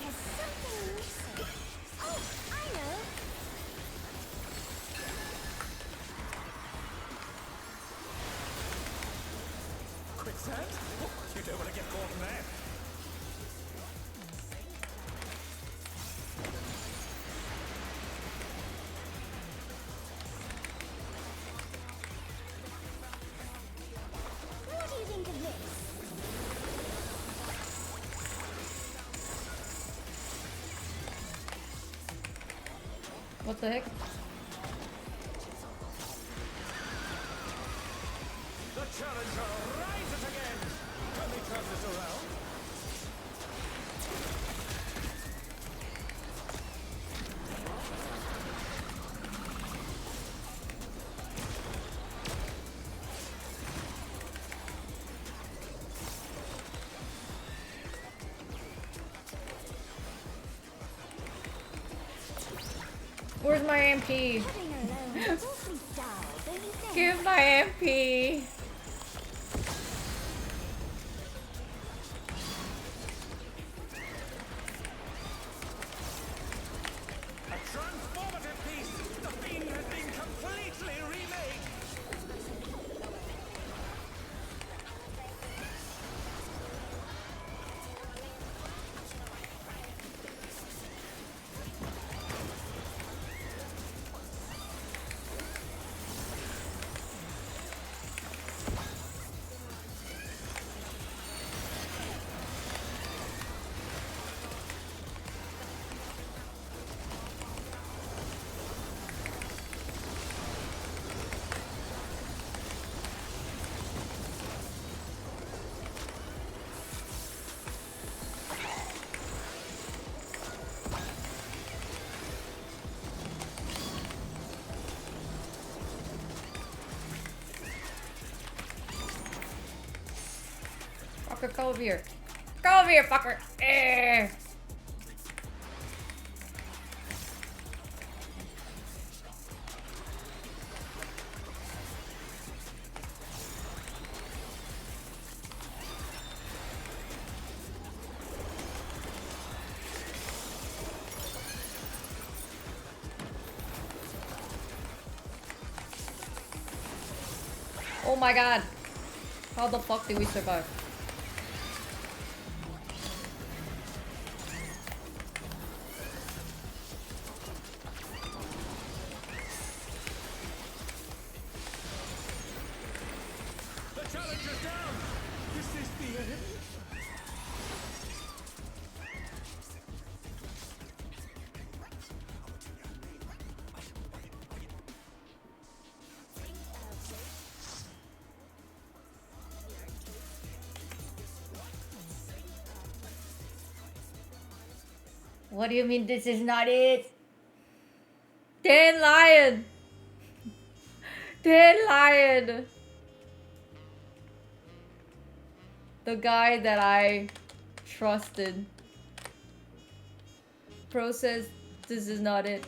There's something missing. Oh, I know. Quicksand? Oh, you don't want to get caught in there. What do you think of this? What the heck? The challenger rises again. Can we turn this around? Where's my MP? Living alone is awfully dull, don't you think? Give my MP. A transformative piece. The fiend has been completely remade. Fucker, come over here. Come over here, fucker. Eh. Oh my god. How the fuck did we survive? The challenger's down. Is this the end? What do you mean this is not it? Dan Lion! Dan Lion! The guy that I trusted. Pro says this is not it.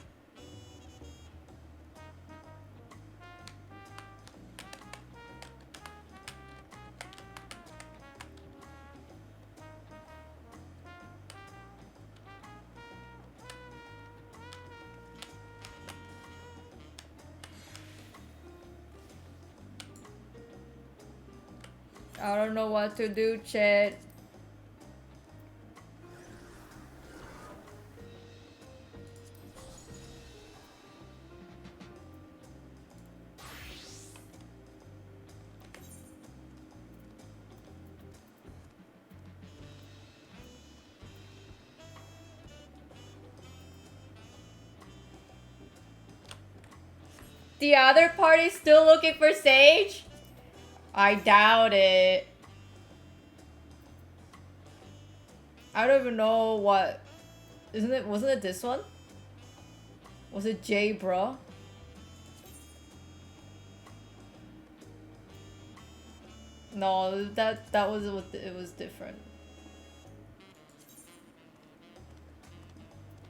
I don't know what to do, chat. The other party's still looking for Sage? I doubt it. I don't even know what. Wasn't it this one? Was it J, bro? No, that was what it was different.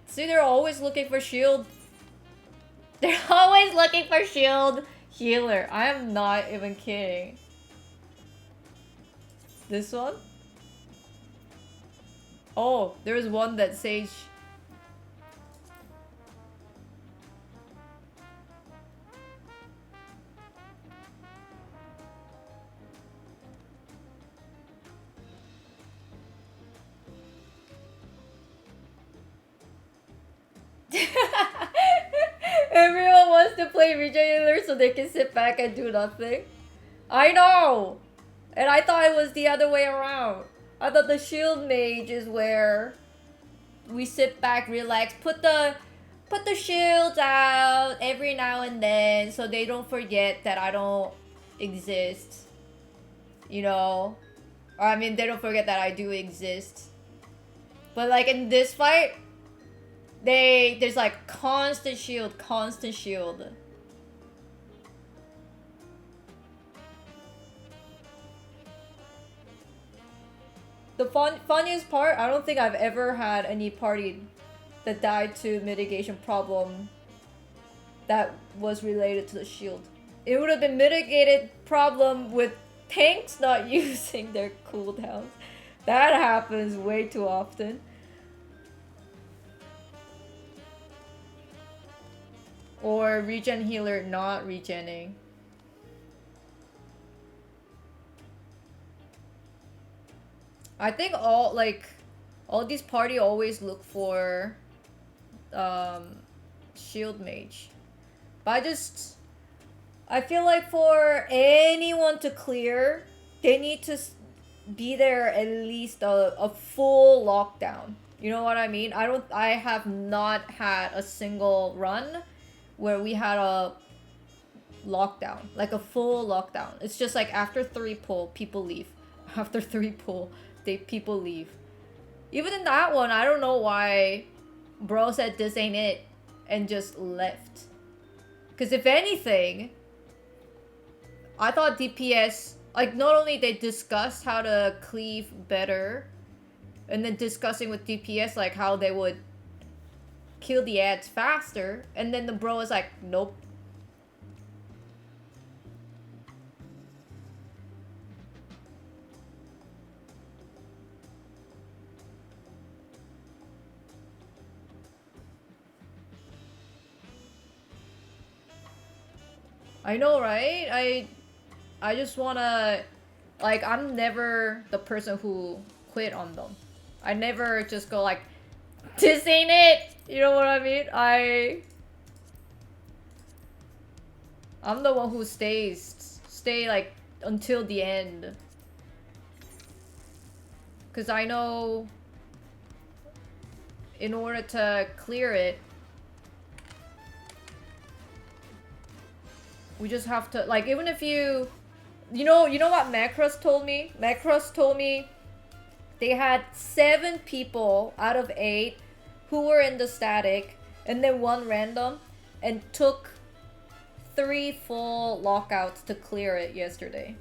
See, they're always looking for shield. They're always looking for shield healer. I am not even kidding. This one? Oh, there's one that Sage. Everyone wants to play Regenerator so they can sit back and do nothing. I know! And I thought it was the other way around. I thought the shield mage is where we sit back, relax, put the shields out every now and then so they don't forget that I don't exist. You know? Or I mean, they don't forget that I do exist. But like in this fight, there's like constant shield, constant shield. The funniest part, I don't think I've ever had any party that died to mitigation problem that was related to the shield. It would have been mitigated problem with tanks not using their cooldowns. That happens way too often. Or regen healer not regenning. I think all these party always look for shield mage. But I feel like for anyone to clear, they need to be there at least a full lockdown. You know what I mean? I have not had a single run where we had a lockdown, like a full lockdown. It's just like after 3 pull, people leave. After 3 pull, people leave. Even in that one, I don't know why bro said this ain't it and just left. Because if anything, I thought DPS, like not only they discussed how to cleave better, and then discussing with DPS like how they would kill the ads faster, and then the bro was like, nope. I know, right? I just wanna, like, I'm never the person who quit on them. I never just go like, this ain't it! You know what I mean? I'm the one who stay like until the end. Cause I know in order to clear it, we just have to, like, even if you know what Macross told me? Macross told me they had 7 people out of 8 who were in the static, and then 1 random, and took 3 full lockouts to clear it yesterday.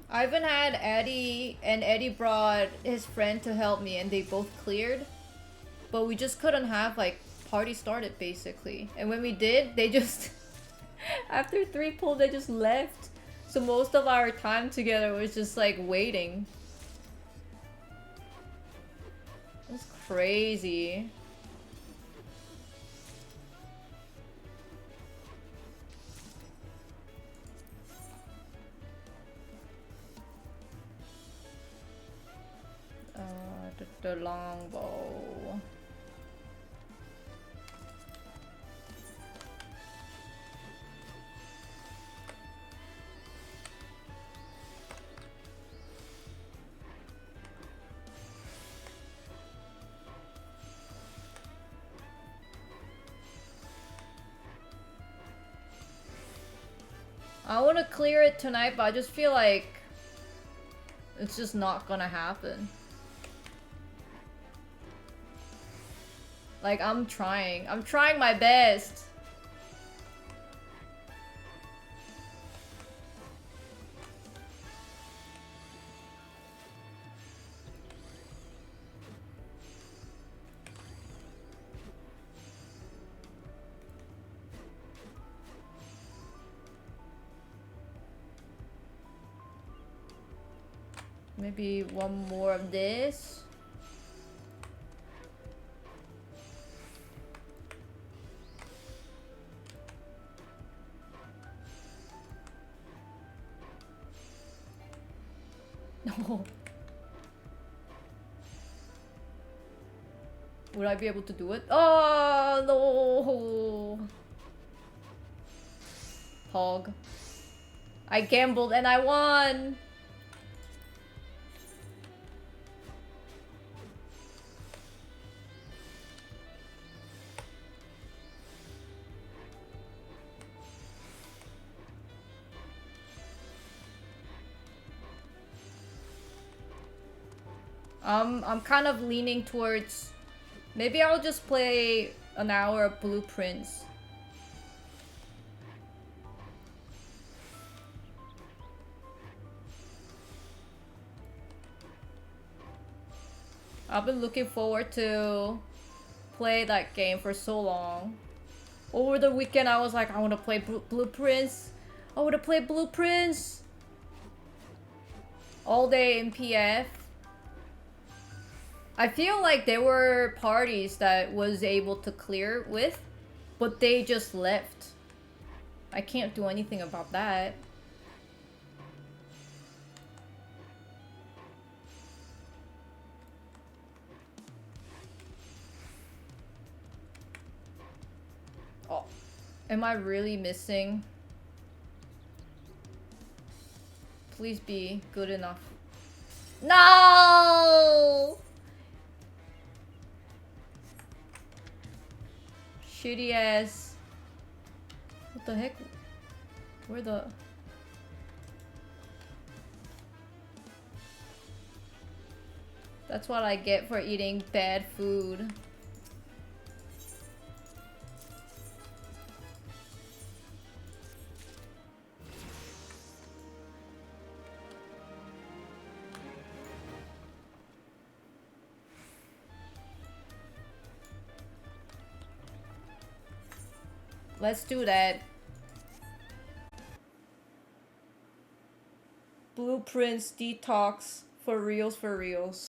I even had Eddie, and Eddie brought his friend to help me, and they both cleared. But we just couldn't have, like, party started, basically. And when we did, they just... after 3 pull, they just left. So most of our time together was just, like, waiting. It's crazy. the longbow. I want to clear it tonight, but I just feel like it's just not gonna happen. Like, I'm trying my best. Maybe one more of this. No. Would I be able to do it? Oh no! Hog. I gambled and I won! I'm kind of leaning towards... Maybe I'll just play an hour of Blueprints. I've been looking forward to play that game for so long. Over the weekend I was like, I want to play Blueprints. I want to play Blueprints. All day in PF. I feel like there were parties that was able to clear with, but they just left. I can't do anything about that. Oh, am I really missing? Please be good enough. No! Shitty ass. What the heck? Where the... That's what I get for eating bad food. Let's do that. Blueprints, detox, for reals, for reals.